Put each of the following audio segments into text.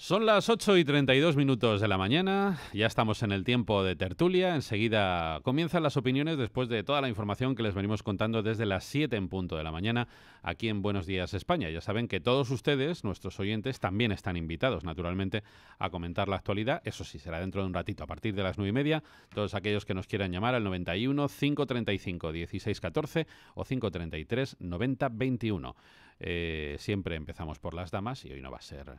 Son las 8:32 de la mañana, ya estamos en el tiempo de tertulia, enseguida comienzan las opiniones después de toda la información que les venimos contando desde las 7 en punto de la mañana aquí en Buenos Días España. Ya saben que todos ustedes, nuestros oyentes, también están invitados naturalmente a comentar la actualidad, eso sí, será dentro de un ratito, a partir de las 9:30, todos aquellos que nos quieran llamar al 91 535 1614 o 533 90 21. Siempre empezamos por las damas y hoy no va a ser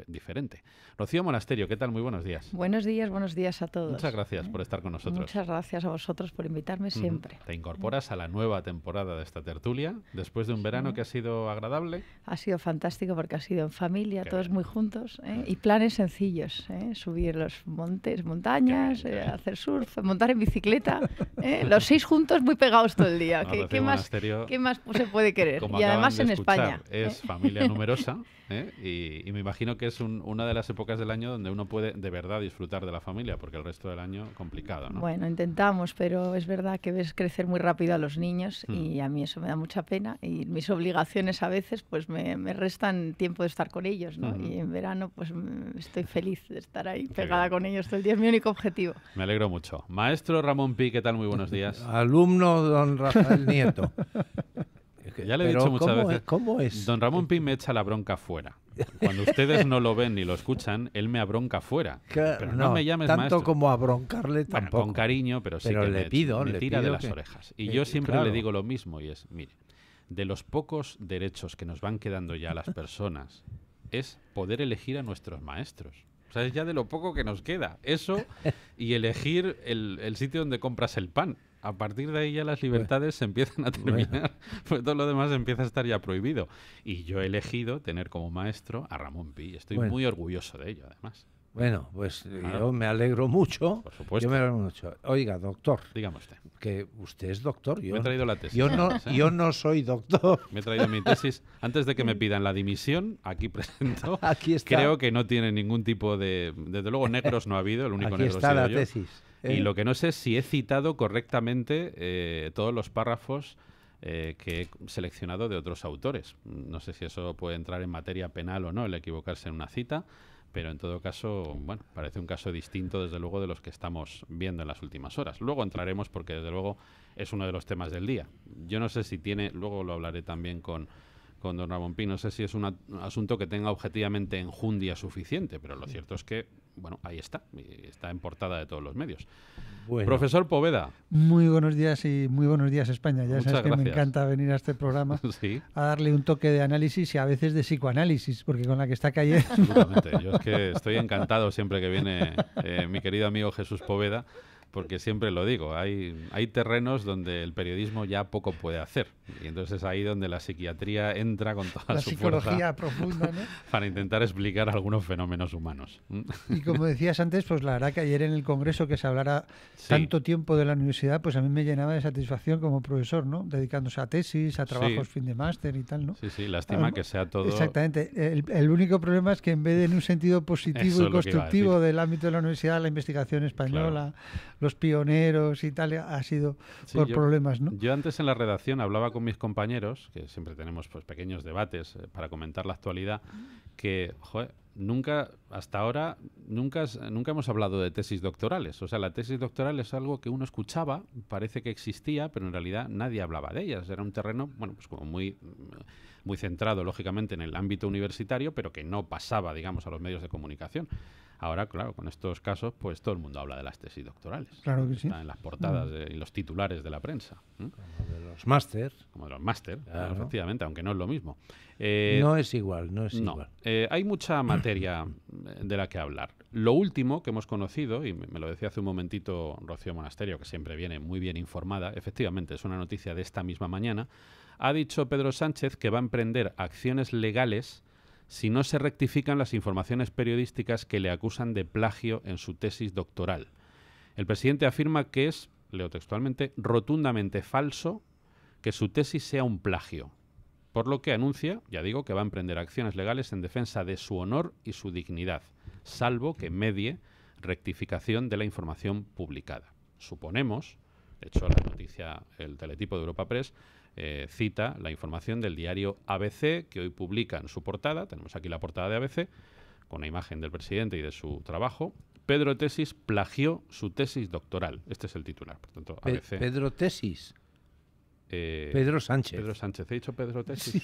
diferente. Rocío Monasterio, ¿qué tal? Muy buenos días. Buenos días a todos. Muchas gracias por estar con nosotros. Muchas gracias a vosotros por invitarme siempre. Te incorporas a la nueva temporada de esta tertulia, después de un verano que ha sido agradable. Ha sido fantástico porque ha sido en familia, todos muy juntos, y planes sencillos, subir los montes, montañas, hacer surf, montar en bicicleta, los 6 juntos muy pegados todo el día. ¿Qué más se puede querer? Y además en España. Es familia numerosa, y me imagino que es una de las épocas del año donde uno puede de verdad disfrutar de la familia, porque el resto del año complicado, ¿no? Bueno, intentamos, pero es verdad que ves crecer muy rápido a los niños y a mí eso me da mucha pena y mis obligaciones a veces pues me restan tiempo de estar con ellos, ¿no? Y en verano pues estoy feliz de estar ahí pegada con ellos todo el día, es mi único objetivo. Me alegro mucho. Maestro Ramón Pi, ¿qué tal? Muy buenos días. Alumno don Rafael Nieto. Ya le he dicho muchas veces. ¿Cómo es? Don Ramón Pi me echa la bronca fuera. Cuando ustedes no lo ven ni lo escuchan, él me abronca fuera. Pero no me llames tanto maestro. Como a broncarle tampoco. Bueno, con cariño, pero sí que me tira de las orejas. Y yo siempre le digo lo mismo, y es, mire, de los pocos derechos que nos van quedando ya a las personas es poder elegir a nuestros maestros. O sea, es ya de lo poco que nos queda. Eso y elegir el sitio donde compras el pan. A partir de ahí ya las libertades se empiezan a terminar, pues todo lo demás empieza a estar ya prohibido. Y yo he elegido tener como maestro a Ramón Pi. Estoy muy orgulloso de ello, además. Bueno, pues yo me alegro mucho. Por supuesto. Yo me alegro mucho. Oiga, doctor. Dígame usted. Que usted es doctor. Me he traído la tesis. Yo no soy doctor. Me he traído mi tesis. Antes de que me pidan la dimisión, aquí presento. Aquí está. Creo que no tiene ningún tipo de... Desde luego negros no ha habido, el único aquí negro está he sido la yo. tesis. Y lo que no sé es si he citado correctamente todos los párrafos que he seleccionado de otros autores. No sé si eso puede entrar en materia penal o no, el equivocarse en una cita, pero en todo caso, bueno, parece un caso distinto desde luego de los que estamos viendo en las últimas horas. Luego entraremos porque desde luego es uno de los temas del día. Yo no sé si tiene, luego lo hablaré también con don Ramón Pi, no sé si es un asunto que tenga objetivamente enjundia suficiente, pero lo cierto es que, bueno, ahí está en portada de todos los medios. Bueno. Profesor Poveda. Muy buenos días y muy buenos días España. Ya Muchas sabes que gracias. me encanta venir a este programa ¿Sí? a darle un toque de análisis y a veces de psicoanálisis, porque con la que está cayendo... Absolutamente. Yo es que estoy encantado siempre que viene mi querido amigo Jesús Poveda, porque siempre lo digo, hay terrenos donde el periodismo ya poco puede hacer. Y entonces es ahí donde la psiquiatría entra con toda su fuerza. La psicología profunda, ¿no? Para intentar explicar algunos fenómenos humanos. Y como decías antes, pues la verdad que ayer en el Congreso que se hablara tanto tiempo de la universidad, pues a mí me llenaba de satisfacción como profesor, ¿no? Dedicándose a tesis, a trabajos fin de máster y tal, ¿no? Sí, lástima que sea todo... Exactamente. El único problema es que en vez de en un sentido positivo y constructivo del ámbito de la universidad, la investigación española... Claro. Los pioneros y tal, ha sido por problemas, ¿no? Yo antes en la redacción hablaba con mis compañeros, que siempre tenemos pues pequeños debates para comentar la actualidad, que, joder, hasta ahora, nunca hemos hablado de tesis doctorales. O sea, la tesis doctoral es algo que uno escuchaba, parece que existía, pero en realidad nadie hablaba de ellas. Era un terreno, bueno, pues como muy centrado, lógicamente, en el ámbito universitario, pero que no pasaba, digamos, a los medios de comunicación. Ahora, claro, con estos casos, pues todo el mundo habla de las tesis doctorales. Claro que sí. Están en las portadas y los titulares de la prensa. Como de los máster. Como de los máster, claro. Efectivamente, aunque no es lo mismo. No es igual. Hay mucha materia de la que hablar. Lo último que hemos conocido, y me lo decía hace un momentito Rocío Monasterio, que siempre viene muy bien informada, efectivamente, es una noticia de esta misma mañana, ha dicho Pedro Sánchez que va a emprender acciones legales si no se rectifican las informaciones periodísticas que le acusan de plagio en su tesis doctoral. El presidente afirma que es, leo textualmente, rotundamente falso que su tesis sea un plagio, por lo que anuncia, ya digo, que va a emprender acciones legales en defensa de su honor y su dignidad, salvo que medie rectificación de la información publicada. Suponemos, de hecho la noticia, el teletipo de Europa Press, cita la información del diario ABC, que hoy publica en su portada, tenemos aquí la portada de ABC, con la imagen del presidente y de su trabajo. Pedro Tesis plagió su tesis doctoral. Este es el titular. Por tanto, ABC. Pedro Tesis. Pedro Sánchez. Pedro Sánchez. ¿He dicho Pedro Tesis?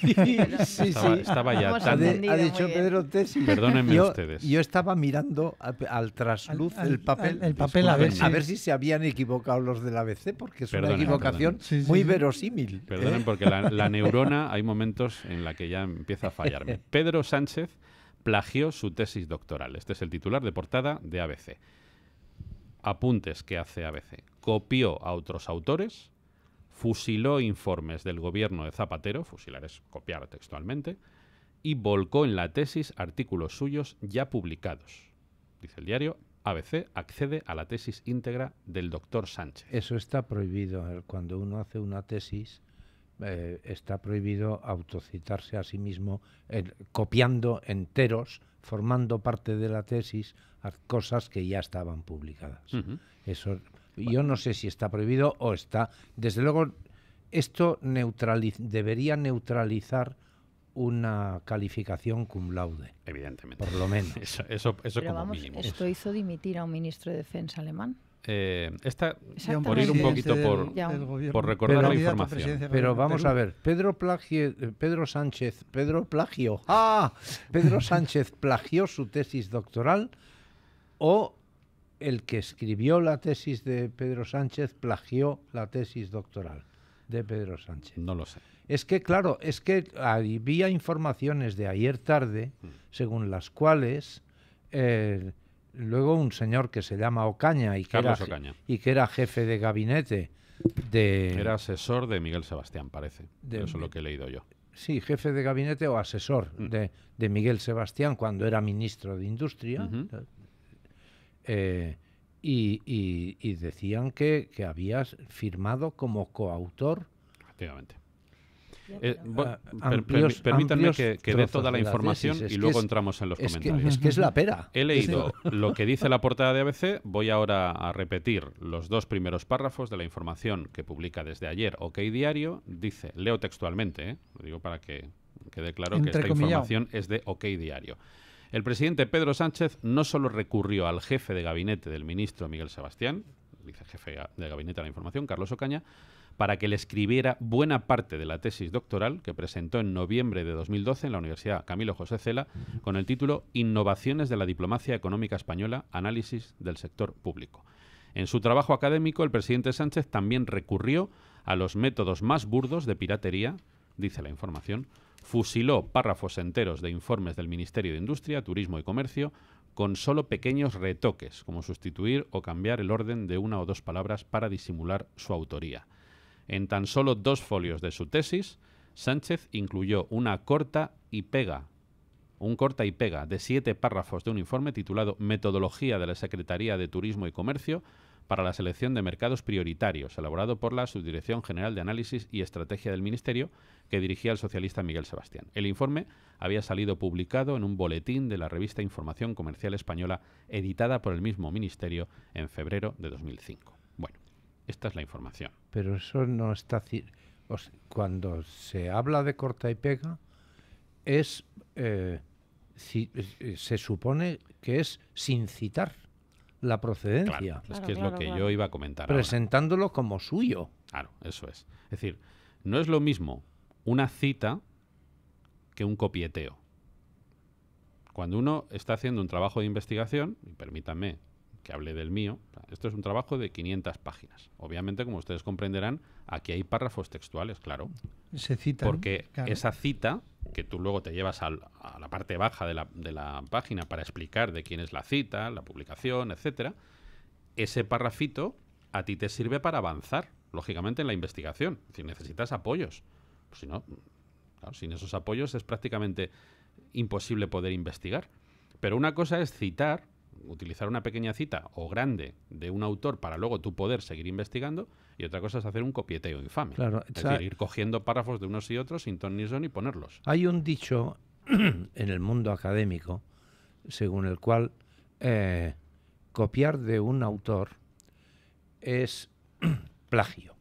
Sí, estaba ya tan... Ha dicho Pedro Tesis. Perdónenme ustedes. Yo estaba mirando al trasluz el papel. El papel a ver si se habían equivocado los del ABC, porque es una equivocación muy verosímil. Perdonen, porque la neurona hay momentos en la que ya empieza a fallarme. Pedro Sánchez plagió su tesis doctoral. Este es el titular de portada de ABC. Apuntes que hace ABC. Copió a otros autores, fusiló informes del gobierno de Zapatero, fusilar es copiar textualmente, y volcó en la tesis artículos suyos ya publicados. Dice el diario, ABC accede a la tesis íntegra del doctor Sánchez. Eso está prohibido. Cuando uno hace una tesis, está prohibido autocitarse a sí mismo, copiando enteros, formando parte de la tesis, a cosas que ya estaban publicadas. Eso, yo no sé si está prohibido o está... Desde luego, esto debería neutralizar una calificación cum laude. Evidentemente. Por lo menos. Eso Pero como vamos, mínimo. esto hizo dimitir a un ministro de Defensa alemán. Por ir un poquito por recordar la información. Pero vamos a ver, Pedro Sánchez plagió su tesis doctoral, o el que escribió la tesis de Pedro Sánchez plagió la tesis doctoral de Pedro Sánchez. No lo sé. Es que, claro, había informaciones de ayer tarde según las cuales luego un señor que se llama Ocaña y que era jefe de gabinete Era asesor de Miguel Sebastián, parece. Eso es lo que he leído yo. Sí, jefe de gabinete o asesor de Miguel Sebastián cuando era ministro de Industria. Y decían que habías firmado como coautor. Efectivamente. Permítanme que dé toda la información y luego entramos en los comentarios. Es que es la pera. He leído lo que dice la portada de ABC. Voy ahora a repetir los dos primeros párrafos de la información que publica desde ayer OK Diario. Dice, leo textualmente, lo digo para que quede claro que esta información es de OK Diario. El presidente Pedro Sánchez no solo recurrió al jefe de gabinete del ministro Miguel Sebastián, dice jefe de gabinete de la información, Carlos Ocaña, para que le escribiera buena parte de la tesis doctoral que presentó en noviembre de 2012 en la Universidad Camilo José Cela con el título Innovaciones de la diplomacia económica española, análisis del sector público. En su trabajo académico, el presidente Sánchez también recurrió a los métodos más burdos de piratería, dice la información, fusiló párrafos enteros de informes del Ministerio de Industria, Turismo y Comercio con solo pequeños retoques, como sustituir o cambiar el orden de una o dos palabras para disimular su autoría. En tan solo 2 folios de su tesis, Sánchez incluyó un corta y pega de 7 párrafos de un informe titulado Metodología de la Secretaría de Turismo y Comercio para la selección de mercados prioritarios, elaborado por la Subdirección General de Análisis y Estrategia del Ministerio, que dirigía el socialista Miguel Sebastián. El informe había salido publicado en un boletín de la revista Información Comercial Española, editada por el mismo Ministerio en febrero de 2005. Bueno, esta es la información. Pero eso no está... Cuando se habla de corta y pega, se supone que es sin citar la procedencia. Claro, es que es lo que yo iba a comentar presentándolo ahora. Como suyo. Claro, eso es. Es decir, no es lo mismo una cita que un copieteo. Cuando uno está haciendo un trabajo de investigación, y permítanme que hable del mío, esto es un trabajo de 500 páginas. Obviamente, como ustedes comprenderán, aquí hay párrafos textuales, claro. Se citan, porque esa cita, que tú luego te llevas a la parte baja de la página para explicar de quién es la cita, la publicación, etcétera, ese párrafito a ti te sirve para avanzar, lógicamente, en la investigación. Es decir, necesitas apoyos. Pues si no, claro, sin esos apoyos es prácticamente imposible poder investigar. Pero una cosa es citar, utilizar una pequeña cita o grande de un autor para luego tú poder seguir investigando, y otra cosa es hacer un copieteo infame. Claro, es decir, ir cogiendo párrafos de unos y otros sin ton ni son y ponerlos. Hay un dicho en el mundo académico según el cual copiar de un autor es plagio.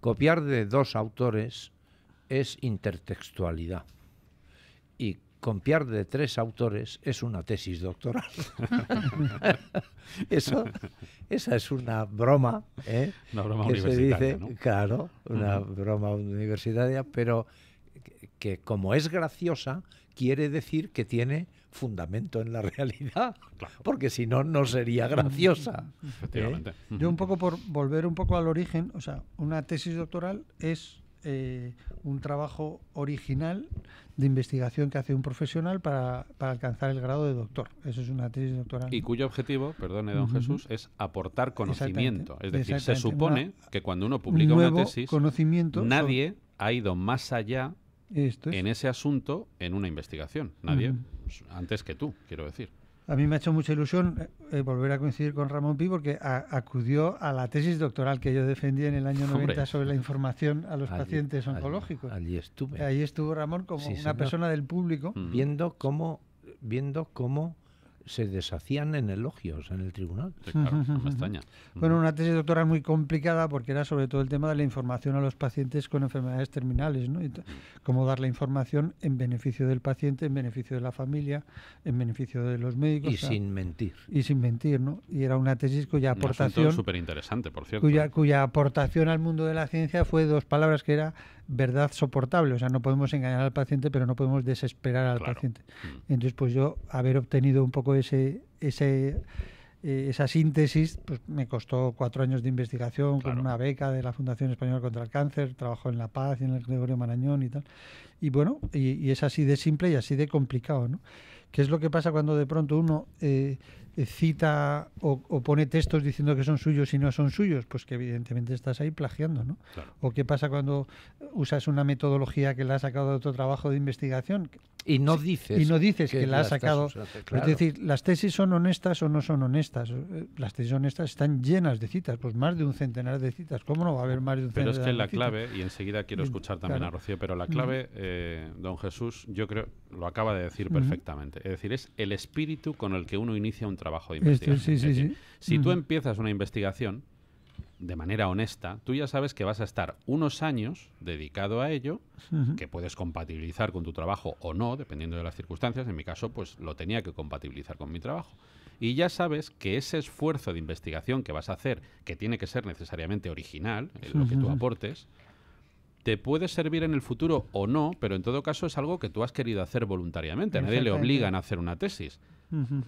Copiar de 2 autores es intertextualidad. Y copiar de 3 autores es una tesis doctoral. Esa es una broma, una broma que universitaria, se dice, ¿no? claro, una broma universitaria, pero que como es graciosa, quiere decir que tiene fundamento en la realidad, Claro. porque si no, no sería graciosa. Efectivamente. Yo un poco por volver un poco al origen, o sea, una tesis doctoral es un trabajo original de investigación que hace un profesional para alcanzar el grado de doctor. Eso es una tesis doctoral. Y cuyo objetivo, perdone don Jesús, es aportar conocimiento. Es decir, se supone que cuando uno publica una tesis, nadie ha ido más allá en ese asunto en una investigación. Nadie antes que tú, quiero decir. A mí me ha hecho mucha ilusión volver a coincidir con Ramón Pi porque acudió a la tesis doctoral que yo defendí en el año 90 sobre la información a los pacientes oncológicos. Allí estuve. Ahí estuvo Ramón como una persona del público. Viendo cómo se deshacían en elogios en el tribunal. Sí, claro, no me extraña. Bueno, una tesis doctoral muy complicada porque era sobre todo el tema de la información a los pacientes con enfermedades terminales, ¿no? Cómo dar la información en beneficio del paciente, en beneficio de la familia, en beneficio de los médicos. Y sin mentir. Y sin mentir, ¿no? Y era una tesis cuya aportación... súper interesante, por cierto. Cuya aportación al mundo de la ciencia fue 2 palabras que era verdad soportable. O sea, no podemos engañar al paciente, pero no podemos desesperar al paciente. Entonces, pues yo haber obtenido un poco esa síntesis, pues me costó 4 años de investigación con una beca de la Fundación Española contra el Cáncer, trabajo en La Paz y en el Gregorio Marañón y tal. Y bueno, y es así de simple y así de complicado, ¿no? ¿Qué es lo que pasa cuando de pronto uno cita o pone textos diciendo que son suyos y no son suyos? Pues que evidentemente estás ahí plagiando, ¿no? Claro. ¿O qué pasa cuando usas una metodología que la has sacado de otro trabajo de investigación? Y no dices que la has sacado. Claro. Es decir, las tesis son honestas o no son honestas. Las tesis honestas están llenas de citas, pues más de un centenar de citas. ¿Cómo no va a haber más de un centenar de citas? Pero es que la clave, y enseguida quiero escuchar también a Rocío, pero la clave, don Jesús, yo creo, lo acaba de decir perfectamente. Es decir, es el espíritu con el que uno inicia un trabajo de investigación. Si tú empiezas una investigación de manera honesta, tú ya sabes que vas a estar unos años dedicado a ello, que puedes compatibilizar con tu trabajo o no, dependiendo de las circunstancias. En mi caso, pues lo tenía que compatibilizar con mi trabajo. Y ya sabes que ese esfuerzo de investigación que vas a hacer, que tiene que ser necesariamente original, en lo que tú aportes, te puede servir en el futuro o no, pero en todo caso es algo que tú has querido hacer voluntariamente. A nadie le obligan a hacer una tesis.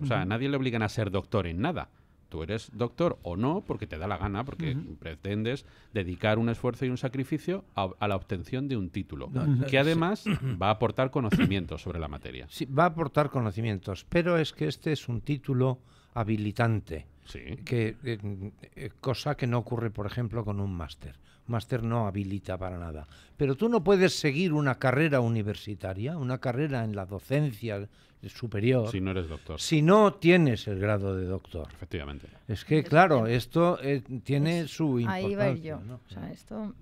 O sea, a nadie le obligan a ser doctor en nada. Tú eres doctor o no porque te da la gana, porque pretendes dedicar un esfuerzo y un sacrificio a la obtención de un título, que además va a aportar conocimientos sobre la materia. Sí, va a aportar conocimientos, pero es que este es un título habilitante, cosa que no ocurre, por ejemplo, con un máster. Un máster no habilita para nada. Pero tú no puedes seguir una carrera universitaria, una carrera en la docencia superior, si no eres doctor. Si no tienes el grado de doctor. Efectivamente. Es que, claro, esto tiene su importancia. Ahí va yo. ¿no? O sea, esto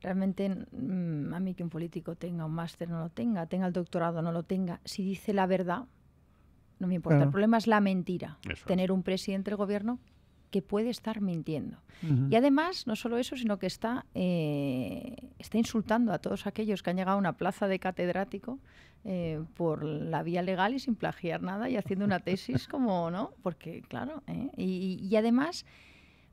realmente, a mí que un político tenga un máster no lo tenga el doctorado no lo tenga, si dice la verdad, no me importa. El problema es la mentira. Tener un presidente del gobierno que puede estar mintiendo. Y además, no solo eso, sino que está insultando a todos aquellos que han llegado a una plaza de catedrático por la vía legal y sin plagiar nada y haciendo una tesis como, ¿no? Porque, claro, y además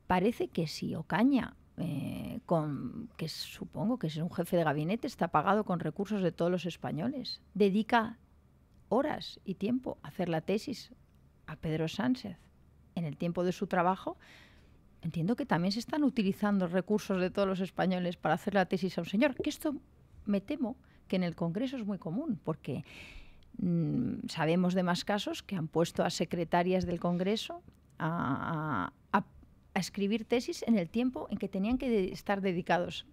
parece que si Ocaña, que supongo que es un jefe de gabinete, está pagado con recursos de todos los españoles, dedica horas y tiempo a hacer la tesis a Pedro Sánchez en el tiempo de su trabajo, entiendo que también se están utilizando recursos de todos los españoles para hacer la tesis a un señor, que esto me temo que en el Congreso es muy común, porque sabemos de más casos que han puesto a secretarias del Congreso a escribir tesis en el tiempo en que tenían que estar dedicados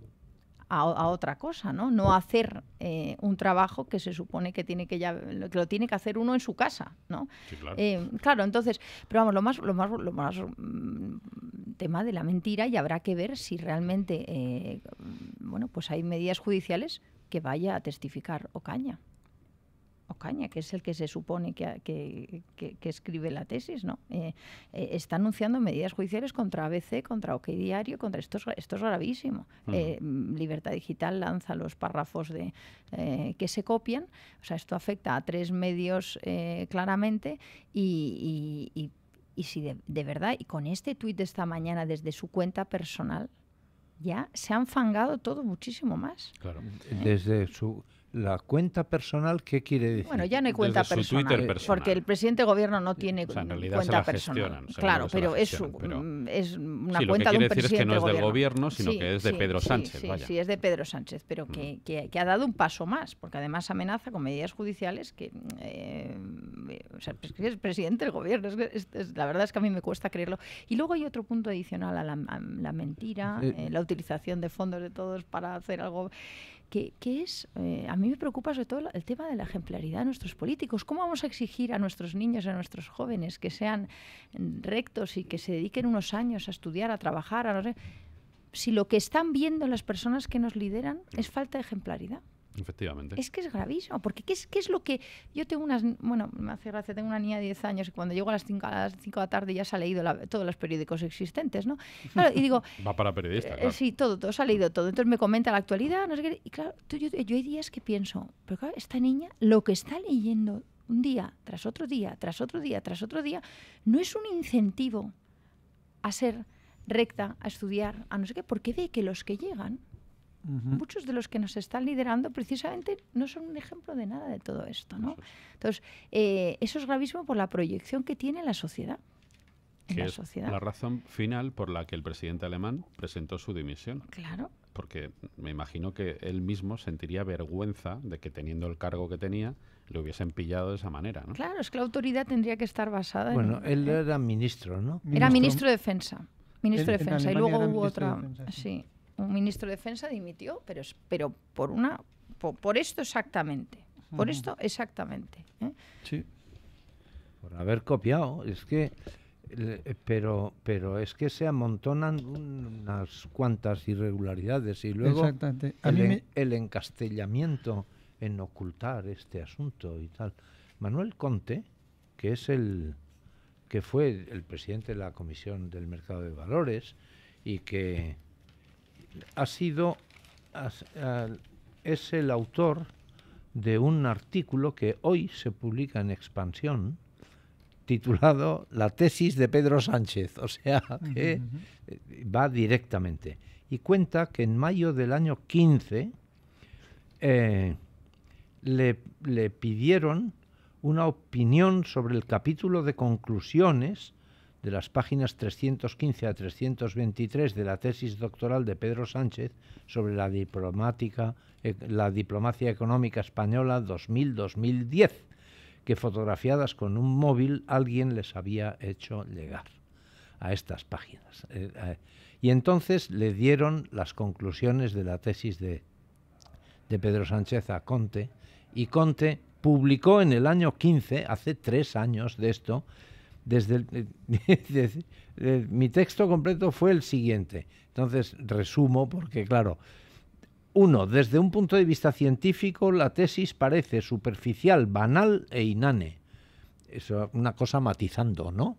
a otra cosa, ¿no? A hacer un trabajo que se supone que lo tiene que hacer uno en su casa, ¿no? Sí, claro. Claro, entonces, pero vamos, lo más tema de la mentira, y habrá que ver si realmente, pues hay medidas judiciales que vaya a testificar Ocaña. Ocaña, que es el que se supone que escribe la tesis, ¿no? Está anunciando medidas judiciales contra ABC, contra OK Diario, contra esto es gravísimo. Libertad Digital lanza los párrafos que se copian, o sea, esto afecta a 3 medios claramente y si de verdad, y con este tuit de esta mañana desde su cuenta personal, ya se han fangado todo muchísimo más. Claro. Desde la cuenta personal, ¿qué quiere decir? Bueno, ya no hay cuenta Desde su Twitter personal. porque el presidente de gobierno no tiene O sea, en realidad cuenta se la personal. gestionan, Claro, pero es una cuenta de un presidente lo que quiere decir es que no es del gobierno. gobierno, sino que es de Pedro Sánchez. Sí, es de Pedro Sánchez, pero que ha dado un paso más, porque además amenaza con medidas judiciales que... o sea, es que es presidente del gobierno. La verdad es que a mí me cuesta creerlo. Y luego hay otro punto adicional a la mentira, la utilización de fondos de todos para hacer algo... Que es, a mí me preocupa sobre todo el tema de la ejemplaridad de nuestros políticos. ¿Cómo vamos a exigir a nuestros niños, a nuestros jóvenes que sean rectos y que se dediquen unos años a estudiar, a trabajar, si lo que están viendo las personas que nos lideran es falta de ejemplaridad? Efectivamente. Es que es gravísimo, porque ¿qué es lo que...? Yo tengo me hace gracia, tengo una niña de 10 años y cuando llego a las 5 de la tarde ya se ha leído todos los periódicos existentes, ¿no? Claro, y digo... Va para periodista, claro. Sí, todo, se ha leído todo. Entonces me comenta la actualidad, no sé qué, y claro, yo hay días que pienso, pero claro, esta niña lo que está leyendo un día, tras otro día, tras otro día, tras otro día, no es un incentivo a ser recta, a estudiar, a no sé qué, porque ve que los que llegan... Muchos de los que nos están liderando precisamente no son un ejemplo de nada de todo esto, ¿no? Entonces, eso es gravísimo por la proyección que tiene la sociedad. Que es la razón final por la que el presidente alemán presentó su dimisión. Claro. Porque me imagino que él mismo sentiría vergüenza de que teniendo el cargo que tenía le hubiesen pillado de esa manera, ¿no? Claro, es que la autoridad tendría que estar basada en... él era ministro, ¿no? Era ministro de Defensa. Ministro de Defensa. Y luego hubo otra... Defensa, sí. Un ministro de Defensa dimitió, pero por esto exactamente. Por esto exactamente. Sí. Por haber copiado. Es que... Pero es que se amontonan unas cuantas irregularidades y luego el encastellamiento en ocultar este asunto y tal. Manuel Conte, que es que fue el presidente de la Comisión del Mercado de Valores y que es el autor de un artículo que hoy se publica en Expansión titulado La tesis de Pedro Sánchez, o sea que va directamente y cuenta que en mayo del año 15 le pidieron una opinión sobre el capítulo de conclusiones de las páginas 315 a 323 de la tesis doctoral de Pedro Sánchez sobre la diplomacia económica española 2000-2010, que fotografiadas con un móvil alguien les había hecho llegar a estas páginas. Y entonces le dieron las conclusiones de la tesis de Pedro Sánchez a Conte, y Conte publicó en el año 15, hace 3 años de esto, mi texto completo fue el siguiente. Entonces, resumo, porque claro, desde un punto de vista científico, la tesis parece superficial, banal e inane. Eso, una cosa matizando, ¿no?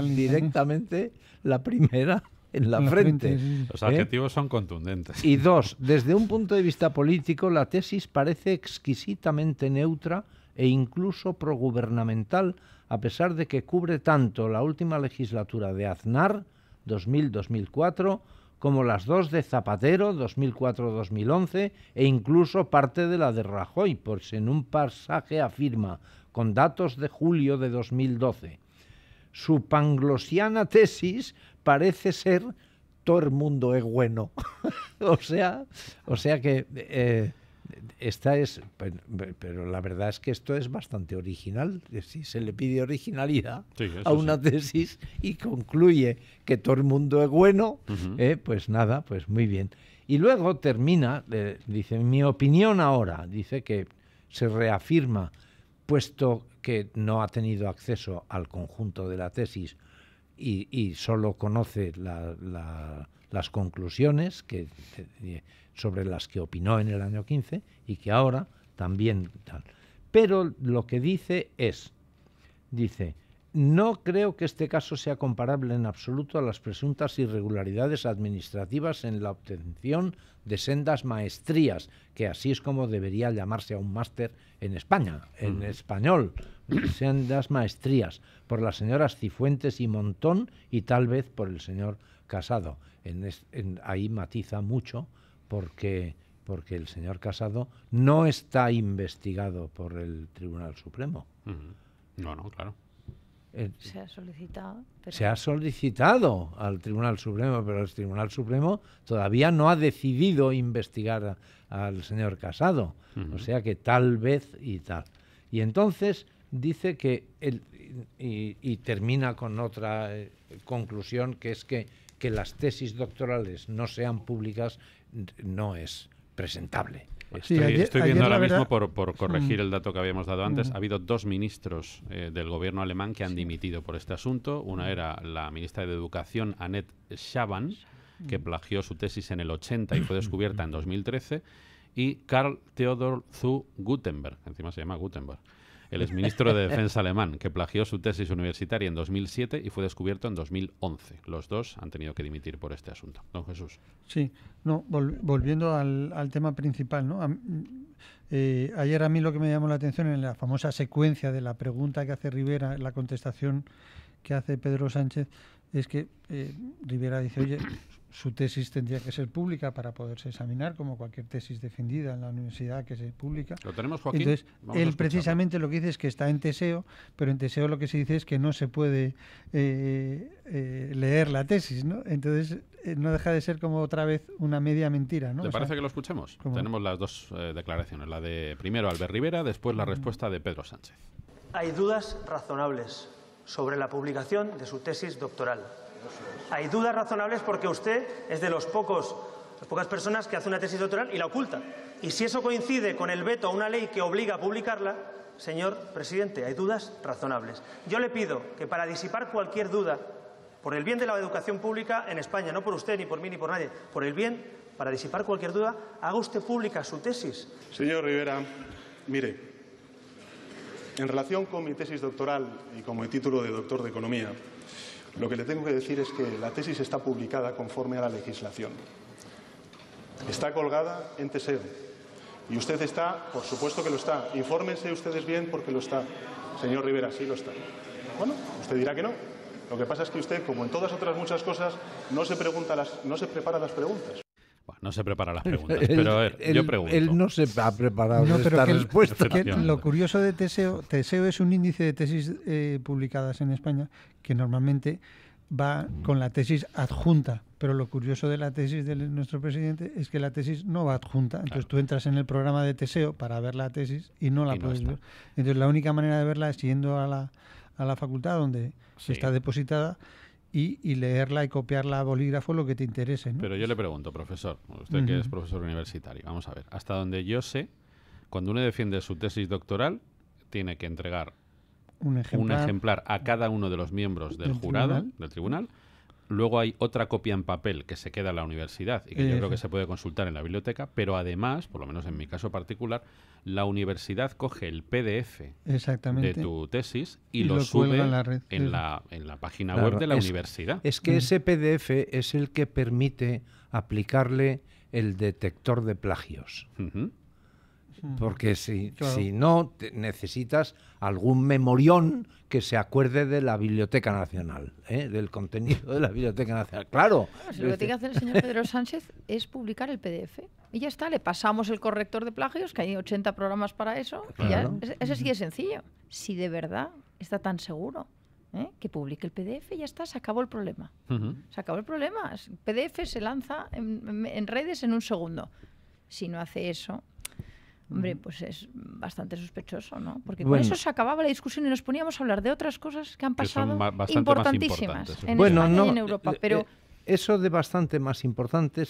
Directamente la primera en la frente. Sí. Los adjetivos son contundentes. Y 2, desde un punto de vista político, la tesis parece exquisitamente neutra e incluso progubernamental, a pesar de que cubre tanto la última legislatura de Aznar, 2000-2004, como las 2 de Zapatero, 2004-2011, e incluso parte de la de Rajoy, pues en un pasaje afirma, con datos de julio de 2012, su panglosiana tesis parece ser todo el mundo es bueno. o sea que esta es, pero la verdad es que esto es bastante original. Si se le pide originalidad a una tesis y concluye que todo el mundo es bueno, pues nada, pues muy bien. Y luego termina, dice, mi opinión ahora, dice que se reafirma, puesto que no ha tenido acceso al conjunto de la tesis y solo conoce las conclusiones sobre las que opinó en el año 15, y que ahora también tal. Pero lo que dice, no creo que este caso sea comparable en absoluto a las presuntas irregularidades administrativas en la obtención de sendas maestrías, que así es como debería llamarse a un máster en España, en español, sendas maestrías, por las señoras Cifuentes y Montón y tal vez por el señor Casado. Ahí matiza mucho porque el señor Casado no está investigado por el Tribunal Supremo. No, claro. Se ha solicitado. Se ha solicitado al Tribunal Supremo, pero el Tribunal Supremo todavía no ha decidido investigar al señor Casado. O sea que tal vez y tal. Y entonces dice que y termina con otra conclusión, que es que las tesis doctorales no sean públicas no es presentable. Estoy viendo ahora mismo, por corregir el dato que habíamos dado antes, ha habido 2 ministros del gobierno alemán que han dimitido por este asunto. Una era la ministra de Educación, Annette Schavan, que plagió su tesis en el 80 y fue descubierta en 2013, y Karl Theodor zu Guttenberg, encima se llama Gutenberg, el exministro de Defensa alemán, que plagió su tesis universitaria en 2007 y fue descubierto en 2011. Los 2 han tenido que dimitir por este asunto. Don Jesús. Sí, volviendo al tema principal, ¿no? Ayer a mí lo que me llamó la atención en la famosa secuencia de la pregunta que hace Rivera, la contestación que hace Pedro Sánchez, es que Rivera dice, oye, su tesis tendría que ser pública para poderse examinar, como cualquier tesis defendida en la universidad que se publica. ¿Lo tenemos, Joaquín? Entonces, él precisamente lo que dice es que está en Teseo, pero en Teseo lo que se dice es que no se puede leer la tesis, ¿no? Entonces, no deja de ser como otra vez una media mentira, ¿no? ¿Te parece que lo escuchemos? ¿Cómo? Tenemos las 2 declaraciones, la de primero Albert Rivera, después la respuesta de Pedro Sánchez. Hay dudas razonables sobre la publicación de su tesis doctoral. Hay dudas razonables porque usted es de las pocas personas que hace una tesis doctoral y la oculta. Y si eso coincide con el veto a una ley que obliga a publicarla, señor presidente, hay dudas razonables. Yo le pido que para disipar cualquier duda, por el bien de la educación pública en España, no por usted, ni por mí, ni por nadie, por el bien, para disipar cualquier duda, haga usted pública su tesis. Señor Rivera, mire, en relación con mi tesis doctoral y con mi título de doctor de Economía, lo que le tengo que decir es que la tesis está publicada conforme a la legislación. Está colgada en Teseo. Y usted está, por supuesto que lo está. Infórmense ustedes bien porque lo está. Señor Rivera, sí lo está. Bueno, usted dirá que no. Lo que pasa es que usted, como en todas otras muchas cosas, no se prepara las preguntas. Bueno, no se prepara las preguntas, pero a ver, yo pregunto. Él no se ha preparado esta respuesta. Lo curioso de Teseo es un índice de tesis publicadas en España que normalmente va con la tesis adjunta, pero lo curioso de la tesis de nuestro presidente es que la tesis no va adjunta. Entonces tú entras en el programa de Teseo para ver la tesis y no la puedes ver. Entonces la única manera de verla es yendo a la facultad donde está depositada y leerla y copiarla a bolígrafo lo que te interese, ¿no? Pero yo le pregunto, profesor, usted que es profesor universitario, vamos a ver, hasta donde yo sé, cuando uno defiende su tesis doctoral, tiene que entregar un ejemplar a cada uno de los miembros del jurado, del tribunal. Luego hay otra copia en papel que se queda en la universidad y que yo creo que se puede consultar en la biblioteca, pero además, por lo menos en mi caso particular, la universidad coge el PDF de tu tesis y lo sube en la página web de la universidad. Es que ese PDF es el que permite aplicarle el detector de plagios. Porque si no, necesitas algún memorión que se acuerde de la Biblioteca Nacional, del contenido de la Biblioteca Nacional. Claro. Si lo que tiene que hacer el señor Pedro Sánchez es publicar el PDF. Y ya está, le pasamos el corrector de plagios, que hay 80 programas para eso. Claro. Y ya, ese sí es sencillo. Si de verdad está tan seguro, que publique el PDF y ya está, se acabó el problema. Se acabó el problema. El PDF se lanza en redes en un segundo. Si no hace eso... Hombre, pues es bastante sospechoso, ¿no? Porque con eso se acababa la discusión y nos poníamos a hablar de otras cosas que han pasado importantísimas en España y en Europa. Pero eso de bastante más importante,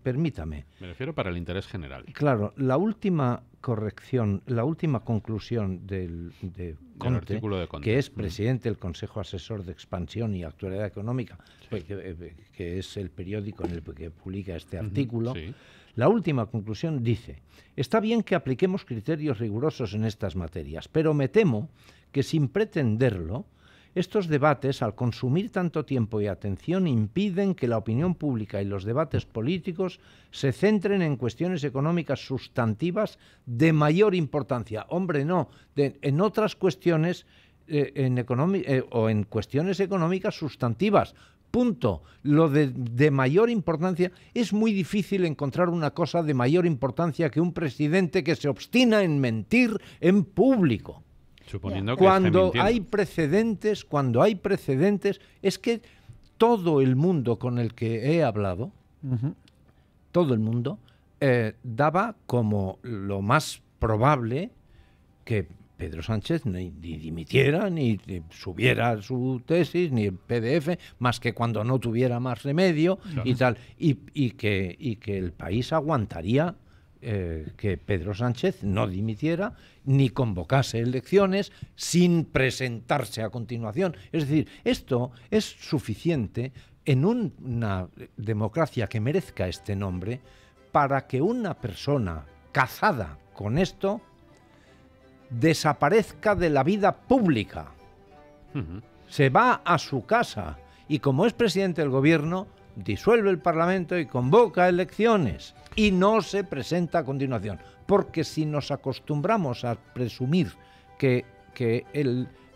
permítame. Me refiero para el interés general. Claro, la última corrección, la última conclusión de Conte, que es presidente del Consejo Asesor de Expansión y Actualidad Económica, sí, que es el periódico en el que publica este artículo, sí. La última conclusión dice: está bien que apliquemos criterios rigurosos en estas materias, pero me temo que sin pretenderlo, estos debates, al consumir tanto tiempo y atención, impiden que la opinión pública y los debates políticos se centren en cuestiones económicas sustantivas de mayor importancia. Hombre, no, en otras cuestiones o en cuestiones económicas sustantivas. Punto. Lo de mayor importancia, es muy difícil encontrar una cosa de mayor importancia que un presidente que se obstina en mentir en público. Suponiendo que cuando hay precedentes, es que todo el mundo con el que he hablado, todo el mundo, daba como lo más probable que Pedro Sánchez ni dimitiera, ni subiera su tesis, ni el PDF, más que cuando no tuviera más remedio, claro, y tal, y que el país aguantaría que Pedro Sánchez no dimitiera ni convocase elecciones sin presentarse a continuación. Es decir, esto es suficiente en una democracia que merezca este nombre para que una persona casada con esto desaparezca de la vida pública. Se va a su casa y, como es presidente del gobierno, disuelve el Parlamento y convoca elecciones y no se presenta a continuación. Porque si nos acostumbramos a presumir que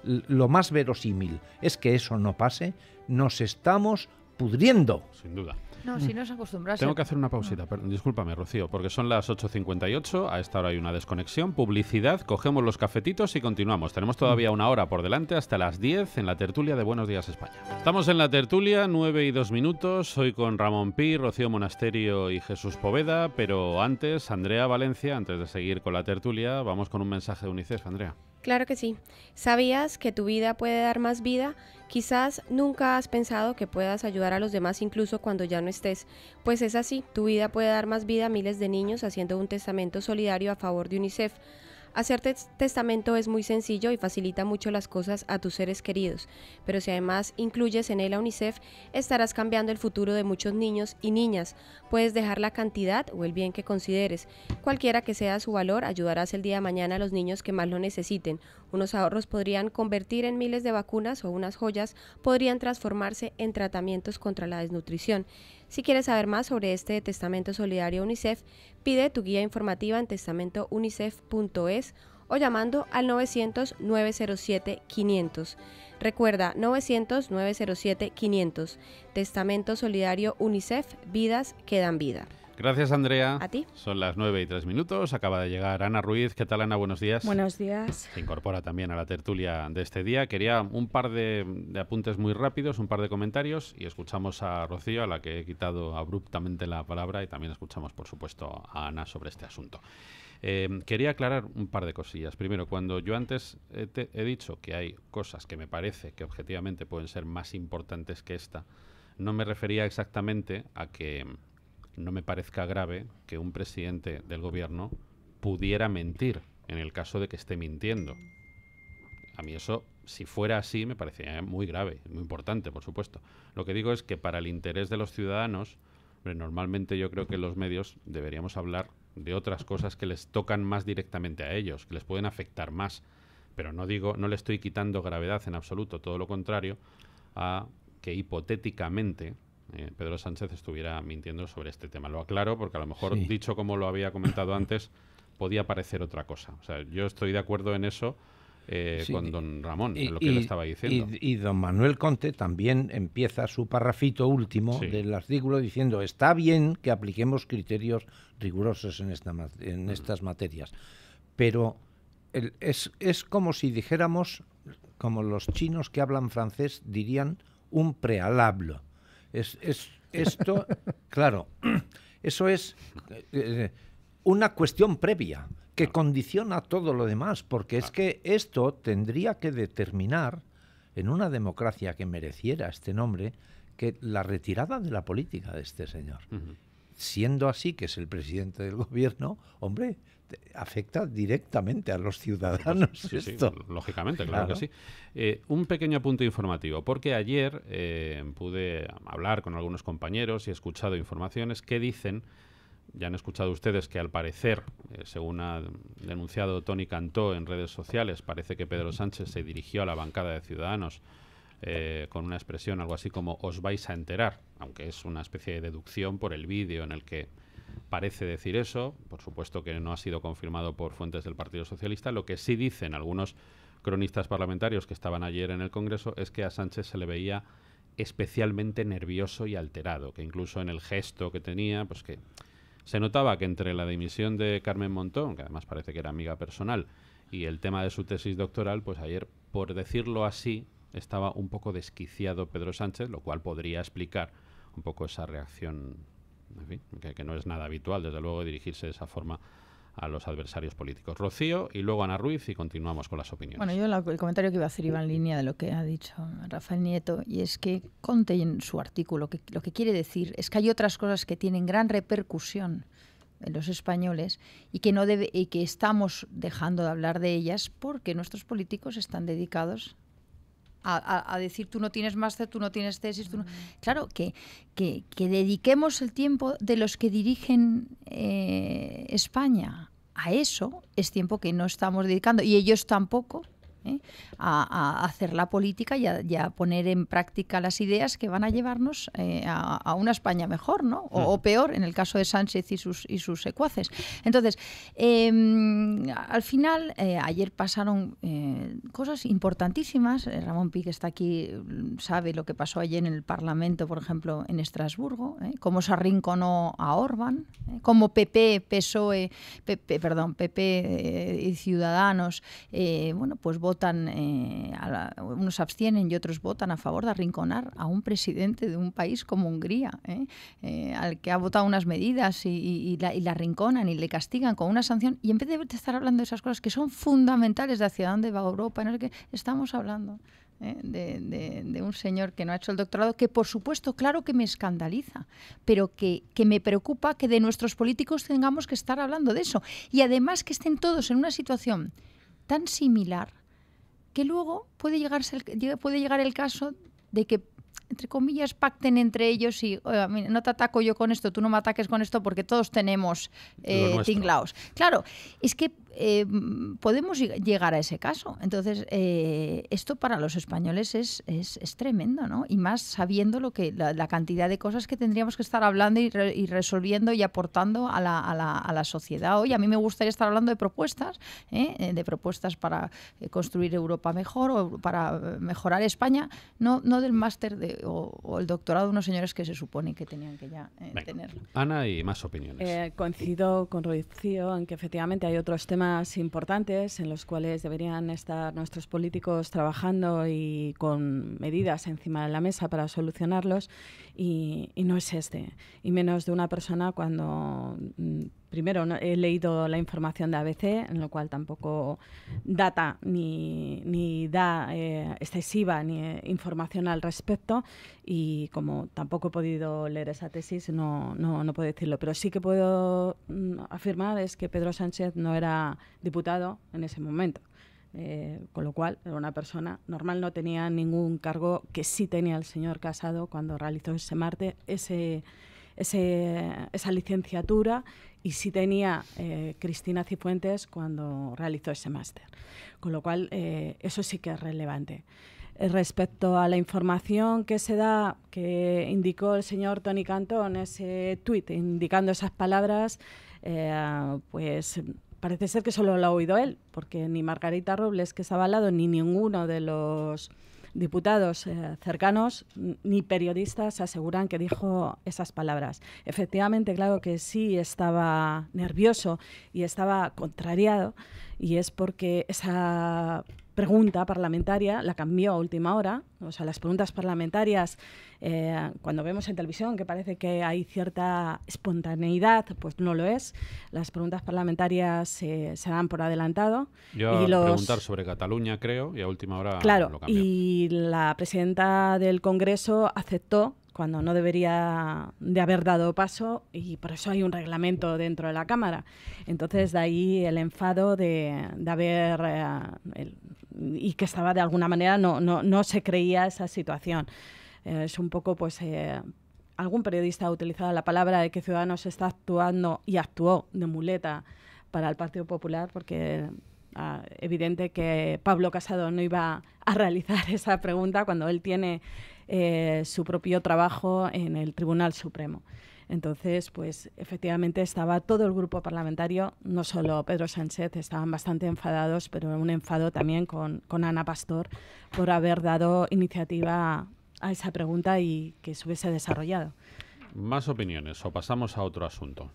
lo más verosímil es que eso no pase, nos estamos pudriendo. Sin duda. No, si no se acostumbras. Tengo que hacer una pausita, discúlpame, Rocío, porque son las 8:58, a esta hora hay una desconexión, publicidad, cogemos los cafetitos y continuamos. Tenemos todavía una hora por delante, hasta las 10 en la tertulia de Buenos Días España. Estamos en la tertulia, 9:02, hoy con Ramón Pi, Rocío Monasterio y Jesús Poveda, pero antes, Andrea Valencia, antes de seguir con la tertulia, vamos con un mensaje de UNICEF. Andrea. Claro que sí. ¿Sabías que tu vida puede dar más vida? Quizás nunca has pensado que puedas ayudar a los demás incluso cuando ya no estés. Pues es así, tu vida puede dar más vida a miles de niños haciendo un testamento solidario a favor de UNICEF. Hacer testamento es muy sencillo y facilita mucho las cosas a tus seres queridos, pero si además incluyes en él a UNICEF, estarás cambiando el futuro de muchos niños y niñas. Puedes dejar la cantidad o el bien que consideres. Cualquiera que sea su valor, ayudarás el día de mañana a los niños que más lo necesiten. Unos ahorros podrían convertir en miles de vacunas o unas joyas podrían transformarse en tratamientos contra la desnutrición. Si quieres saber más sobre este testamento solidario UNICEF, pide tu guía informativa en testamentounicef.es o llamando al 900-907-500. Recuerda, 900-907-500. Testamento solidario UNICEF, vidas que dan vida. Gracias, Andrea. A ti. Son las 9:03. Acaba de llegar Ana Ruiz. ¿Qué tal, Ana? Buenos días. Buenos días. Se incorpora también a la tertulia de este día. Quería un par de apuntes muy rápidos, un par de comentarios, y escuchamos a Rocío, a la que he quitado abruptamente la palabra, y también escuchamos, por supuesto, a Ana sobre este asunto. Quería aclarar un par de cosillas. Primero, cuando yo antes he dicho que hay cosas que me parece que objetivamente pueden ser más importantes que esta, no me refería exactamente a que no me parezca grave que un presidente del gobierno pudiera mentir en el caso de que esté mintiendo. A mí eso, si fuera así, me parecería muy grave, muy importante, por supuesto. Lo que digo es que para el interés de los ciudadanos, normalmente yo creo que los medios deberíamos hablar de otras cosas que les tocan más directamente a ellos, que les pueden afectar más. Pero no le estoy quitando gravedad en absoluto, todo lo contrario, a que hipotéticamente Pedro Sánchez estuviera mintiendo sobre este tema. Lo aclaro porque a lo mejor, sí, dicho como lo había comentado antes, podía parecer otra cosa. O sea, yo estoy de acuerdo en eso sí, con don Ramón, en lo que él estaba diciendo. Y don Manuel Conte también empieza su parrafito último, sí, del artículo diciendo: está bien que apliquemos criterios rigurosos en estas materias, pero es como si dijéramos, como los chinos que hablan francés dirían, un prealable. Esto, claro, eso es una cuestión previa que condiciona todo lo demás, porque es que esto tendría que determinar, en una democracia que mereciera este nombre, que la retirada de la política de este señor, siendo así que es el presidente del gobierno, hombre, afecta directamente a los ciudadanos. Sí, esto. Sí, lógicamente, claro que sí. Un pequeño apunte informativo, porque ayer pude hablar con algunos compañeros y he escuchado informaciones que dicen, ya han escuchado ustedes que al parecer, según ha denunciado Toni Cantó en redes sociales, parece que Pedro Sánchez se dirigió a la bancada de Ciudadanos con una expresión algo así como os vais a enterar, aunque es una especie de deducción por el vídeo en el que parece decir eso. Por supuesto que no ha sido confirmado por fuentes del Partido Socialista. Lo que sí dicen algunos cronistas parlamentarios que estaban ayer en el Congreso es que a Sánchez se le veía especialmente nervioso y alterado, que incluso en el gesto que tenía, pues que se notaba que entre la dimisión de Carmen Montón, que además parece que era amiga personal, y el tema de su tesis doctoral, pues ayer, por decirlo así, estaba un poco desquiciado Pedro Sánchez, lo cual podría explicar un poco esa reacción, en fin, que no es nada habitual, desde luego, dirigirse de esa forma a los adversarios políticos. Rocío y luego Ana Ruiz y continuamos con las opiniones. Bueno, yo el comentario que iba a hacer iba en línea de lo que ha dicho Rafael Nieto, y es que Conte en su artículo lo que quiere decir es que hay otras cosas que tienen gran repercusión en los españoles y que estamos dejando de hablar de ellas porque nuestros políticos están dedicados a decir tú no tienes máster, tú no tienes tesis, tú no... Claro, que dediquemos el tiempo de los que dirigen España a eso, es tiempo que no estamos dedicando, y ellos tampoco, a hacer la política y a poner en práctica las ideas que van a llevarnos a una España mejor, ¿no? O peor, en el caso de Sánchez y sus secuaces. Entonces, al final, ayer pasaron cosas importantísimas. Ramón Pi, que está aquí, sabe lo que pasó ayer en el Parlamento, por ejemplo, en Estrasburgo, cómo se arrinconó a Orbán, cómo PP y Ciudadanos, bueno, pues votan, unos abstienen y otros votan a favor de arrinconar a un presidente de un país como Hungría, al que ha votado unas medidas y la arrinconan y le castigan con una sanción, y en vez de estar hablando de esas cosas que son fundamentales de hacia dónde va Europa, no es que estamos hablando de un señor que no ha hecho el doctorado, que por supuesto, claro que me escandaliza, pero que me preocupa que de nuestros políticos tengamos que estar hablando de eso, y además que estén todos en una situación tan similar que luego puede llegar el caso de que, entre comillas, pacten entre ellos y no te ataco yo con esto, tú no me ataques con esto, porque todos tenemos tinglaos. Claro, es que podemos llegar a ese caso. Entonces, esto para los españoles es tremendo, ¿no? Y más sabiendo la cantidad de cosas que tendríamos que estar hablando y resolviendo y aportando a la sociedad hoy. A mí me gustaría estar hablando de propuestas para construir Europa mejor o para mejorar España, no del máster o el doctorado de unos señores que se supone que tenían que ya tenerlo. Ana, y más opiniones. Coincido con Rocío en que efectivamente hay otros temas importantes en los cuales deberían estar nuestros políticos trabajando y con medidas encima de la mesa para solucionarlos, y no es este, y menos de una persona cuando... Primero, he leído la información de ABC, en lo cual tampoco data ni da excesiva ni información al respecto, y como tampoco he podido leer esa tesis, no puedo decirlo. Pero sí que puedo afirmar es que Pedro Sánchez no era diputado en ese momento. Con lo cual, era una persona normal, no tenía ningún cargo que sí tenía el señor Casado cuando realizó esa licenciatura, y sí tenía Cristina Cifuentes cuando realizó ese máster. Con lo cual, eso sí que es relevante. Respecto a la información que se da, que indicó el señor Toni Cantó en ese tuit, indicando esas palabras, pues parece ser que solo lo ha oído él, porque ni Margarita Robles, que estaba al lado, ni ninguno de los diputados cercanos ni periodistas aseguran que dijo esas palabras. Efectivamente, claro que sí estaba nervioso y estaba contrariado, y es porque esa pregunta parlamentaria la cambió a última hora. O sea, las preguntas parlamentarias, cuando vemos en televisión que parece que hay cierta espontaneidad, pues no lo es. Las preguntas parlamentarias se dan por adelantado. Yo iba a preguntar sobre Cataluña, creo, y a última hora claro, lo cambió. Y la presidenta del Congreso aceptó cuando no debería de haber dado paso, y por eso hay un reglamento dentro de la Cámara. Entonces, de ahí el enfado de haber... y que estaba de alguna manera, no se creía esa situación. Es un poco, pues... algún periodista ha utilizado la palabra de que Ciudadanos está actuando y actuó de muleta para el Partido Popular, porque evidente que Pablo Casado no iba a realizar esa pregunta cuando él tiene su propio trabajo en el Tribunal Supremo. Entonces, pues efectivamente estaba todo el grupo parlamentario, no solo Pedro Sánchez, estaban bastante enfadados, pero un enfado también con Ana Pastor por haber dado iniciativa a esa pregunta y que se hubiese desarrollado. Más opiniones o pasamos a otro asunto.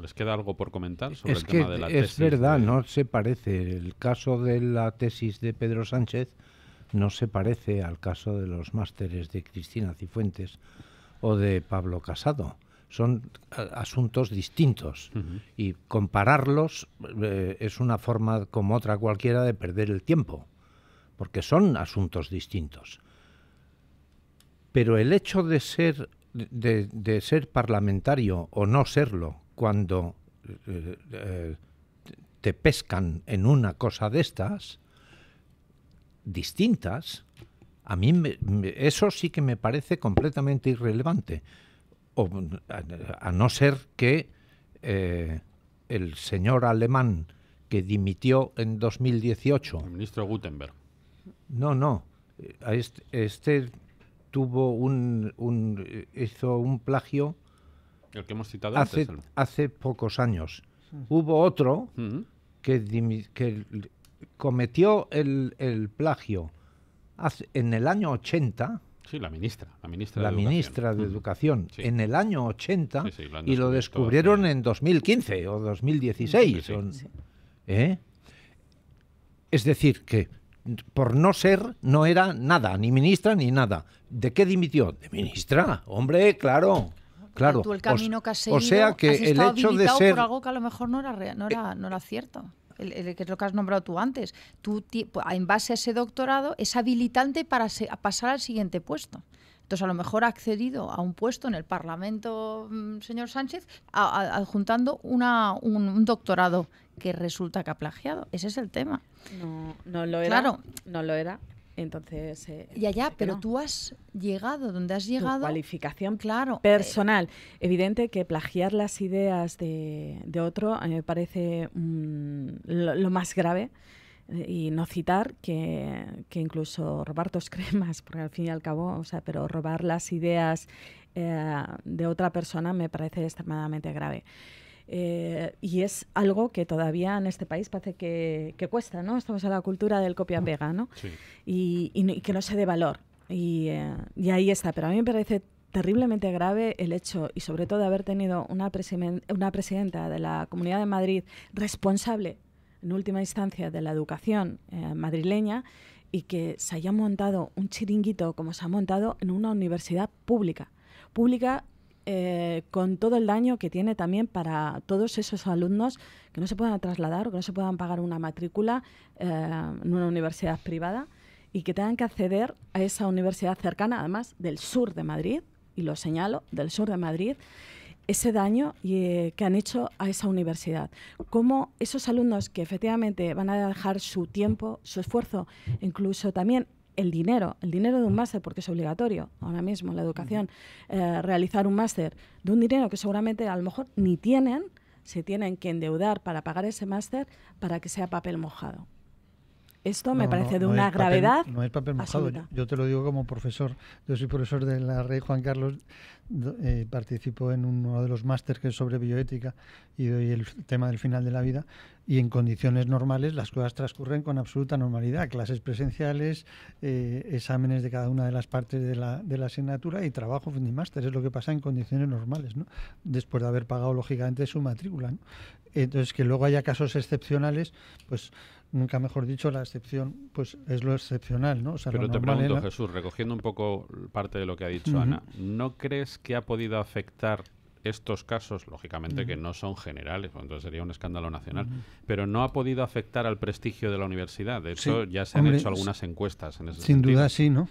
¿Les queda algo por comentar sobre el que tema de la tesis? Es verdad, no se parece. El caso de la tesis de Pedro Sánchez no se parece al caso de los másteres de Cristina Cifuentes o de Pablo Casado. Son asuntos distintos y compararlos es una forma como otra cualquiera de perder el tiempo, porque son asuntos distintos. Pero el hecho de ser parlamentario o no serlo cuando te pescan en una cosa de estas distintas, a mí eso sí que me parece completamente irrelevante. A no ser que el señor alemán que dimitió en 2018... El ministro Gutenberg. No. Este tuvo hizo un plagio... El que hemos citado antes. Hace pocos años. Hubo otro que cometió el plagio en el año 80... Sí, la ministra de Educación. Sí. En el año 80 sí, y lo descubrieron en 2015 o 2016. Sí. Es decir, que por no ser, no era nada, ni ministra ni nada. ¿De qué dimitió? De ministra, hombre, claro. Tú el camino que has seguido, o sea que has el hecho de habilitado ser... por algo que a lo mejor no era cierto. Que es lo que has nombrado tú antes. Tú, en base a ese doctorado, es habilitante para pasar al siguiente puesto. Entonces, a lo mejor ha accedido a un puesto en el Parlamento, señor Sánchez, adjuntando un doctorado que resulta que ha plagiado. Ese es el tema. No lo era. Claro. No lo era. Entonces... pero tú has llegado donde has llegado... Tu cualificación personal. Evidente que plagiar las ideas de otro me parece lo más grave, y no citar que incluso robar tus cremas, porque al fin y al cabo, pero robar las ideas de otra persona me parece extremadamente grave. Y es algo que todavía en este país parece que cuesta, ¿no? Estamos en la cultura del copia-pega, ¿no? Sí. Y que no se dé valor. Y ahí está. Pero a mí me parece terriblemente grave el hecho, y sobre todo de haber tenido una presidenta de la Comunidad de Madrid responsable, en última instancia, de la educación madrileña, y que se haya montado un chiringuito como se ha montado en una universidad pública con todo el daño que tiene también para todos esos alumnos que no se puedan trasladar o que no se puedan pagar una matrícula en una universidad privada y que tengan que acceder a esa universidad cercana, además del sur de Madrid, y lo señalo, del sur de Madrid, ese daño que han hecho a esa universidad. Cómo esos alumnos que efectivamente van a dejar su tiempo, su esfuerzo, incluso también el dinero de un máster, porque es obligatorio ahora mismo en la educación realizar un máster, de un dinero que seguramente a lo mejor ni tienen, se tienen que endeudar para pagar ese máster para que sea papel mojado. Esto me parece de una gravedad. No es papel mojado. Yo te lo digo como profesor. Yo soy profesor de la Rey Juan Carlos. Participo en uno de los másteres que es sobre bioética y doy el tema del final de la vida. Y en condiciones normales las cosas transcurren con absoluta normalidad. Clases presenciales, exámenes de cada una de las partes de la asignatura y trabajo fin de máster. Es lo que pasa en condiciones normales, ¿no? Después de haber pagado lógicamente su matrícula, ¿no? Entonces, que luego haya casos excepcionales, pues nunca mejor dicho, la excepción pues es lo excepcional, ¿no? O sea, pero te pregunto, Jesús, recogiendo un poco parte de lo que ha dicho Ana, ¿no crees que ha podido afectar estos casos, lógicamente que no son generales, entonces sería un escándalo nacional, pero no ha podido afectar al prestigio de la universidad? De hecho, ya se han hecho algunas encuestas en ese sentido. Sin duda sí, ¿no?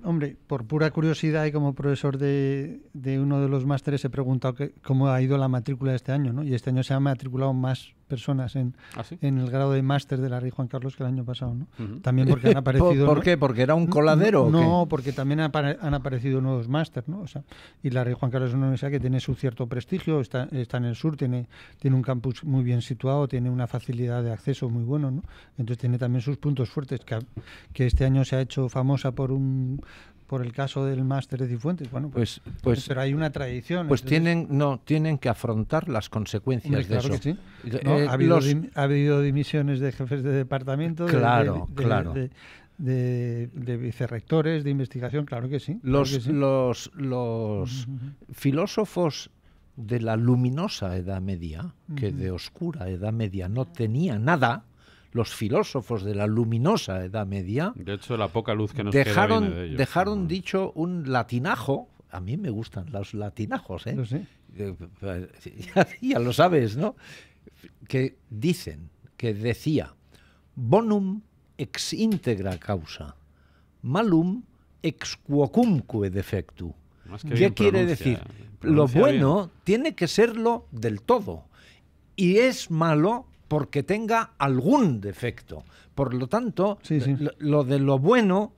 Hombre, por pura curiosidad y como profesor de uno de los másteres he preguntado cómo ha ido la matrícula de este año, ¿no? Y este año se han matriculado más personas en el grado de máster de la Rey Juan Carlos que el año pasado, ¿no? También porque han aparecido... ¿Por qué? ¿Porque era un coladero? No, porque también han aparecido nuevos máster, ¿no? O sea, y la Rey Juan Carlos es una universidad que tiene su cierto prestigio, está en el sur, tiene un campus muy bien situado, tiene una facilidad de acceso muy bueno, ¿no? Entonces tiene también sus puntos fuertes, que este año se ha hecho famosa por el caso del máster de Cifuentes. Bueno, pues pero hay una tradición. Pues entonces, tienen que afrontar las consecuencias de eso. Que sí. Ha habido dimisiones de jefes de departamento, de vicerrectores, de investigación, claro que sí. Los filósofos de la luminosa Edad Media, que de oscura Edad Media no tenía nada, los filósofos de la luminosa Edad Media, de hecho, la poca luz que nos queda viene de ellos. dejaron dicho un latinajo. A mí me gustan los latinajos, ¿eh? Lo sé. Ya lo sabes, ¿no? Que decía, bonum ex integra causa, malum ex quocumque defectu. ¿Qué quiere decir? Lo bueno tiene que serlo del todo, y es malo porque tenga algún defecto. Por lo tanto, lo de lo bueno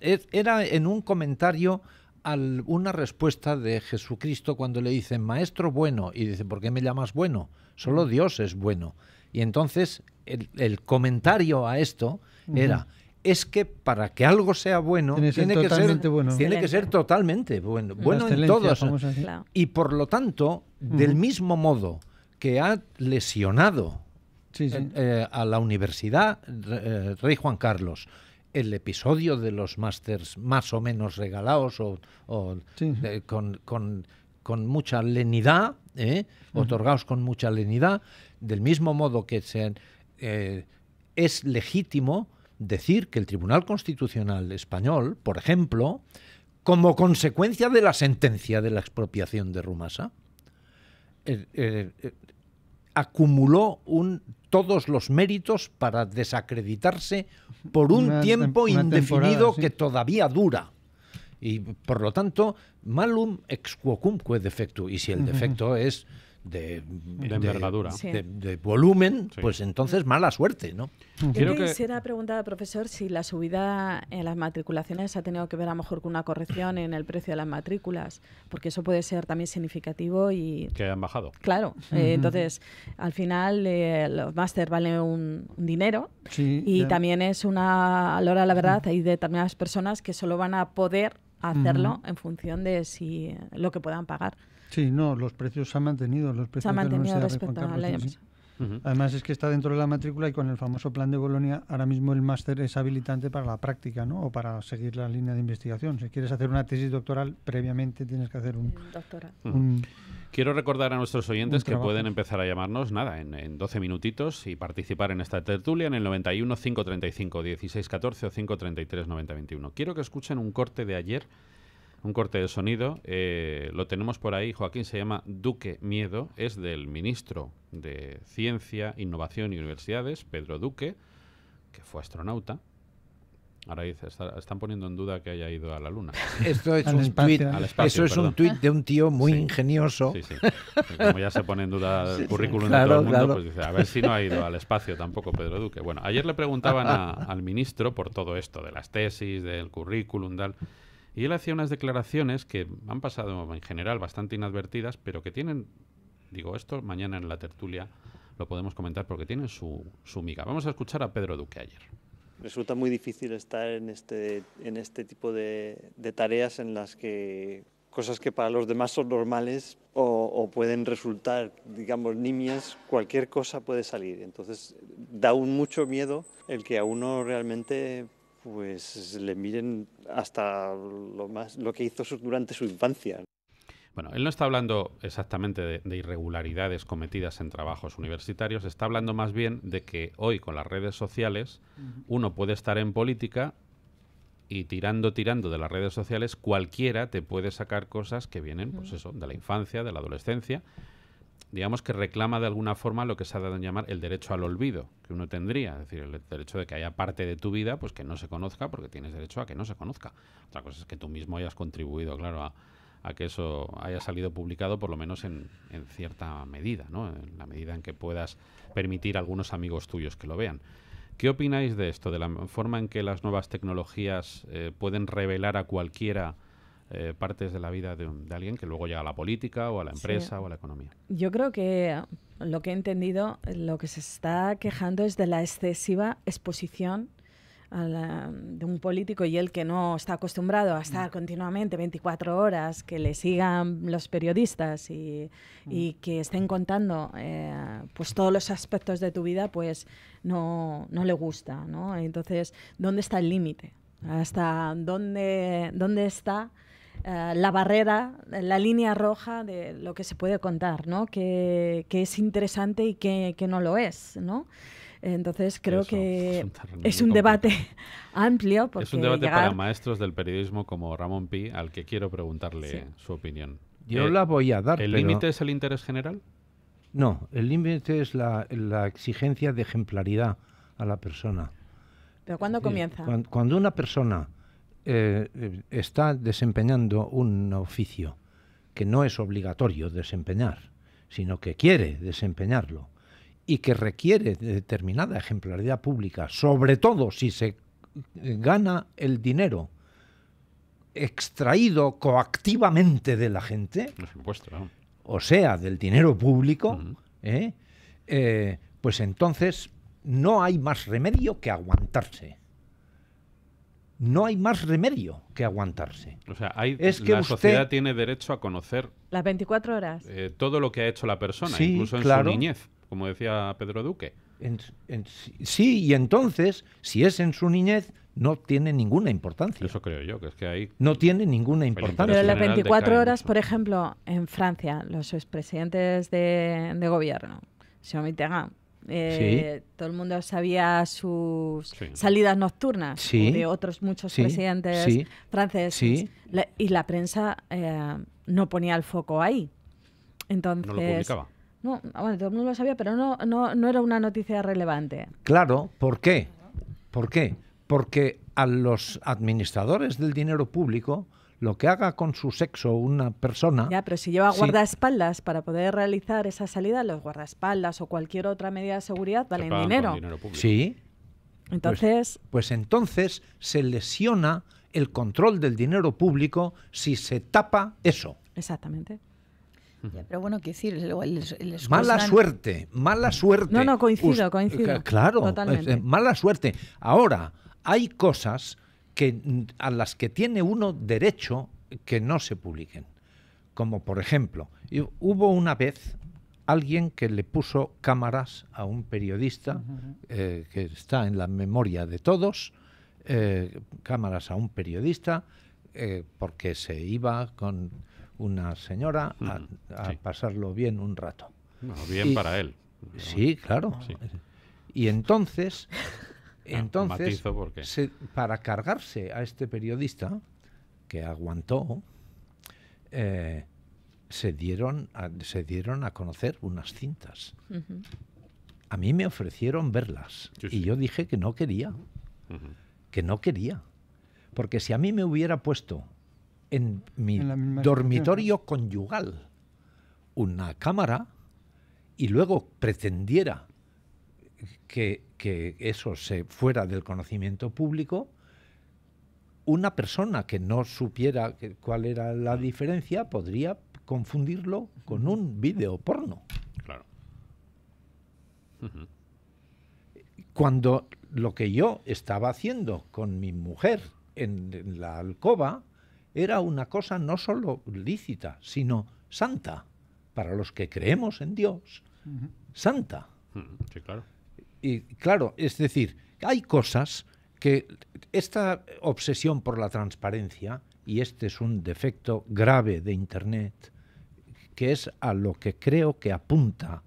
era en un comentario a una respuesta de Jesucristo cuando le dicen, maestro bueno, y dice, ¿por qué me llamas bueno? Solo Dios es bueno. Y entonces el comentario a esto era, es que para que algo sea bueno, tiene que ser totalmente bueno. Bueno en todos. Claro. Y por lo tanto, del mismo modo que ha lesionado a la Universidad Rey Juan Carlos el episodio de los másters más o menos regalados con mucha lenidad, otorgados con mucha lenidad, del mismo modo que es legítimo decir que el Tribunal Constitucional español, por ejemplo, como consecuencia de la sentencia de la expropiación de Rumasa, acumuló todos los méritos para desacreditarse por un tiempo indefinido que todavía dura. Y por lo tanto, malum ex quocumque defectu. Y si el defecto es de envergadura, de volumen, pues entonces mala suerte, ¿no? Yo quisiera preguntar al profesor si la subida en las matriculaciones ha tenido que ver a lo mejor con una corrección en el precio de las matrículas, porque eso puede ser también significativo y... Que han bajado. Claro, entonces al final los máster valen un dinero y también es a la hora de la verdad hay determinadas personas que solo van a poder hacerlo en función de si lo que puedan pagar. Sí, no, los precios se han mantenido. Se han mantenido respecto al año pasado. Además es que está dentro de la matrícula y con el famoso plan de Bolonia ahora mismo el máster es habilitante para la práctica, ¿no? O para seguir la línea de investigación. Si quieres hacer una tesis doctoral, previamente tienes que hacer un doctorado. Quiero recordar a nuestros oyentes que pueden empezar a llamarnos en 12 minutitos y participar en esta tertulia en el 91 535 1614 o 533 9021. Quiero que escuchen un corte de ayer, un corte de sonido. Lo tenemos por ahí, Joaquín, se llama Duque Miedo, es del ministro de Ciencia, Innovación y Universidades, Pedro Duque, que fue astronauta. Ahora dice, están poniendo en duda que haya ido a la Luna. Esto es un tuit de un tío muy ingenioso. Sí. Como ya se pone en duda el currículum de todo el mundo, pues dice, a ver si no ha ido al espacio tampoco Pedro Duque. Bueno, ayer le preguntaban al ministro por todo esto, de las tesis, del currículum, tal, y él hacía unas declaraciones que han pasado en general bastante inadvertidas, pero que tienen, digo, esto mañana en la tertulia lo podemos comentar porque tienen su miga. Vamos a escuchar a Pedro Duque ayer. Resulta muy difícil estar en este tipo de tareas en las que cosas que para los demás son normales o pueden resultar, digamos, nimias, cualquier cosa puede salir. Entonces da mucho miedo el que a uno realmente pues le miren hasta lo que hizo durante su infancia. Bueno, él no está hablando exactamente de irregularidades cometidas en trabajos universitarios, está hablando más bien de que hoy con las redes sociales uno puede estar en política y tirando de las redes sociales cualquiera te puede sacar cosas que vienen, pues eso, de la infancia, de la adolescencia. digamos que reclama de alguna forma lo que se ha dado en llamar el derecho al olvido que uno tendría, es decir, el derecho de que haya parte de tu vida pues que no se conozca, porque tienes derecho a que no se conozca. Otra cosa es que tú mismo hayas contribuido, claro, a que eso haya salido publicado, por lo menos en cierta medida, ¿no? En la medida en que puedas permitir a algunos amigos tuyos que lo vean. ¿Qué opináis de esto, de la forma en que las nuevas tecnologías pueden revelar a cualquiera partes de la vida de alguien que luego llega a la política o a la empresa o a la economía? Yo creo que lo que he entendido, lo que se está quejando es de la excesiva exposición de un político, y él que no está acostumbrado a estar continuamente 24 horas, que le sigan los periodistas y que estén contando pues todos los aspectos de tu vida, pues no le gusta, ¿no? Entonces, ¿dónde está el límite? ¿Hasta dónde está la barrera, la línea roja de lo que se puede contar, ¿no? Que es interesante y que no lo es, ¿no? Entonces creo que es un debate amplio. Porque es un debate para maestros del periodismo como Ramón Pi, al que quiero preguntarle su opinión. Yo la voy a dar. ¿El límite es el interés general? No, el límite es la exigencia de ejemplaridad a la persona. ¿Pero cuándo comienza? Cuando una persona está desempeñando un oficio que no es obligatorio desempeñar, sino que quiere desempeñarlo, y que requiere de determinada ejemplaridad pública, sobre todo si se gana el dinero extraído coactivamente de la gente, por supuesto, ¿no? O sea, del dinero público, pues entonces no hay más remedio que aguantarse. No hay más remedio que aguantarse. O sea, la sociedad tiene derecho a conocer las 24 horas todo lo que ha hecho la persona, sí, incluso en claro, su niñez, como decía Pedro Duque. Sí, y entonces, si es en su niñez, no tiene ninguna importancia. Eso creo yo, que es que ahí no tiene ninguna importancia. Pero las 24 horas, por ejemplo, en Francia, los expresidentes de gobierno, señor Mitterrand, todo el mundo sabía sus salidas nocturnas de otros muchos presidentes franceses, y la prensa no ponía el foco ahí. Entonces, no lo publicaba. No, bueno, todo el mundo lo sabía, pero no era una noticia relevante. Claro, ¿por qué? ¿Por qué? Porque a los administradores del dinero público, lo que haga con su sexo una persona... Ya, pero si lleva guardaespaldas para poder realizar esa salida, los guardaespaldas o cualquier otra medida de seguridad valen dinero. Sí. Entonces... Pues entonces se lesiona el control del dinero público si se tapa eso. Exactamente. Ya, pero bueno, quiero decir, mala suerte. No, coincido. Claro, totalmente. Mala suerte. Ahora, hay cosas a las que tiene uno derecho que no se publiquen. Como por ejemplo, hubo una vez alguien que le puso cámaras a un periodista, que está en la memoria de todos, cámaras a un periodista, porque se iba con una señora a pasarlo bien un rato. No, bien para él. Sí, claro. Sí. Y entonces para cargarse a este periodista que aguantó, se dieron a conocer unas cintas. A mí me ofrecieron verlas y yo dije que no quería, porque si a mí me hubiera puesto en mi dormitorio conyugal una cámara y luego pretendiera que eso se fuera del conocimiento público, una persona que no supiera cuál era la diferencia podría confundirlo con un vídeo porno. Claro. Cuando lo que yo estaba haciendo con mi mujer en la alcoba era una cosa no solo lícita, sino santa. Para los que creemos en Dios, santa. Sí, claro. Y claro, es decir, hay cosas que esta obsesión por la transparencia, y este es un defecto grave de Internet, que es a lo que creo que apunta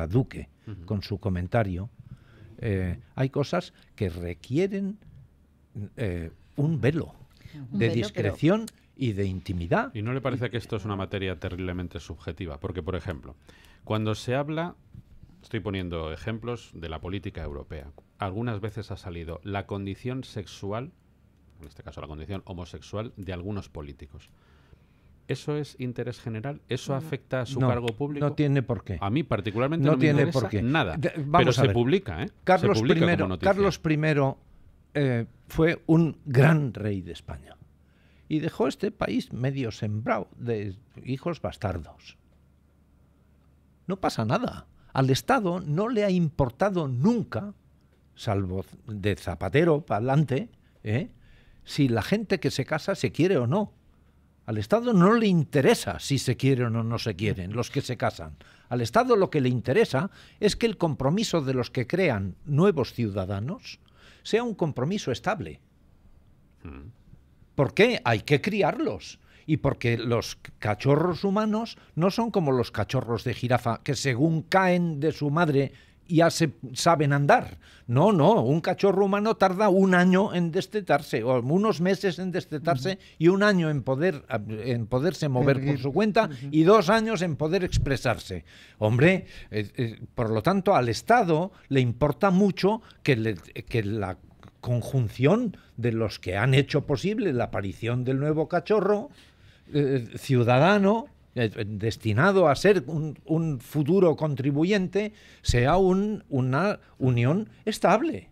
Duque con su comentario, hay cosas que requieren un velo de discreción y de intimidad. ¿Y no le parece que esto es una materia terriblemente subjetiva? Porque, por ejemplo, cuando se habla, estoy poniendo ejemplos de la política europea, algunas veces ha salido la condición sexual, en este caso la condición homosexual, de algunos políticos. ¿Eso es interés general? ¿Eso afecta a su cargo público? No tiene por qué. A mí particularmente no no me tiene interesa por qué. nada. Vamos pero a se ver. publica, ¿eh? Carlos se publica I, como noticia. Carlos I fue un gran rey de España y dejó este país medio sembrado de hijos bastardos. No pasa nada. Al Estado no le ha importado nunca, salvo de Zapatero para adelante, si la gente que se casa se quiere o no. Al Estado no le interesa si se quieren o no se quieren los que se casan. Al Estado lo que le interesa es que el compromiso de los que crean nuevos ciudadanos sea un compromiso estable. ¿Por qué? Hay que criarlos. Y porque los cachorros humanos no son como los cachorros de jirafa que según caen de su madre ya se saben andar. No, un cachorro humano tarda 1 año en destetarse, o unos meses en destetarse, y 1 año en poderse mover por su cuenta, y 2 años en poder expresarse. Hombre, por lo tanto, al Estado le importa mucho que la conjunción de los que han hecho posible la aparición del nuevo cachorro ciudadano, destinado a ser un futuro contribuyente, sea una unión estable.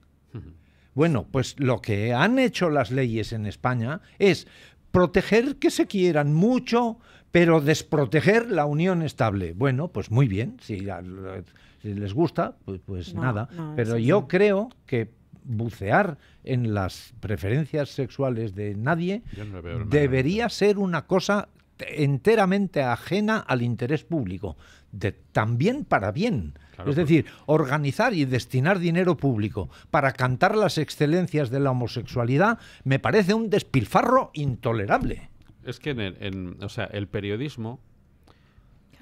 Bueno, pues lo que han hecho las leyes en España es proteger que se quieran mucho, pero desproteger la unión estable. Bueno, pues muy bien, si les gusta, pues No, nada. no, Pero sí, yo sí. creo que bucear en las preferencias sexuales de nadie Yo no le veo el debería ser una cosa enteramente ajena al interés público, también para bien. Claro, Es decir, organizar y destinar dinero público para cantar las excelencias de la homosexualidad me parece un despilfarro intolerable. Es que o sea, el periodismo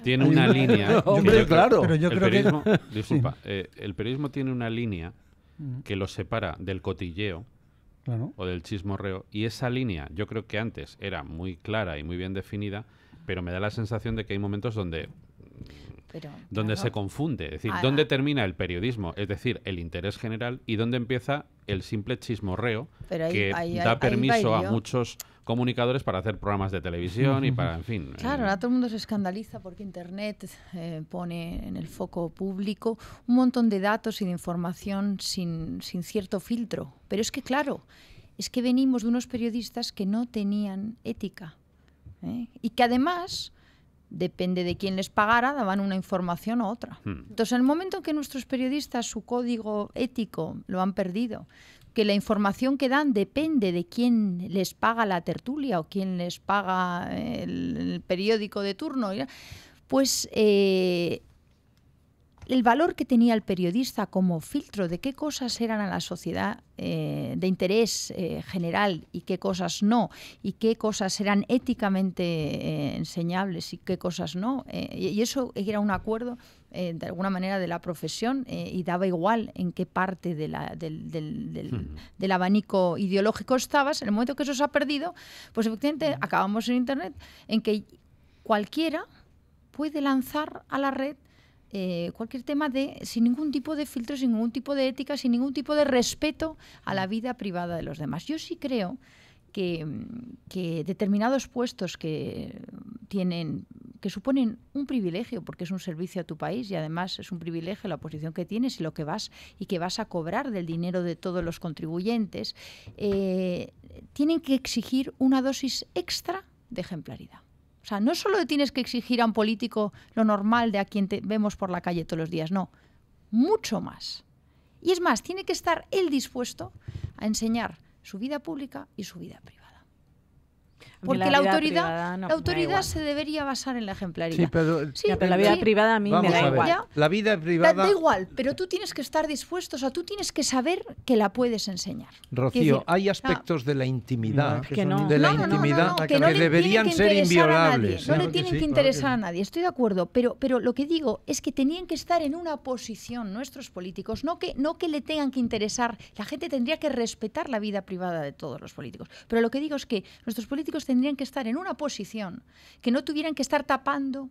tiene una línea. Hombre, claro. Pero yo el creo periodismo, que... disculpa, el periodismo tiene una línea que lo separa del cotilleo Claro. o del chismorreo, y esa línea yo creo que antes era muy clara y muy bien definida, pero me da la sensación de que hay momentos donde claro, se confunde, es decir, Ah. dónde termina el periodismo, es decir, el interés general, y dónde empieza el simple chismorreo Pero ahí- que ahí- da ahí permiso va a yo. muchos comunicadores para hacer programas de televisión y para, en fin. Claro, ahora todo el mundo se escandaliza porque Internet pone en el foco público un montón de datos y de información sin cierto filtro. Pero es que, claro, es que venimos de unos periodistas que no tenían ética, y que además, depende de quién les pagara, daban una información u otra. Entonces, en el momento en que nuestros periodistas su código ético lo han perdido, que la información que dan depende de quién les paga la tertulia o quién les paga el periódico de turno, pues el valor que tenía el periodista como filtro de qué cosas eran a la sociedad de interés general y qué cosas no, y qué cosas eran éticamente enseñables y qué cosas no, y eso era un acuerdo de alguna manera de la profesión, y daba igual en qué parte del abanico ideológico estabas. En el momento que eso se ha perdido, pues efectivamente acabamos en Internet en que cualquiera puede lanzar a la red cualquier tema sin ningún tipo de filtro, sin ningún tipo de ética, sin ningún tipo de respeto a la vida privada de los demás. Yo sí creo que determinados puestos que suponen un privilegio, porque es un servicio a tu país y además es un privilegio la posición que tienes y lo que vas a cobrar del dinero de todos los contribuyentes, tienen que exigir una dosis extra de ejemplaridad. O sea, no solo tienes que exigir a un político lo normal de a quien vemos por la calle todos los días, no, mucho más. Y es más, tiene que estar él dispuesto a enseñar su vida pública y su vida privada. Porque la autoridad se debería basar en la ejemplaridad. Sí, pero, pero la vida privada a mí me da igual. La vida privada... Da igual, pero tú tienes que estar dispuesto, o sea, tú tienes que saber que la puedes enseñar. Rocío, hay aspectos de la intimidad, que deberían ser inviolables. No le tienen que interesar a nadie, estoy de acuerdo, pero lo que digo es que tenían que estar en una posición nuestros políticos, no que le tengan que interesar. La gente tendría que respetar la vida privada de todos los políticos. Pero lo que digo es que nuestros políticos tendrían que estar en una posición que no tuvieran que estar tapando.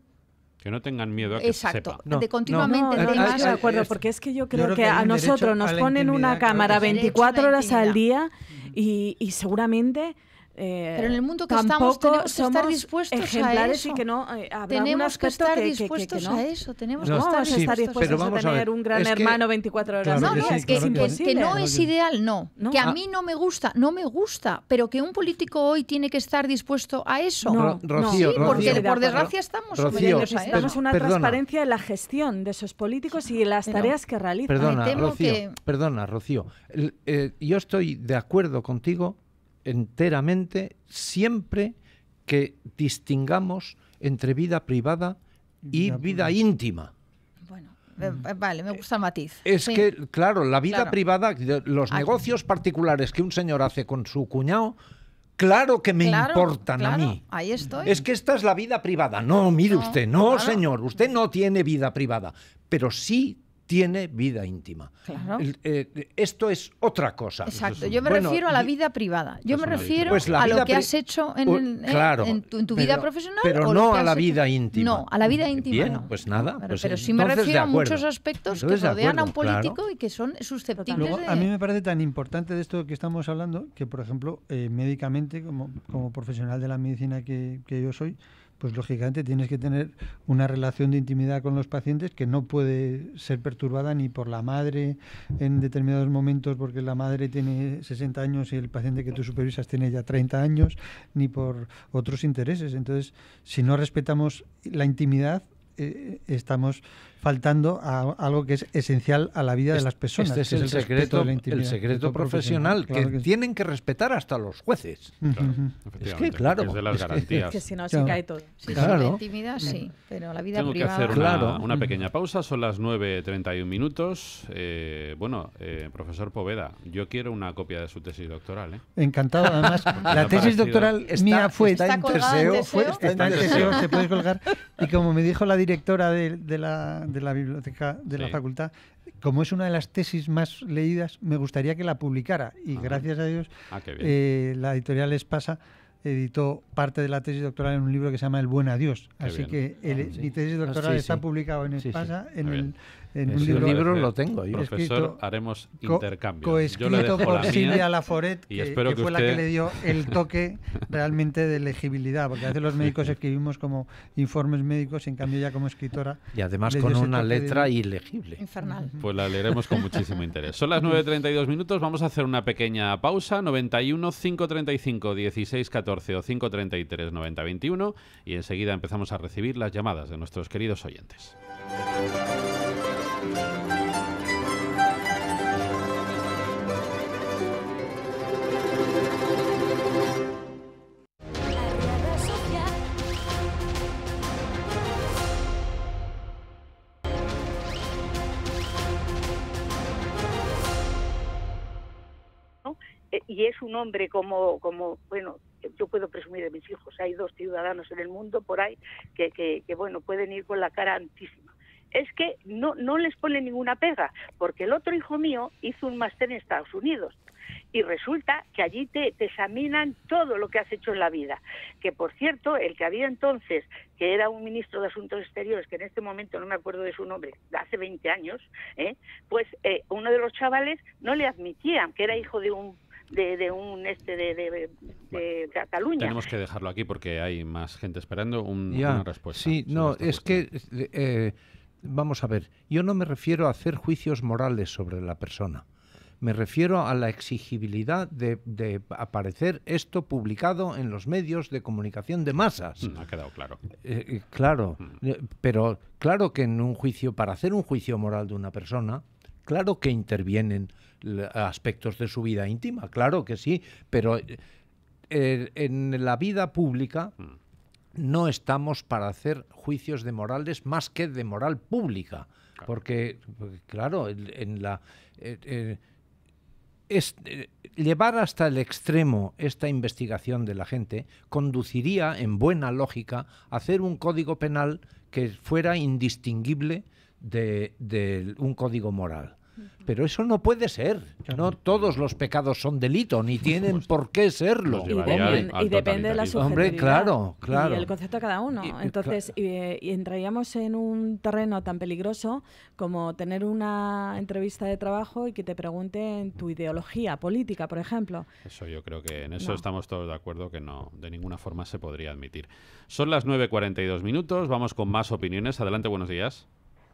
Que no tengan miedo a que se sepa. De continuamente. No, estoy de acuerdo, porque es que yo creo que a nosotros nos ponen una cámara 24 horas al día y seguramente... pero en el mundo que tampoco estamos tenemos que estar dispuestos ejemplares a eso. Y que no, habrá tenemos que estar dispuestos que no. a eso. Tenemos no, que estar dispuestos a tener un gran hermano 24 horas al día. Que no es ideal, no. Que a mí no me gusta, pero que un político hoy tiene que estar dispuesto a eso. Rocío, sí, porque por desgracia estamos sometidos a eso. Necesitamos una transparencia en la gestión de esos políticos y en las tareas que realizan. Perdona, Rocío. Yo estoy de acuerdo contigo enteramente siempre que distingamos entre vida privada y vida íntima. Bueno, vale, me gusta el matiz. Es que, claro, la vida privada, los negocios particulares que un señor hace con su cuñado, claro que me importan a mí. Ahí estoy. Es que esta es la vida privada. No, mire usted, señor, usted no tiene vida privada, pero sí tiene vida íntima. Claro. Esto es otra cosa. Exacto. Yo me refiero a la vida privada. Yo me refiero a lo que has hecho en tu vida profesional. Pero no a la vida íntima. No, a la vida íntima Bien, no. pues nada. Pero sí me refiero a muchos aspectos que rodean a un político y que son susceptibles Luego, a mí me parece tan importante de esto que estamos hablando que, por ejemplo, médicamente, como profesional de la medicina que yo soy, pues lógicamente tienes que tener una relación de intimidad con los pacientes que no puede ser perturbada ni por la madre en determinados momentos porque la madre tiene 60 años y el paciente que tú supervisas tiene ya 30 años, ni por otros intereses. Entonces, si no respetamos la intimidad, estamos faltando a algo que es esencial a la vida de las personas. Este es el secreto profesional que tienen que respetar hasta los jueces. Es que, claro, es de las garantías. Que si no, se cae todo. La intimidad sí, pero la vida privada... Tengo que hacer una pequeña pausa, son las 9:31 minutos. Profesor Poveda, yo quiero una copia de su tesis doctoral. Encantado, además. La tesis doctoral mía está en Teseo, se puede colgar. Y como me dijo la directora de la biblioteca de la facultad, como es una de las tesis más leídas, me gustaría que la publicara. Y gracias a Dios, la editorial Espasa editó parte de la tesis doctoral en un libro que se llama El buen adiós. Así que mi tesis doctoral está publicado en Espasa, en un libro lo tengo yo. Profesor, haremos intercambio. Coescrito por Silvia Laforet, que fue usted... la que le dio el toque realmente de legibilidad, porque a veces los médicos escribimos como informes médicos, en cambio ya como escritora... Y además con una letra ilegible. Infernal. Pues la leeremos con muchísimo interés. Son las 9:32 minutos, vamos a hacer una pequeña pausa, 91 535 16 14 o 533 90 21, y enseguida empezamos a recibir las llamadas de nuestros queridos oyentes. Y es un hombre como bueno, yo puedo presumir de mis hijos, hay 2 ciudadanos en el mundo por ahí que bueno, pueden ir con la cara antísima. Es que no les pone ninguna pega, porque el otro hijo mío hizo un máster en Estados Unidos y resulta que allí te examinan todo lo que has hecho en la vida. Que, por cierto, el que había entonces, que era un ministro de Asuntos Exteriores, que en este momento no me acuerdo de su nombre, de hace 20 años, pues uno de los chavales no le admitían que era hijo de Cataluña. Tenemos que dejarlo aquí porque hay más gente esperando una respuesta. Sí, no, es que vamos a ver, yo no me refiero a hacer juicios morales sobre la persona. Me refiero a la exigibilidad de aparecer esto publicado en los medios de comunicación de masas. Ha quedado claro. Claro, pero claro que en un juicio, para hacer un juicio moral de una persona, claro que intervienen aspectos de su vida íntima, claro que sí, pero en la vida pública no estamos para hacer juicios de morales más que de moral pública, porque claro, llevar hasta el extremo esta investigación de la gente conduciría, en buena lógica, a hacer un código penal que fuera indistinguible de un código moral. Pero eso no puede ser. No todos los pecados son delito, ni tienen por qué serlo. Y depende de la subjetividad. Hombre, claro. Y el concepto de cada uno. Entonces, y entraríamos en un terreno tan peligroso como tener una entrevista de trabajo y que te pregunten tu ideología política, por ejemplo. Eso yo creo que en eso estamos todos de acuerdo, que no, de ninguna forma se podría admitir. Son las 9:42 minutos, vamos con más opiniones. Adelante, buenos días.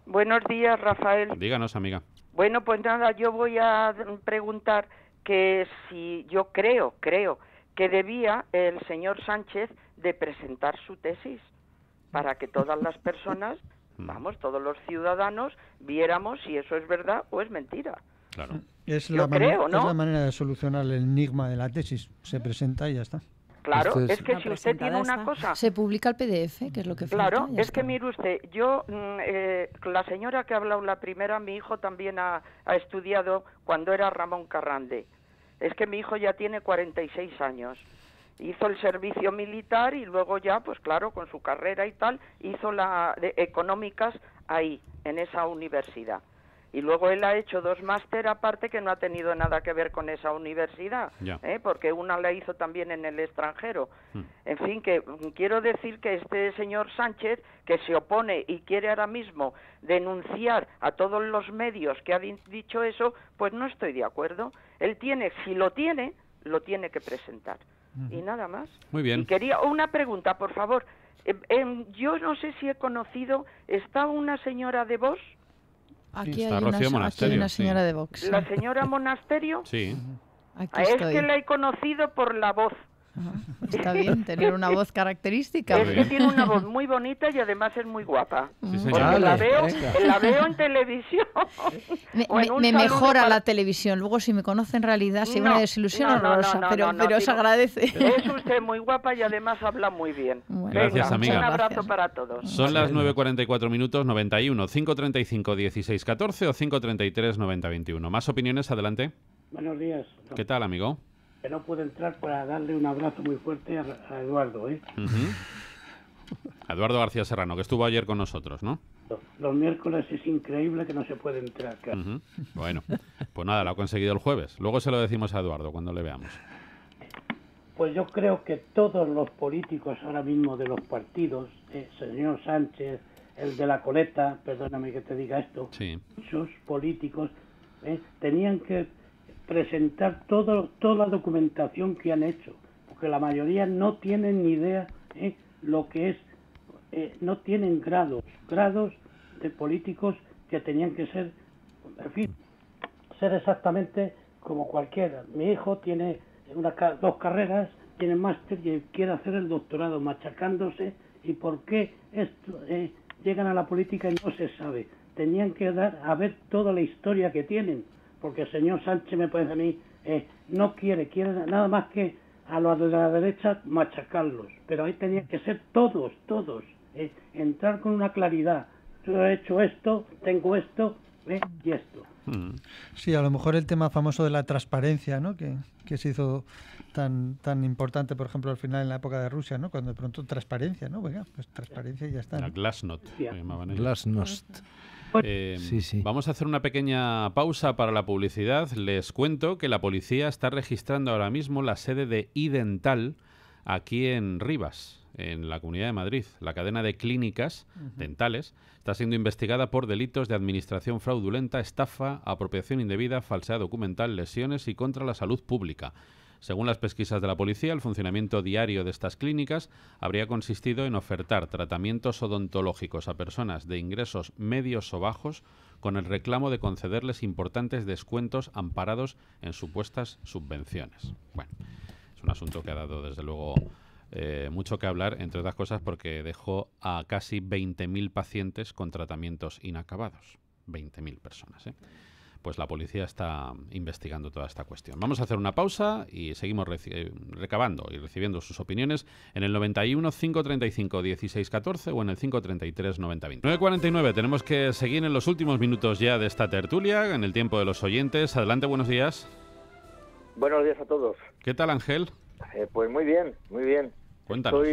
Buenos días, Rafael. Díganos, amiga. Bueno, pues nada, yo voy a preguntar que si yo creo que debía el señor Sánchez de presentar su tesis para que todas las personas, todos los ciudadanos, viéramos si eso es verdad o es mentira. Claro. Es la manera de solucionar el enigma de la tesis. Se presenta y ya está. Claro, es que si usted tiene una cosa... Se publica el PDF, que es lo que falta. Claro, es que mire usted, yo, la señora que ha hablado la primera, mi hijo también ha estudiado cuando era Ramón Carrande. Es que mi hijo ya tiene 46 años. Hizo el servicio militar y luego ya, pues claro, con su carrera y tal, hizo económicas ahí, en esa universidad. Y luego él ha hecho 2 máster aparte que no ha tenido nada que ver con esa universidad, porque una la hizo también en el extranjero. En fin, que quiero decir que este señor Sánchez, que se opone y quiere ahora mismo denunciar a todos los medios que ha dicho eso, pues no estoy de acuerdo. Él si lo tiene que presentar. Y nada más. Muy bien. Y quería una pregunta, por favor. Yo no sé si he conocido, ¿está una señora de Vox? Aquí hay una señora de Vox. ¿La señora Monasterio? Sí. Aquí es que la he conocido por la voz. Está bien, tener una voz característica. Es que tiene una voz muy bonita y además es muy guapa. Sí, porque la veo en televisión. Me mejora la televisión. Luego, si me conoce en realidad, sería una desilusión horrorosa, pero se agradece. Es usted muy guapa y además habla muy bien. Bueno, gracias, amiga. Un abrazo para todos. Son las 9:44 minutos, 91, 535, 16, 14 o 533, 90, 21. Más opiniones, adelante. Buenos días. ¿Qué tal, amigo? Que no puedo entrar para darle un abrazo muy fuerte a Eduardo, Eduardo García Serrano, que estuvo ayer con nosotros, ¿no? Los miércoles es increíble que no se puede entrar. Bueno, pues nada, lo ha conseguido el jueves. Luego se lo decimos a Eduardo cuando le veamos. Pues yo creo que todos los políticos ahora mismo de los partidos, señor Sánchez, el de la coleta, perdóname que te diga esto, muchos políticos tenían que presentar toda la documentación que han hecho, porque la mayoría no tienen ni idea lo que es, no tienen grados de políticos que tenían que ser, en fin, ser exactamente como cualquiera. Mi hijo tiene 2 carreras, tiene máster y quiere hacer el doctorado, machacándose, y por qué esto, llegan a la política y no se sabe. Tenían que a ver toda la historia que tienen, porque el señor Sánchez, me parece a mí, no quiere nada más que a los de la derecha machacarlos, pero ahí tenían que ser todos, entrar con una claridad. Yo he hecho esto, tengo esto y esto. Sí, a lo mejor el tema famoso de la transparencia, ¿no? que se hizo tan importante, por ejemplo, al final en la época de Rusia, ¿no? Cuando de pronto transparencia, ¿no? Venga, pues transparencia y ya está, ¿no? La Glasnost, llamaban ellos. Glasnost. Vamos a hacer una pequeña pausa para la publicidad. Les cuento que la policía está registrando ahora mismo la sede de iDental aquí en Rivas, en la Comunidad de Madrid. La cadena de clínicas dentales está siendo investigada por delitos de administración fraudulenta, estafa, apropiación indebida, falsedad documental, lesiones y contra la salud pública. Según las pesquisas de la policía, el funcionamiento diario de estas clínicas habría consistido en ofertar tratamientos odontológicos a personas de ingresos medios o bajos con el reclamo de concederles importantes descuentos amparados en supuestas subvenciones. Bueno, es un asunto que ha dado, desde luego, mucho que hablar, entre otras cosas porque dejó a casi 20.000 pacientes con tratamientos inacabados. 20.000 personas, Pues la policía está investigando toda esta cuestión. Vamos a hacer una pausa y seguimos recabando y recibiendo sus opiniones en el 91 535 16 14 o en el 533 90 20. 9:49, tenemos que seguir en los últimos minutos ya de esta tertulia, en el tiempo de los oyentes. Adelante, buenos días. Buenos días a todos. ¿Qué tal, Ángel? Pues muy bien, muy bien. Cuéntanos.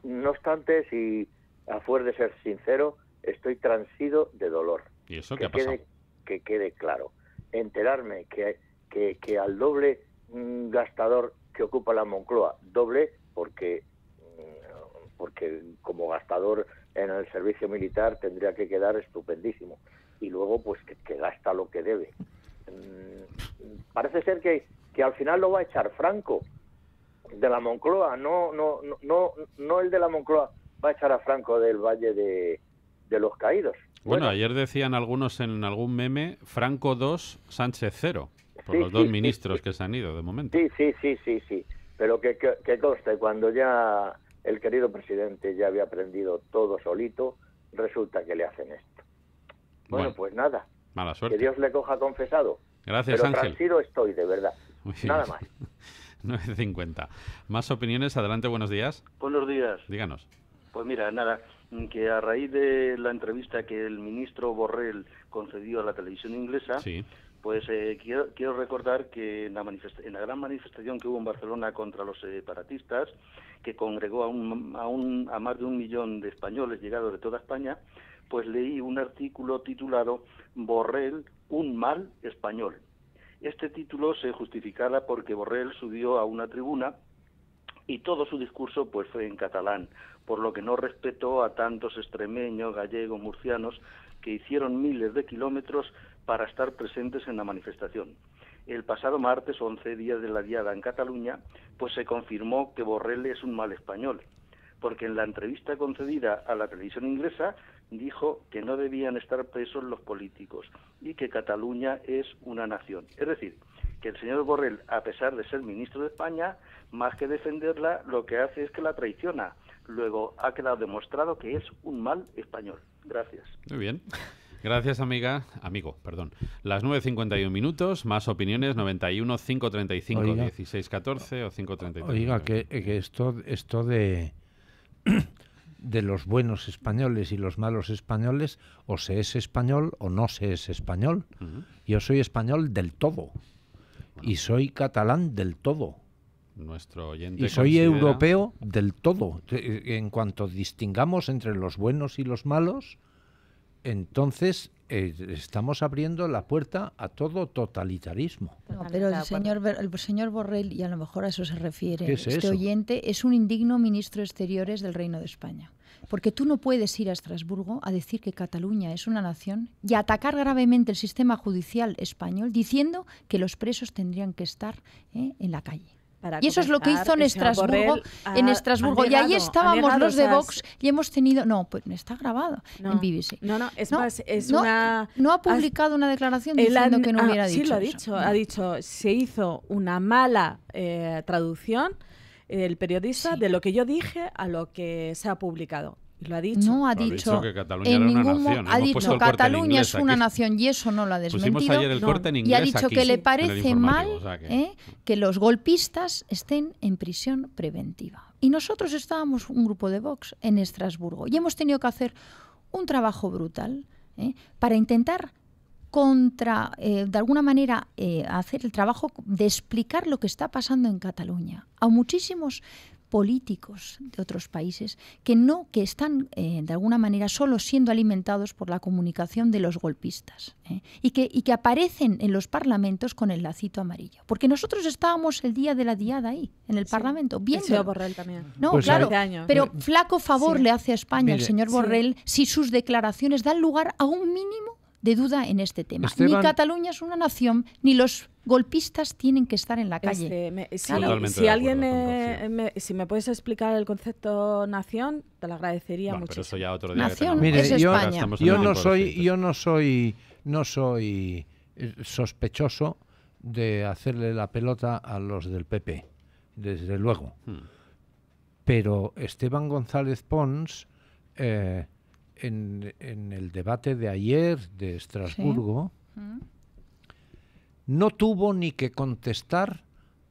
No obstante, si a fuerza de ser sincero, estoy transido de dolor. ¿Y eso qué ha pasado? Que quede claro. enterarme que al doble gastador que ocupa la Moncloa, doble porque como gastador en el servicio militar tendría que quedar estupendísimo, y luego pues que gasta lo que debe. Parece ser que al final lo va a echar Franco de la Moncloa, no el de la Moncloa va a echar a Franco del Valle de los Caídos. Bueno, ayer decían algunos en algún meme, Franco 2, Sánchez 0, por Sí, los dos sí, ministros que se han ido de momento. Sí, pero que conste, cuando ya el querido presidente ya había aprendido todo solito, resulta que le hacen esto. Bueno, pues nada, mala suerte. que Dios le coja confesado. Gracias, pero Ángel. tranquilo estoy, de verdad. Muy bien. Nada más. 9:50. Más opiniones, adelante, buenos días. Buenos días. Díganos. Pues mira, nada, que a raíz de la entrevista que el ministro Borrell concedió a la televisión inglesa, pues quiero recordar que en la gran manifestación que hubo en Barcelona contra los separatistas, que congregó a más de 1 millón de españoles llegados de toda España, pues leí un artículo titulado Borrell, un mal español. Este título se justificaba porque Borrell subió a una tribuna y todo su discurso pues fue en catalán, por lo que no respetó a tantos extremeños, gallegos, murcianos que hicieron miles de kilómetros para estar presentes en la manifestación. El pasado martes, 11 días de la diada en Cataluña, pues se confirmó que Borrell es un mal español, porque en la entrevista concedida a la televisión inglesa dijo que no debían estar presos los políticos y que Cataluña es una nación. Es decir, que el señor Borrell, a pesar de ser ministro de España, más que defenderla, lo que hace es que la traiciona. Luego ha quedado demostrado que es un mal español. Gracias. Muy bien. Gracias, amigo, perdón. Las 9:51 minutos, más opiniones, 91 535 1614 o 533. Oiga, que esto de los buenos españoles y los malos españoles, o se es español o no se es español. Yo soy español del todo, y soy catalán del todo. Nuestro oyente y soy europeo del todo. En cuanto distingamos entre los buenos y los malos, entonces estamos abriendo la puerta a todo totalitarismo. No, pero el señor Borrell, y a lo mejor a eso se refiere eso? oyente, es un indigno ministro de Exteriores del Reino de España. Porque tú no puedes ir a Estrasburgo a decir que Cataluña es una nación y atacar gravemente el sistema judicial español diciendo que los presos tendrían que estar en la calle. Y eso es lo que hizo en Estrasburgo. Y ahí estábamos los de Vox y hemos tenido... No, pues está grabado en BBC. No ha publicado una declaración diciendo que no hubiera dicho sí, lo ha eso. dicho. Ha dicho, se hizo una mala traducción el periodista de lo que yo dije a lo que se ha publicado. Lo ha dicho. No ha dicho que Cataluña era una nación. Ha dicho Cataluña es una nación y eso no lo ha desmentido. Pusimos ayer el corte en inglés. Y ha dicho aquí, que le parece mal que... que los golpistas estén en prisión preventiva. Y nosotros estábamos, un grupo de Vox, en Estrasburgo y hemos tenido que hacer un trabajo brutal para intentar de alguna manera hacer el trabajo de explicar lo que está pasando en Cataluña a muchísimos políticos de otros países que están de alguna manera solo siendo alimentados por la comunicación de los golpistas y que aparecen en los parlamentos con el lacito amarillo, porque nosotros estábamos el día de la diada ahí en el Parlamento viendo. El señor Borrell también. No, pues claro, pero flaco favor le hace a España el señor Borrell si sus declaraciones dan lugar a un mínimo de duda en este tema. Ni Cataluña es una nación, ni los golpistas tienen que estar en la calle. Si alguien si me puedes explicar el concepto nación, te lo agradecería mucho. Pero eso ya otro día. Nación es España. Yo no soy sospechoso de hacerle la pelota a los del PP, desde luego. Pero Esteban González Pons en el debate de ayer de Estrasburgo no tuvo ni que contestar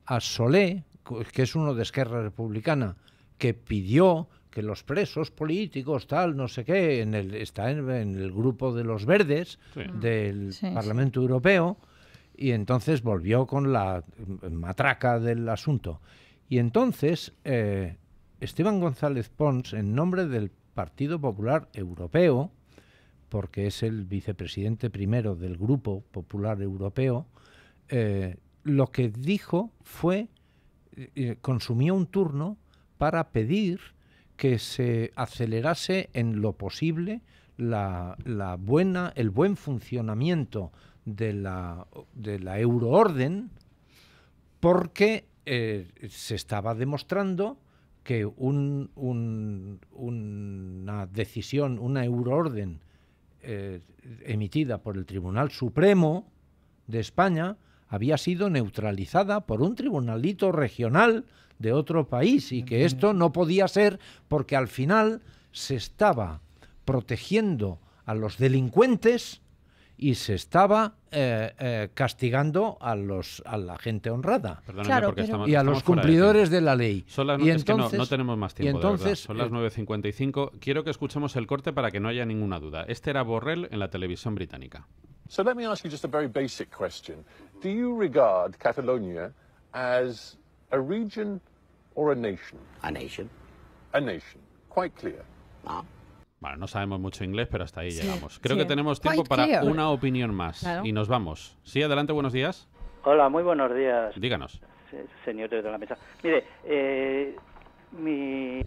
a Solé, que es uno de Esquerra Republicana, que pidió que los presos políticos, tal, no sé qué, está en el grupo de los verdes del Parlamento Europeo, y entonces volvió con la matraca del asunto. Y entonces Esteban González Pons, en nombre del Partido Popular Europeo, porque es el vicepresidente primero del Grupo Popular Europeo, lo que dijo fue, consumió un turno para pedir que se acelerase en lo posible el buen funcionamiento de la euroorden, porque se estaba demostrando que una decisión, una euroorden emitida por el Tribunal Supremo de España había sido neutralizada por un tribunalito regional de otro país, y que esto no podía ser, porque al final se estaba protegiendo a los delincuentes y se estaba castigando a la gente honrada. Claro, y a los cumplidores de la ley. Y entonces, no tenemos más tiempo, entonces, son las 9:55. Quiero que escuchemos el corte para que no haya ninguna duda. Este era Borrell en la televisión británica. So let me ask you just a very basic question. Do you regard Catalonia as a region or a nation? A nation. A nation. Quite clear. Bueno, no sabemos mucho inglés, pero hasta ahí llegamos. Creo que tenemos tiempo para una opinión más. Y nos vamos. Sí, adelante, buenos días. Hola, muy buenos días. Díganos. Señores de la mesa. Mire, mi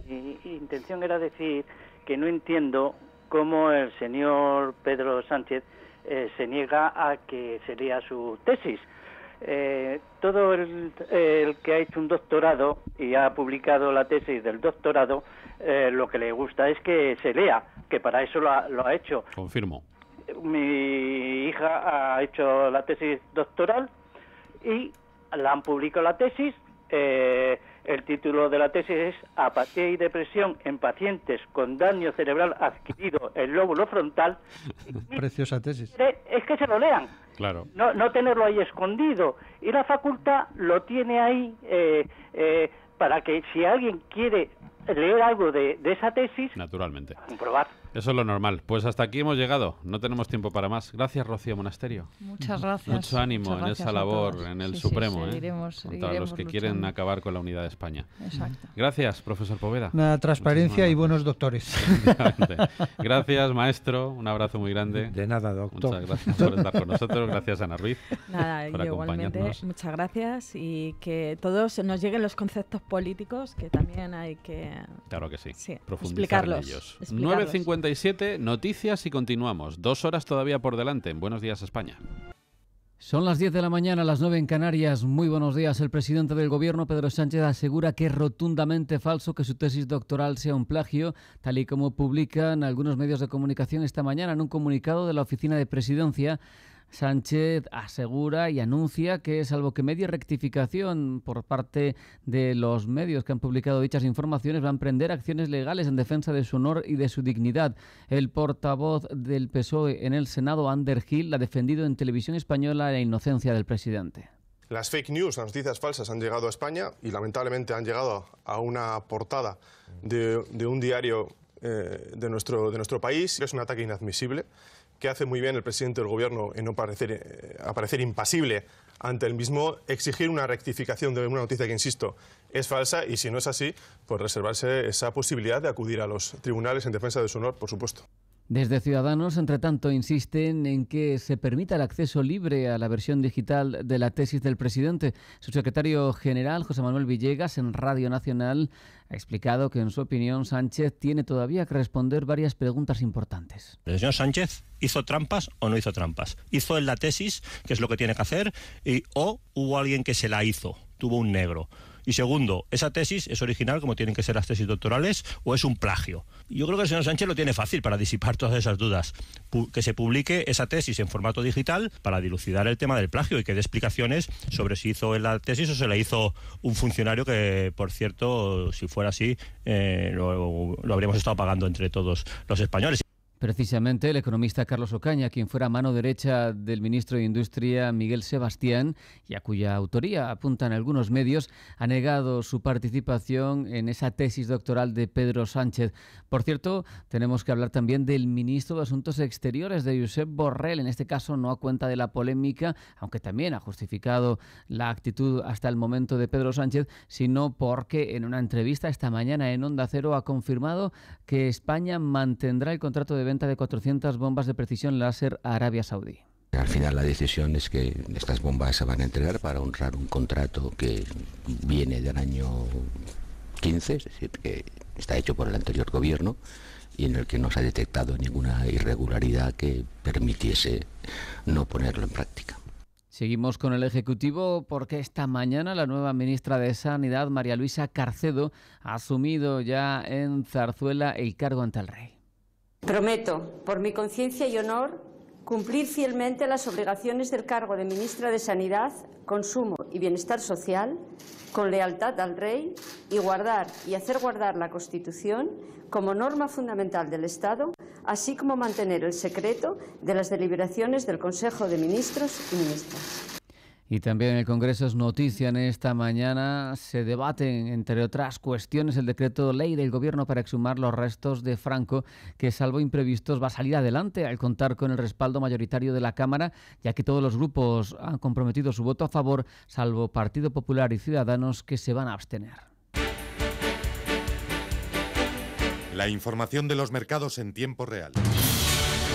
intención era decir que no entiendo cómo el señor Pedro Sánchez se niega a que se lea su tesis. Todo el que ha hecho un doctorado y ha publicado la tesis del doctorado, lo que le gusta es que se lea, que para eso lo ha hecho. Confirmo. Mi hija ha hecho la tesis doctoral y la han publicado la tesis. El título de la tesis es Apatía y depresión en pacientes con daño cerebral adquirido el lóbulo frontal. Preciosa tesis. Es que se lo lean. Claro. No tenerlo ahí escondido. Y la facultad lo tiene ahí para que si alguien quiere leer algo de esa tesis... Naturalmente. Comprobar. Eso es lo normal. Pues hasta aquí hemos llegado. No tenemos tiempo para más. Gracias, Rocío Monasterio. Muchas gracias. Mucho ánimo en esa labor en el Supremo. Seguiremos contra los que quieren acabar con la unidad de España. Exacto. Gracias, profesor Poveda. Una transparencia y buenos doctores. Gracias, maestro. Un abrazo muy grande. De nada, doctor. Muchas gracias por estar con nosotros. Gracias, Ana Ruiz. Nada, por igualmente. Muchas gracias, y que todos nos lleguen los conceptos políticos, que también hay que... Claro que sí. Profundizar en ellos. 9:57, noticias y continuamos. 2 horas todavía por delante. Buenos días, España. Son las 10 de la mañana, las 9 en Canarias. Muy buenos días. El presidente del Gobierno, Pedro Sánchez, asegura que es rotundamente falso que su tesis doctoral sea un plagio, tal y como publican algunos medios de comunicación esta mañana en un comunicado de la Oficina de Presidencia. Sánchez asegura y anuncia que, salvo que medie rectificación por parte de los medios que han publicado dichas informaciones, va a emprender acciones legales en defensa de su honor y de su dignidad. El portavoz del PSOE en el Senado, Ander Gil, ha defendido en televisión española la inocencia del presidente. Las fake news, las noticias falsas, han llegado a España y lamentablemente han llegado a una portada de un diario de nuestro país. Es un ataque inadmisible, que hace muy bien el presidente del Gobierno en no aparecer impasible ante el mismo, exigir una rectificación de una noticia que, insisto, es falsa, y si no es así, pues reservarse esa posibilidad de acudir a los tribunales en defensa de su honor, por supuesto. Desde Ciudadanos, entre tanto, insisten en que se permita el acceso libre a la versión digital de la tesis del presidente. Su secretario general, José Manuel Villegas, en Radio Nacional, ha explicado que, en su opinión, Sánchez tiene todavía que responder varias preguntas importantes. ¿El señor Sánchez hizo trampas o no hizo trampas? ¿Hizo en la tesis, que es lo que tiene que hacer, o hubo alguien que se la hizo, tuvo un negro? Y segundo, ¿esa tesis es original como tienen que ser las tesis doctorales o es un plagio? Yo creo que el señor Sánchez lo tiene fácil para disipar todas esas dudas. Que se publique esa tesis en formato digital para dilucidar el tema del plagio y que dé explicaciones sobre si hizo en la tesis o se la hizo un funcionario que, por cierto, si fuera así, lo habríamos estado pagando entre todos los españoles. Precisamente el economista Carlos Ocaña, quien fuera mano derecha del ministro de Industria Miguel Sebastián y a cuya autoría apuntan algunos medios, ha negado su participación en esa tesis doctoral de Pedro Sánchez. Por cierto, tenemos que hablar también del ministro de Asuntos Exteriores, de Josep Borrell, en este caso no a cuenta de la polémica, aunque también ha justificado la actitud hasta el momento de Pedro Sánchez, sino porque en una entrevista esta mañana en Onda Cero ha confirmado que España mantendrá el contrato de venta de 400 bombas de precisión láser a Arabia Saudí. Al final la decisión es que estas bombas se van a entregar para honrar un contrato que viene del año 15, es decir, que está hecho por el anterior gobierno y en el que no se ha detectado ninguna irregularidad que permitiese no ponerlo en práctica. Seguimos con el Ejecutivo porque esta mañana la nueva ministra de Sanidad, María Luisa Carcedo, ha asumido ya en Zarzuela el cargo ante el rey. Prometo, por mi conciencia y honor, cumplir fielmente las obligaciones del cargo de ministra de Sanidad, Consumo y Bienestar Social, con lealtad al rey y guardar y hacer guardar la Constitución como norma fundamental del Estado, así como mantener el secreto de las deliberaciones del Consejo de Ministros y Ministras. Y también en el Congreso es noticia en esta mañana, se debaten, entre otras cuestiones, el decreto ley del Gobierno para exhumar los restos de Franco, que salvo imprevistos va a salir adelante al contar con el respaldo mayoritario de la Cámara, ya que todos los grupos han comprometido su voto a favor, salvo Partido Popular y Ciudadanos, que se van a abstener. La información de los mercados en tiempo real.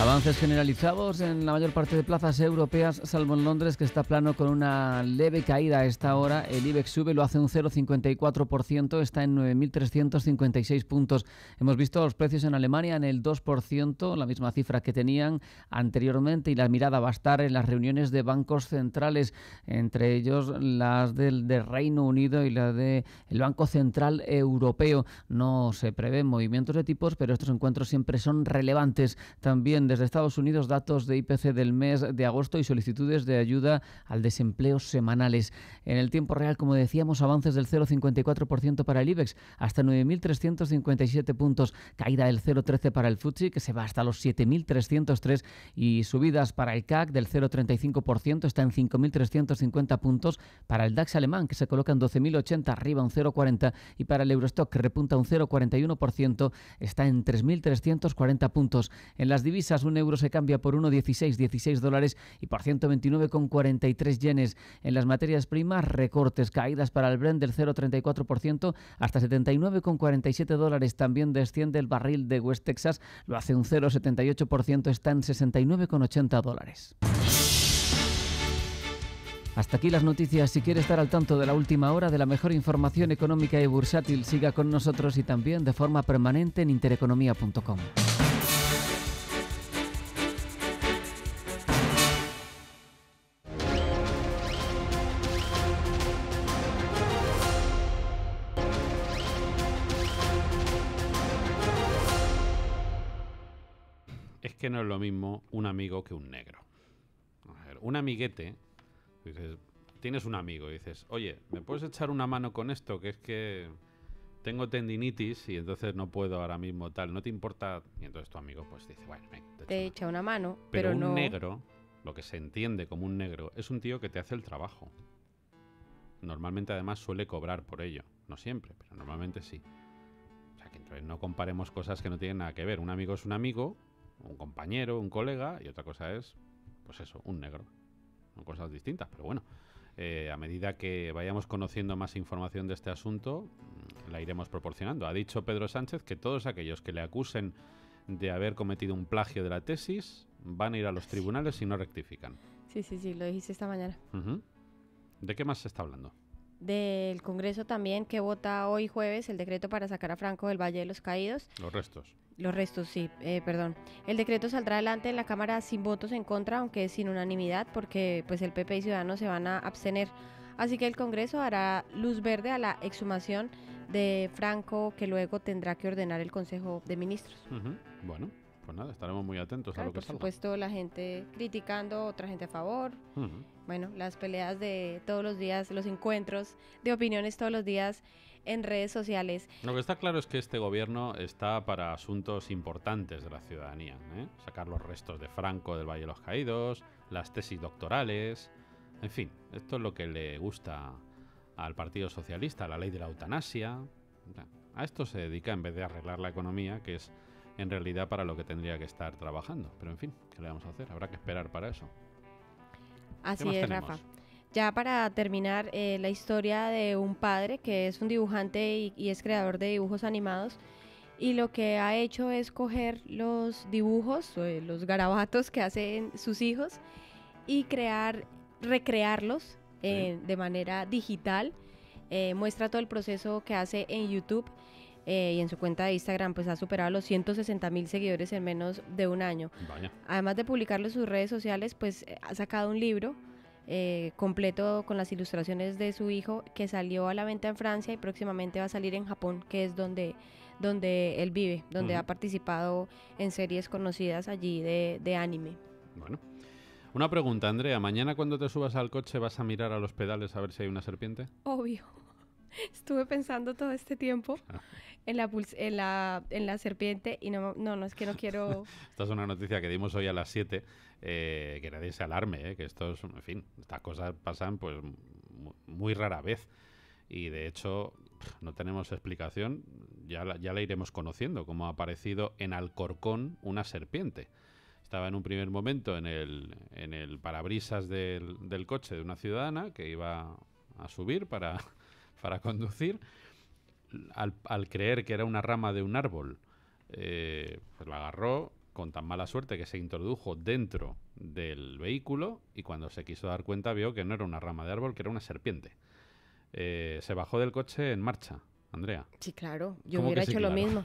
Avances generalizados en la mayor parte de plazas europeas, salvo en Londres, que está plano con una leve caída a esta hora. El IBEX sube, lo hace un 0,54%, está en 9.356 puntos. Hemos visto los precios en Alemania en el 2%, la misma cifra que tenían anteriormente, y la mirada va a estar en las reuniones de bancos centrales, entre ellos las del Reino Unido y la del Banco Central Europeo. No se prevén movimientos de tipos, pero estos encuentros siempre son relevantes. También desde Estados Unidos, datos de IPC del mes de agosto y solicitudes de ayuda al desempleo semanales. En el tiempo real, como decíamos, avances del 0,54% para el IBEX, hasta 9.357 puntos, caída del 0,13% para el FTSE, que se va hasta los 7.303, y subidas para el CAC del 0,35%, está en 5.350 puntos, para el DAX alemán, que se coloca en 12.080, arriba un 0,40%, y para el Eurostock, que repunta un 0,41%, está en 3.340 puntos. En las divisas, un euro se cambia por 1,16 dólares y por 129,43 yenes. En las materias primas, recortes, caídas para el Brent del 0,34% hasta 79,47 dólares. También desciende el barril de West Texas, lo hace un 0,78%, está en 69,80 dólares. Hasta aquí las noticias. Si quiere estar al tanto de la última hora, de la mejor información económica y bursátil, siga con nosotros y también de forma permanente en intereconomía.com. Es que no es lo mismo un amigo que un negro. A ver, un amiguete, dices, tienes un amigo y dices, oye, ¿me puedes echar una mano con esto? Que es que tengo tendinitis y entonces no puedo ahora mismo tal, ¿no te importa? Y entonces tu amigo pues dice, bueno, venga, te echa una mano, pero no. Un negro, lo que se entiende como un negro, es un tío que te hace el trabajo. Normalmente además suele cobrar por ello. No siempre, pero normalmente sí. O sea que entonces no comparemos cosas que no tienen nada que ver. Un amigo es un amigo, un compañero, un colega, y otra cosa es, pues eso, un negro. Son cosas distintas, pero bueno, a medida que vayamos conociendo más información de este asunto, la iremos proporcionando. Ha dicho Pedro Sánchez que todos aquellos que le acusen de haber cometido un plagio de la tesis van a ir a los tribunales si no rectifican. Sí, lo dijiste esta mañana. ¿De qué más se está hablando? Del Congreso también, que vota hoy jueves el decreto para sacar a Franco del Valle de los Caídos. Los restos. Los restos, sí, perdón. El decreto saldrá adelante en la Cámara sin votos en contra, aunque sin unanimidad, porque pues el PP y Ciudadanos se van a abstener. Así que el Congreso dará luz verde a la exhumación de Franco, que luego tendrá que ordenar el Consejo de Ministros. Bueno, pues nada, estaremos muy atentos a lo que salga. Por supuesto, la gente criticando, otra gente a favor. Bueno, las peleas de todos los días, los encuentros de opiniones todos los días en redes sociales. Lo que está claro es que este gobierno está para asuntos importantes de la ciudadanía, ¿eh? Sacar los restos de Franco del Valle de los Caídos, las tesis doctorales, en fin, esto es lo que le gusta al Partido Socialista, la ley de la eutanasia. A esto se dedica en vez de arreglar la economía, que es en realidad para lo que tendría que estar trabajando. Pero en fin, ¿qué le vamos a hacer? Habrá que esperar para eso. Así es, Rafa. Ya para terminar, la historia de un padre que es un dibujante y es creador de dibujos animados, y lo que ha hecho es coger los dibujos, los garabatos que hacen sus hijos y recrearlos de manera digital. Muestra todo el proceso que hace en YouTube y en su cuenta de Instagram pues ha superado los 160.000 seguidores en menos de un año. Vaya. Además de publicarlo en sus redes sociales, pues ha sacado un libro completo con las ilustraciones de su hijo que salió a la venta en Francia y próximamente va a salir en Japón, que es donde él vive, donde ha participado en series conocidas allí de anime. Bueno. Una pregunta, Andrea. ¿Mañana cuando te subas al coche vas a mirar a los pedales a ver si hay una serpiente? Obvio. Estuve pensando todo este tiempo en la serpiente y no, es que no quiero... Esta es una noticia que dimos hoy a las 7, que nadie se alarme, que esto es, en fin, estas cosas pasan pues muy rara vez y de hecho no tenemos explicación, ya la iremos conociendo, como ha aparecido en Alcorcón una serpiente. Estaba en un primer momento en el parabrisas del coche de una ciudadana que iba a subir para conducir. Al creer que era una rama de un árbol, pues la agarró con tan mala suerte que se introdujo dentro del vehículo y cuando se quiso dar cuenta vio que no era una rama de árbol, que era una serpiente. Se bajó del coche en marcha. Andrea. Sí, claro. Yo hubiera hecho lo mismo.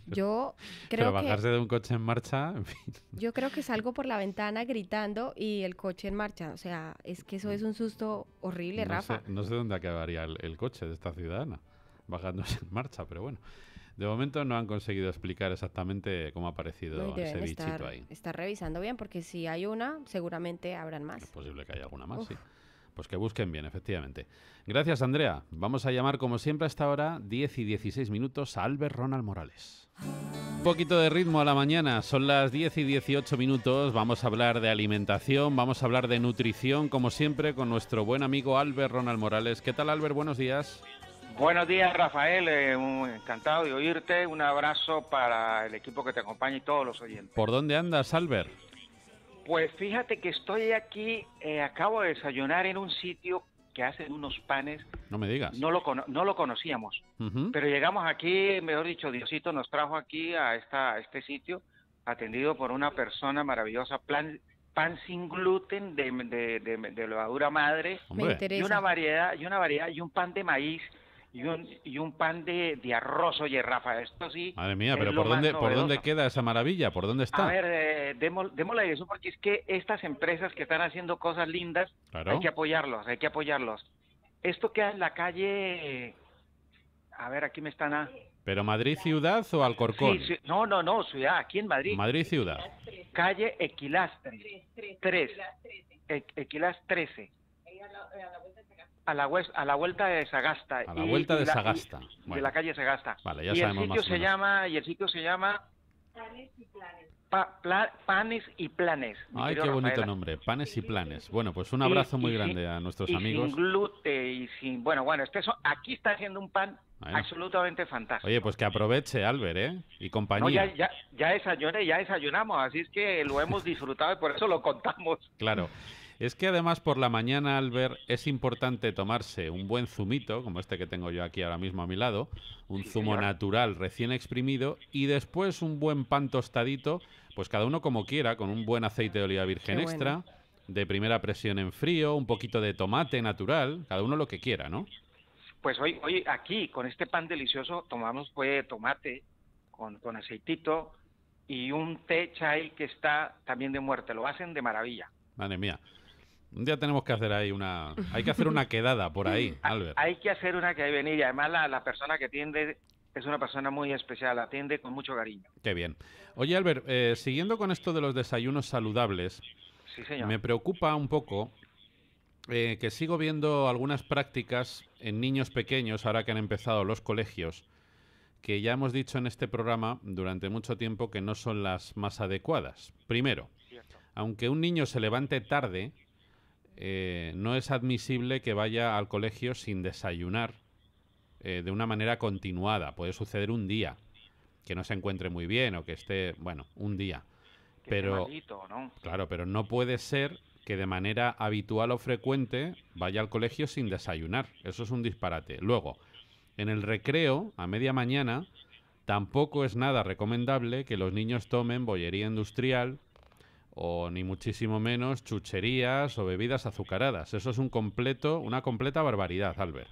Yo creo Pero bajarse de un coche en marcha, en fin. Yo creo que salgo por la ventana gritando y el coche en marcha. O sea, es que eso es un susto horrible, Rafa. No sé dónde acabaría el coche de esta ciudadana, bajándose en marcha, pero bueno. De momento no han conseguido explicar exactamente cómo ha aparecido ese bichito ahí. Está revisando bien, porque si hay una, seguramente habrán más. Es posible que haya alguna más, sí. Pues que busquen bien, efectivamente. Gracias, Andrea. Vamos a llamar, como siempre, a esta hora, 10 y 16 minutos, a Albert Ronald Morales. Un poquito de ritmo a la mañana. Son las 10 y 18 minutos. Vamos a hablar de alimentación, vamos a hablar de nutrición, como siempre, con nuestro buen amigo Albert Ronald Morales. ¿Qué tal, Albert? Buenos días. Buenos días, Rafael. Encantado de oírte. Un abrazo para el equipo que te acompaña y todos los oyentes. ¿Por dónde andas, Albert? Pues fíjate que estoy aquí, acabo de desayunar en un sitio que hacen unos panes. No me digas. No lo conocíamos, pero llegamos aquí, mejor dicho, Diosito nos trajo aquí a este sitio, atendido por una persona maravillosa, pan sin gluten de levadura madre, y una variedad y un pan de maíz. Y un pan de arroz, oye, Rafa, esto sí... Madre mía, pero ¿por dónde queda esa maravilla? ¿Por dónde está? A ver, demos la dirección, porque es que estas empresas que están haciendo cosas lindas, claro, hay que apoyarlos. Esto queda en la calle... A ver, aquí me están... ¿Pero Madrid ciudad o Alcorcón? Sí, no, ciudad, aquí en Madrid. Madrid ciudad. Calle Equilastre, 3. Equilastre 13. A la vuelta de Sagasta. A la vuelta de Sagasta. Bueno. De la calle Sagasta. Vale, ya sabemos más o menos. Y el sitio se llama Panes y Planes. Panes y Planes. Ay, qué bonito Rafaela. Nombre, Panes y Planes. Bueno, pues un abrazo muy grande a nuestros amigos. Sin gluten y sin... Bueno, aquí está haciendo un pan absolutamente fantástico. Oye, pues que aproveche, Albert, y compañía. No, ya desayunamos, así es que lo hemos disfrutado y por eso lo contamos. Claro. Es que además por la mañana, Albert, es importante tomarse un buen zumito, como este que tengo yo aquí ahora mismo a mi lado, un zumo natural recién exprimido, y después un buen pan tostadito, pues cada uno como quiera, con un buen aceite de oliva virgen extra, de primera presión en frío, un poquito de tomate natural, cada uno lo que quiera, ¿no? Pues hoy aquí, con este pan delicioso, tomamos tomate con aceitito y un té chai que está también de muerte, lo hacen de maravilla. Madre mía. Un día tenemos que hacer ahí hay que hacer una quedada por ahí, Albert. Hay que hacer una que venir y además la persona que atiende es una persona muy especial, atiende con mucho cariño. Qué bien. Oye, Albert, siguiendo con esto de los desayunos saludables, sí, señor, me preocupa un poco que sigo viendo algunas prácticas en niños pequeños, ahora que han empezado los colegios, que ya hemos dicho en este programa durante mucho tiempo que no son las más adecuadas. Primero, aunque un niño se levante tarde, no es admisible que vaya al colegio sin desayunar de una manera continuada. Puede suceder un día que no se encuentre muy bien o que esté, un día. Pero malito, ¿no? Claro, pero no puede ser que de manera habitual o frecuente vaya al colegio sin desayunar. Eso es un disparate. Luego, en el recreo, a media mañana, Tampoco es nada recomendable que los niños tomen bollería industrial o ni muchísimo menos chucherías o bebidas azucaradas. Eso es una completa barbaridad, Albert.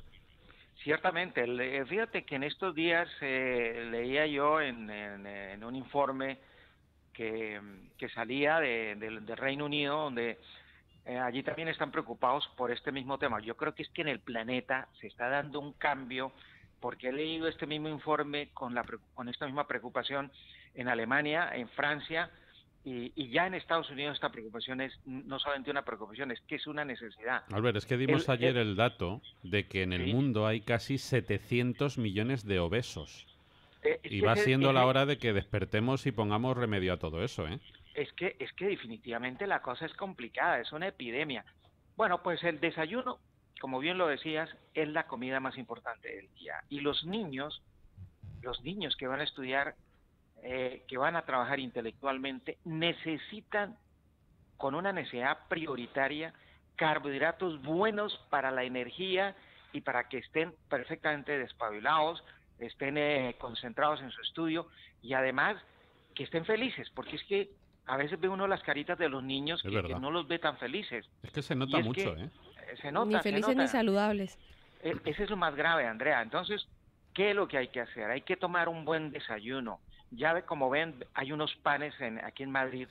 Ciertamente. Fíjate que en estos días leía yo en un informe que salía del Reino Unido, donde allí también están preocupados por este mismo tema. Yo creo que es que en el planeta se está dando un cambio, porque he leído este mismo informe con esta misma preocupación en Alemania, en Francia, y ya en Estados Unidos esta preocupación es no solamente una preocupación, es que es una necesidad. Albert, es que dimos ayer el dato de que en el mundo hay casi 700 millones de obesos. Y va siendo la hora de que despertemos y pongamos remedio a todo eso, ¿eh? Es que definitivamente la cosa es complicada, es una epidemia. Bueno, pues el desayuno, como bien lo decías, es la comida más importante del día. Y los niños que van a estudiar, que van a trabajar intelectualmente, necesitan, con una necesidad prioritaria, carbohidratos buenos para la energía y para que estén perfectamente despabilados, estén concentrados en su estudio y además que estén felices, porque es que a veces ve uno las caritas de los niños que no los ve tan felices. Es que se nota mucho, Se nota, ni felices ni saludables. Ese es lo más grave, Andrea. Entonces, ¿qué es lo que hay que hacer? Hay que tomar un buen desayuno. Ya como ven, hay unos panes aquí en Madrid,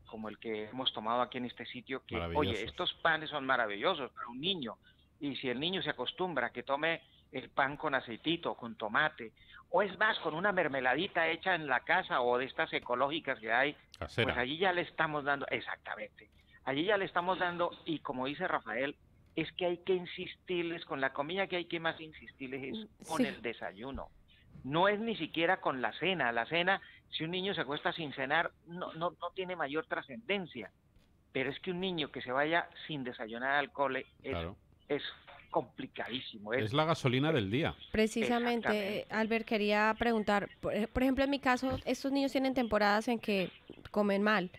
como el que hemos tomado aquí en este sitio, que, oye, estos panes son maravillosos para un niño. Y si el niño se acostumbra a que tome el pan con aceitito, con tomate, o es más, con una mermeladita hecha en la casa o de estas ecológicas que hay, casera, pues allí ya le estamos dando, exactamente, allí ya le estamos dando, y como dice Rafael, es que hay que insistirles, con la comida que hay que más insistirles es con el desayuno. No es ni siquiera con la cena. La cena, si un niño se acuesta sin cenar, no tiene mayor trascendencia. Pero es que un niño que se vaya sin desayunar al cole es complicadísimo. Es la gasolina del día. Precisamente, Albert, quería preguntar, por ejemplo, en mi caso, estos niños tienen temporadas en que comen mal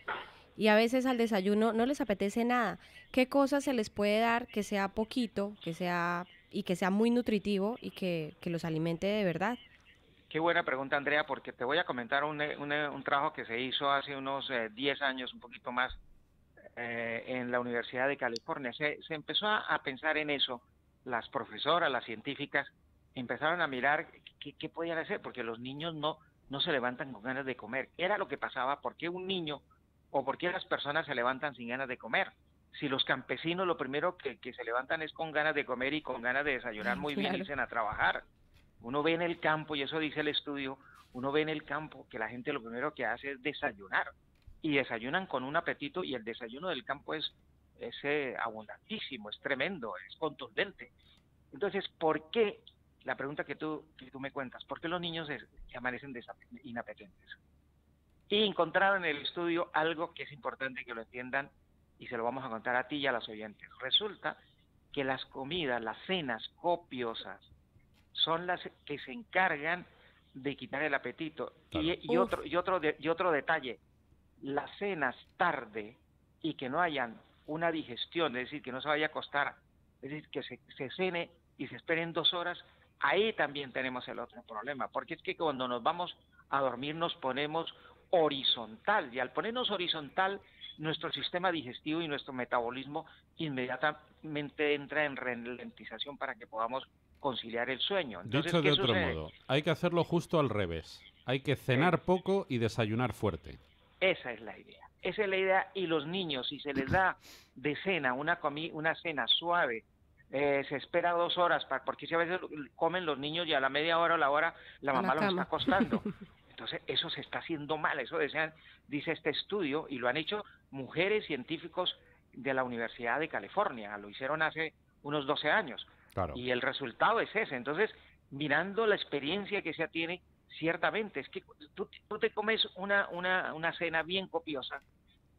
y a veces al desayuno no les apetece nada. ¿Qué cosas se les puede dar que sea poquito, que sea muy nutritivo y que los alimente de verdad? Qué buena pregunta, Andrea, porque te voy a comentar un trabajo que se hizo hace unos 10 años, un poquito más, en la Universidad de California. Se empezó a pensar en eso. Las profesoras, las científicas, empezaron a mirar qué podían hacer, porque los niños no se levantan con ganas de comer. Era lo que pasaba. ¿Por qué un niño o por qué las personas se levantan sin ganas de comer? Si los campesinos lo primero que se levantan es con ganas de comer y con ganas de desayunar muy bien, dicen a trabajar. Uno ve en el campo, y eso dice el estudio, uno ve en el campo que la gente lo primero que hace es desayunar. Y desayunan con un apetito, y el desayuno del campo es abundantísimo, es tremendo, es contundente. Entonces, ¿por qué? La pregunta que tú me cuentas, ¿por qué los niños se amanecen inapetentes? Y encontraron en el estudio algo que es importante que lo entiendan, y se lo vamos a contar a ti y a los oyentes. Resulta que las comidas, las cenas copiosas, son las que se encargan de quitar el apetito. Claro. Y otro detalle, las cenas tarde y que no hayan una digestión, es decir, que no se vaya a acostar, es decir, que se cene y se esperen 2 horas, ahí también tenemos el otro problema, porque es que cuando nos vamos a dormir nos ponemos horizontal, y al ponernos horizontal, nuestro sistema digestivo y nuestro metabolismo inmediatamente entra en ralentización para que podamos conciliar el sueño. Entonces, dicho de otro modo, hay que hacerlo justo al revés. Hay que cenar poco y desayunar fuerte. Esa es la idea. Esa es la idea. Y los niños, si se les da de cena una cena suave, se espera 2 horas, porque si a veces comen los niños y a la media hora o la hora la mamá los está acostando. Entonces, eso se está haciendo mal. Eso dice este estudio, y lo han hecho mujeres científicos de la Universidad de California. Lo hicieron hace unos 12 años. Claro. Y el resultado es ese. Entonces, mirando la experiencia que se tiene, ciertamente, es que tú te comes una cena bien copiosa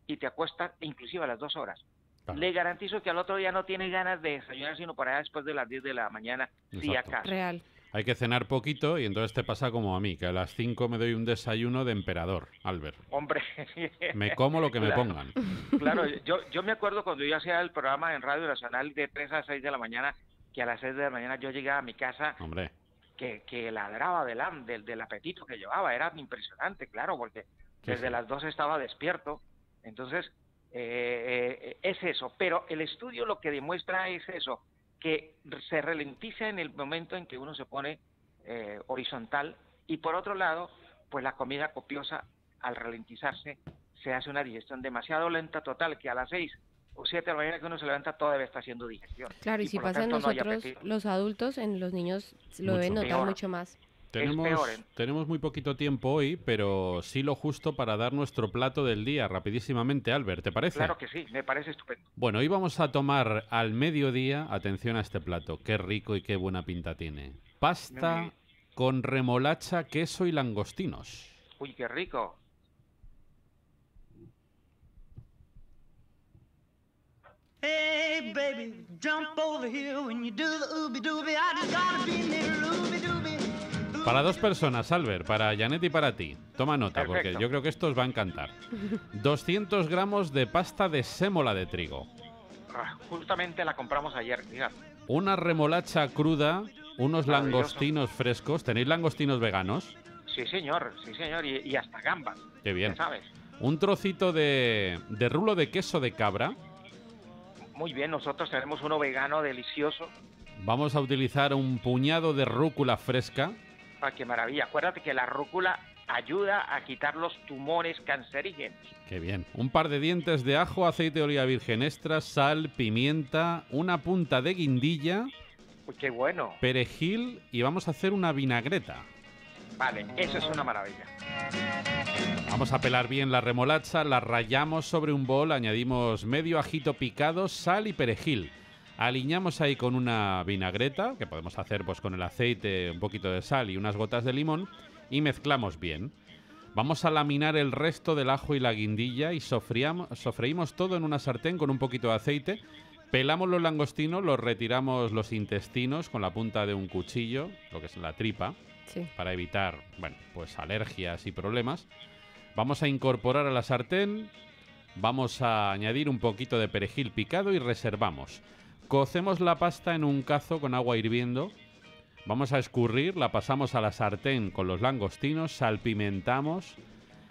y te acuestas inclusive a las 2 horas. Claro. Le garantizo que al otro día no tienes ganas de desayunar, sino para allá después de las 10 de la mañana, si acaso. Real. Hay que cenar poquito y entonces te pasa como a mí, que a las 5 me doy un desayuno de emperador, Albert. Hombre. Me como lo que me pongan. Claro, yo me acuerdo cuando yo hacía el programa en Radio Nacional de 3 a 6 de la mañana, que a las 6 de la mañana yo llegaba a mi casa. Hombre. que ladraba del apetito que llevaba. Era impresionante, claro, porque desde las 2 estaba despierto. Entonces, es eso. Pero el estudio lo que demuestra es eso, que se ralentiza en el momento en que uno se pone horizontal, y por otro lado, pues la comida copiosa, al ralentizarse, se hace una digestión demasiado lenta total, que a las 6 o 7 de la mañana que uno se levanta todavía está haciendo digestión. Claro, y si pasa en nosotros, los adultos, en los niños lo deben notar mucho más. Tenemos muy poquito tiempo hoy, pero sí lo justo para dar nuestro plato del día rapidísimamente, Albert, ¿te parece? Claro que sí, me parece estupendo. Bueno, hoy vamos a tomar al mediodía, atención a este plato, qué rico y qué buena pinta tiene. Pasta con remolacha, queso y langostinos. Uy, qué rico. Hey baby, jump over here when you do the ooby dooby. I just gotta be near ooby dooby. Para 2 personas, Albert, para Janet y para ti. Toma nota, Perfecto. porque yo creo que esto os va a encantar. 200 gramos de pasta de sémola de trigo. Justamente la compramos ayer, fíjate. Una remolacha cruda, unos langostinos frescos. ¿Tenéis langostinos veganos? Sí, señor, y hasta gambas. Qué bien. ¿Sabes? Un trocito de rulo de queso de cabra. Muy bien, nosotros tenemos uno vegano delicioso. Vamos a utilizar un puñado de rúcula fresca. Ah, qué maravilla. Acuérdate que la rúcula ayuda a quitar los tumores cancerígenos. Qué bien. Un par de dientes de ajo, aceite de oliva virgen extra, sal, pimienta, una punta de guindilla. Uy, qué bueno. Perejil, y vamos a hacer una vinagreta. Vale, eso es una maravilla. Vamos a pelar bien la remolacha, la rallamos sobre un bol, añadimos medio ajito picado, sal y perejil. Aliñamos ahí con una vinagreta, que podemos hacer pues con el aceite, un poquito de sal y unas gotas de limón, y mezclamos bien. Vamos a laminar el resto del ajo y la guindilla y sofreímos todo en una sartén con un poquito de aceite. Pelamos los langostinos, los retiramos los intestinos con la punta de un cuchillo, lo que es la tripa, para evitar, bueno, pues alergias y problemas. Vamos a incorporar a la sartén, vamos a añadir un poquito de perejil picado y reservamos. Cocemos la pasta en un cazo con agua hirviendo. Vamos a escurrir, la pasamos a la sartén con los langostinos, salpimentamos,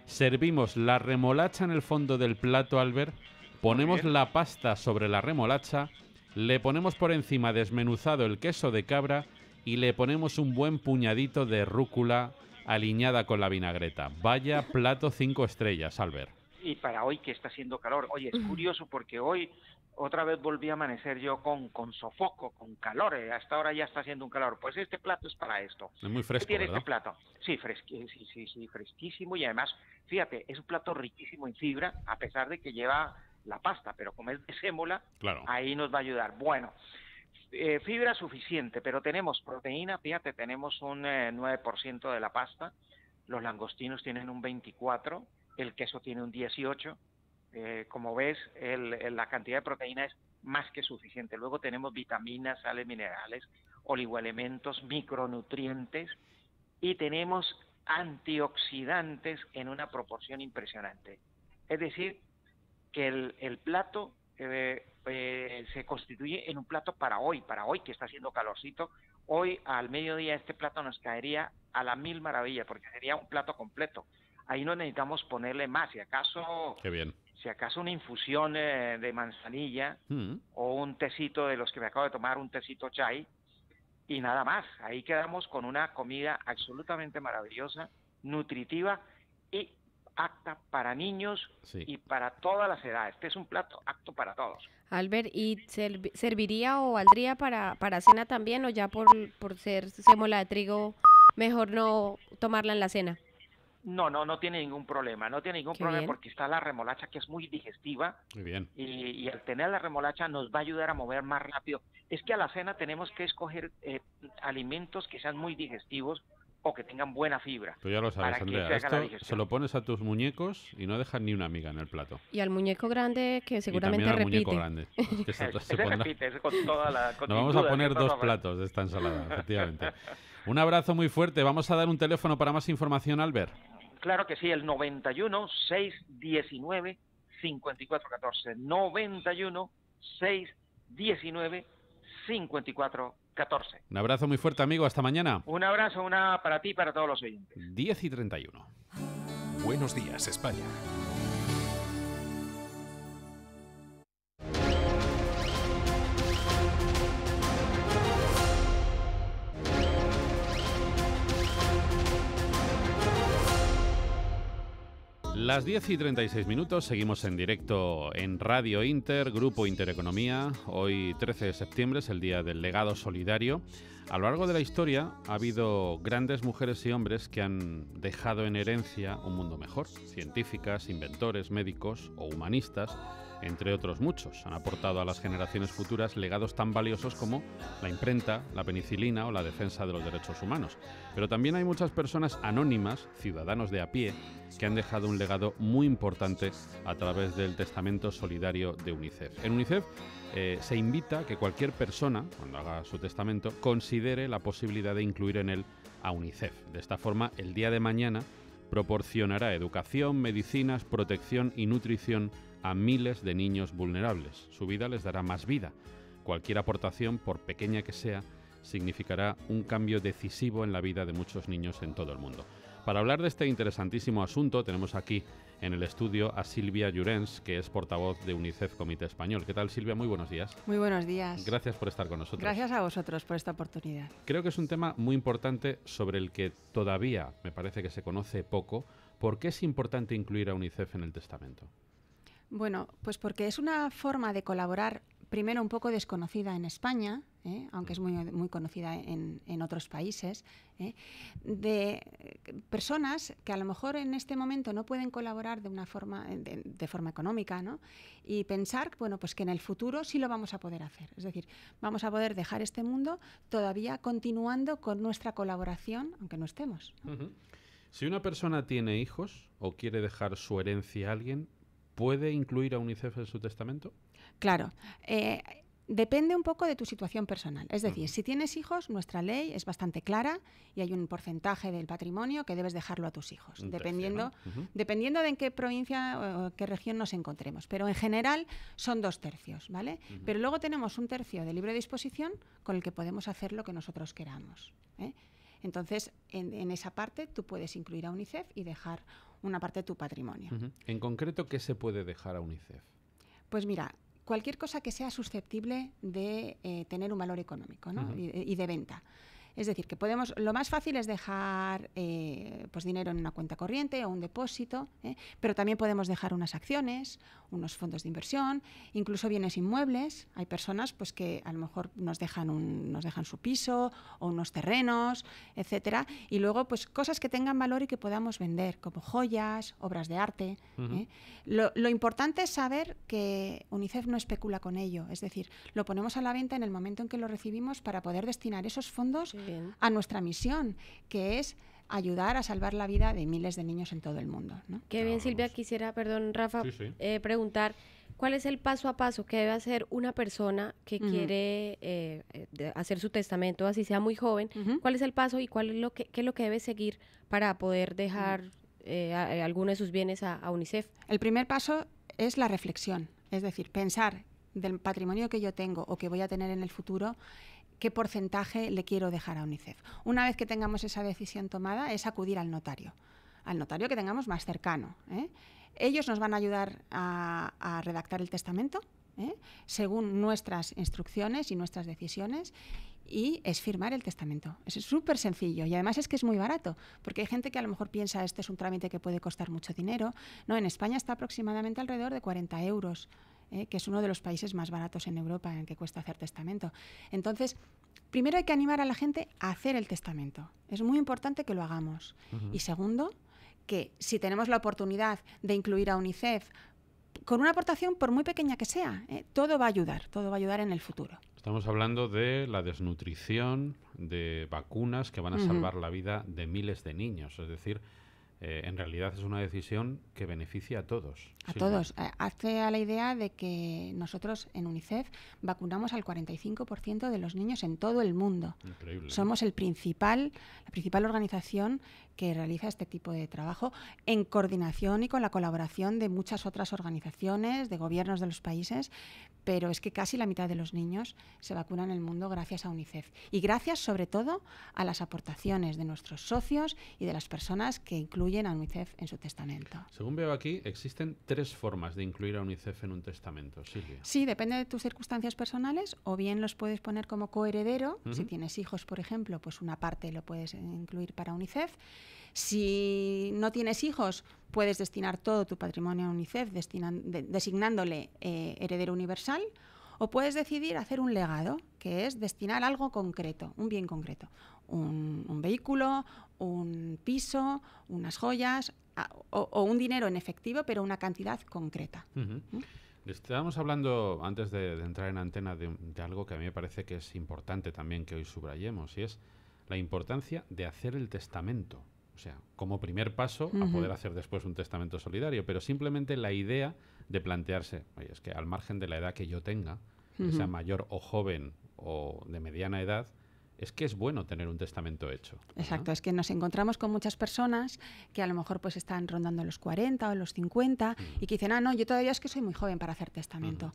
servimos la remolacha en el fondo del plato, Albert, ponemos la pasta sobre la remolacha, le ponemos por encima desmenuzado el queso de cabra y le ponemos un buen puñadito de rúcula aliñada con la vinagreta. Vaya plato 5 estrellas, Albert. Y para hoy que está haciendo calor. Oye, es curioso porque hoy otra vez volví a amanecer yo con sofoco, con calor. Hasta ahora ya está haciendo un calor. Pues este plato es para esto. Es muy fresco, ¿Qué tiene ¿verdad? este plato? Sí, fresquísimo, y además, fíjate, es un plato riquísimo en fibra, a pesar de que lleva la pasta, pero como es de sémola, claro, ahí nos va a ayudar. Bueno, fibra suficiente, pero tenemos proteína, fíjate, tenemos un 9% de la pasta, los langostinos tienen un 24%, el queso tiene un 18%, como ves, la cantidad de proteína es más que suficiente. Luego tenemos vitaminas, sales minerales, oligoelementos, micronutrientes, y tenemos antioxidantes en una proporción impresionante. Es decir, que el plato se constituye en un plato para hoy que está haciendo calorcito. Hoy al mediodía este plato nos caería a la mil maravillas, porque sería un plato completo. Ahí no necesitamos ponerle más, si acaso una infusión de manzanilla o un tecito de los que me acabo de tomar, un tecito chai, y nada más. Ahí quedamos con una comida absolutamente maravillosa, nutritiva y apta para niños y para todas las edades. Este es un plato apto para todos. Albert, ¿y serviría o valdría para cena también, o ya por ser sémola de trigo mejor no tomarla en la cena? No tiene ningún problema. No tiene ningún problema, bien, porque está la remolacha, que es muy digestiva. Muy bien. Y al tener la remolacha nos va a ayudar a mover más rápido. Es que a la cena tenemos que escoger alimentos que sean muy digestivos o que tengan buena fibra. Tú ya lo sabes, Andrea. Esto se lo pones a tus muñecos y no dejas ni una miga en el plato. Y al muñeco grande, que seguramente repite. Muñeco grande. Que se repite, ese con toda la... Nos vamos a poner 2 platos de esta ensalada, efectivamente. Un abrazo muy fuerte. Vamos a dar un teléfono para más información, Albert. Claro que sí, el 91 619 5414. 91 619 5414. 14. Un abrazo muy fuerte, amigo. Hasta mañana. Un abrazo para ti y para todos los oyentes. 10:31. Buenos días, España. Las 10:36, seguimos en directo en Radio Inter, Grupo Intereconomía. Hoy 13 de septiembre es el Día del Legado Solidario. A lo largo de la historia ha habido grandes mujeres y hombres que han dejado en herencia un mundo mejor. Científicas, inventores, médicos o humanistas, entre otros muchos. Han aportado a las generaciones futuras legados tan valiosos como la imprenta, la penicilina o la defensa de los derechos humanos. Pero también hay muchas personas anónimas, ciudadanos de a pie, que han dejado un legado muy importante a través del testamento solidario de UNICEF. En UNICEF se invita a que cualquier persona, cuando haga su testamento, considere la posibilidad de incluir en él a UNICEF. De esta forma, el día de mañana proporcionará educación, medicinas, protección y nutrición a miles de niños vulnerables. Su vida les dará más vida. Cualquier aportación, por pequeña que sea, significará un cambio decisivo en la vida de muchos niños en todo el mundo. Para hablar de este interesantísimo asunto, tenemos aquí en el estudio a Silvia Llorens, que es portavoz de UNICEF Comité Español. ¿Qué tal, Silvia? Muy buenos días. Muy buenos días. Gracias por estar con nosotros. Gracias a vosotros por esta oportunidad. Creo que es un tema muy importante sobre el que todavía me parece que se conoce poco. ¿Por qué es importante incluir a UNICEF en el testamento? Bueno, pues porque es una forma de colaborar, primero un poco desconocida en España, aunque es muy conocida en otros países, de personas que a lo mejor en este momento no pueden colaborar de una forma, de forma económica, ¿no? Y pensar, bueno, pues que en el futuro sí lo vamos a poder hacer. Es decir, vamos a poder dejar este mundo todavía continuando con nuestra colaboración, aunque no estemos, ¿no? Si una persona tiene hijos o quiere dejar su herencia a alguien, ¿puede incluir a UNICEF en su testamento? Claro. Depende un poco de tu situación personal. Es decir, si tienes hijos, nuestra ley es bastante clara y hay un porcentaje del patrimonio que debes dejarlo a tus hijos, dependiendo de en qué provincia o qué región nos encontremos. Pero en general son 2/3, ¿vale? Pero luego tenemos 1/3 de libre disposición con el que podemos hacer lo que nosotros queramos, ¿eh? Entonces, en esa parte tú puedes incluir a UNICEF y dejar una parte de tu patrimonio. En concreto, ¿qué se puede dejar a UNICEF? Pues mira, cualquier cosa que sea susceptible de tener un valor económico, ¿no? y de venta. Es decir, que lo más fácil es dejar pues dinero en una cuenta corriente o un depósito, pero también podemos dejar unas acciones, unos fondos de inversión, incluso bienes inmuebles. Hay personas pues que a lo mejor nos dejan su piso o unos terrenos, etcétera, y luego pues cosas que tengan valor y que podamos vender, como joyas, obras de arte. Lo importante es saber que UNICEF no especula con ello, es decir, lo ponemos a la venta en el momento en que lo recibimos para poder destinar esos fondos a nuestra misión, que es ayudar a salvar la vida de miles de niños en todo el mundo, ¿no? Qué bien, Silvia. Quisiera, perdón, Rafa, preguntar, ¿cuál es el paso a paso que debe hacer una persona que quiere hacer su testamento, así sea muy joven? ¿Cuál es el paso y qué es lo que debe seguir para poder dejar alguno de sus bienes a UNICEF? El primer paso es la reflexión, es decir, pensar del patrimonio que yo tengo o que voy a tener en el futuro, qué porcentaje le quiero dejar a UNICEF. Una vez que tengamos esa decisión tomada, es acudir al notario que tengamos más cercano, ¿eh? Ellos nos van a ayudar a redactar el testamento, según nuestras instrucciones y nuestras decisiones, y es firmar el testamento. Es súper sencillo y además es que es muy barato, porque hay gente que a lo mejor piensa este es un trámite que puede costar mucho dinero. No, en España está aproximadamente alrededor de 40 euros. Que es uno de los países más baratos en Europa en que cuesta hacer testamento. Entonces, primero hay que animar a la gente a hacer el testamento. Es muy importante que lo hagamos. Y segundo, que si tenemos la oportunidad de incluir a UNICEF con una aportación, por muy pequeña que sea, todo va a ayudar en el futuro. Estamos hablando de la desnutrición, de vacunas que van a salvar la vida de miles de niños. Es decir, en realidad es una decisión que beneficia a todos. A todos. Hace a la idea de que nosotros en UNICEF vacunamos al 45% de los niños en todo el mundo. Increíble. Somos la principal organización que realiza este tipo de trabajo en coordinación y con la colaboración de muchas otras organizaciones, de gobiernos de los países, pero es que casi la mitad de los niños se vacunan en el mundo gracias a UNICEF y gracias sobre todo a las aportaciones de nuestros socios y de las personas que incluyen a UNICEF en su testamento. Según veo aquí, existen 3 formas de incluir a UNICEF en un testamento, Silvia. Sí, depende de tus circunstancias personales, o bien los puedes poner como coheredero. Si tienes hijos, por ejemplo, pues una parte lo puedes incluir para UNICEF. Si no tienes hijos, puedes destinar todo tu patrimonio a UNICEF designándole heredero universal, o puedes decidir hacer un legado, que es destinar algo concreto, un bien concreto, un vehículo, un piso, unas joyas o un dinero en efectivo, pero una cantidad concreta. Estábamos hablando, antes de entrar en antena, de algo que a mí me parece que es importante también que hoy subrayemos, y es la importancia de hacer el testamento. O sea, como primer paso a poder hacer después un testamento solidario, pero simplemente la idea de plantearse, oye, es que al margen de la edad que yo tenga, que sea mayor o joven o de mediana edad, es que es bueno tener un testamento hecho. Exacto, es que nos encontramos con muchas personas que a lo mejor pues están rondando los 40 o los 50 y que dicen, no, yo todavía es que soy muy joven para hacer testamento.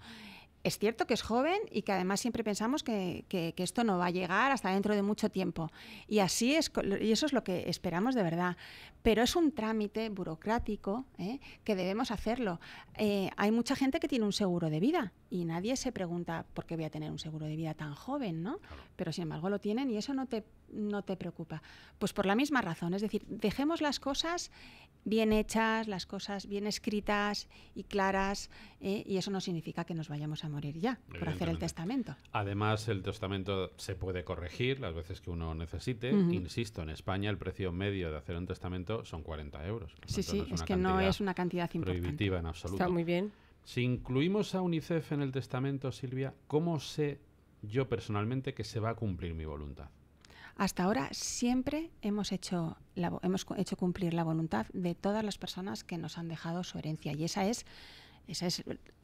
Es cierto que es joven y que además siempre pensamos que esto no va a llegar hasta dentro de mucho tiempo. Y así es, y eso es lo que esperamos de verdad. Pero es un trámite burocrático que debemos hacerlo. Hay mucha gente que tiene un seguro de vida y nadie se pregunta por qué voy a tener un seguro de vida tan joven, ¿no? Pero sin embargo lo tienen y eso no te preocupa. Pues por la misma razón, es decir, dejemos las cosas bien hechas, las cosas bien escritas y claras, y eso no significa que nos vayamos a morir ya por hacer el testamento. Además, el testamento se puede corregir las veces que uno necesite. Insisto, en España el precio medio de hacer un testamento son 40 euros. Sí, es que no es una cantidad importante. Prohibitiva en absoluto. Está muy bien. Si incluimos a UNICEF en el testamento, Silvia, ¿cómo sé yo personalmente que se va a cumplir mi voluntad? Hasta ahora siempre hemos hecho cumplir la voluntad de todas las personas que nos han dejado su herencia, y ese es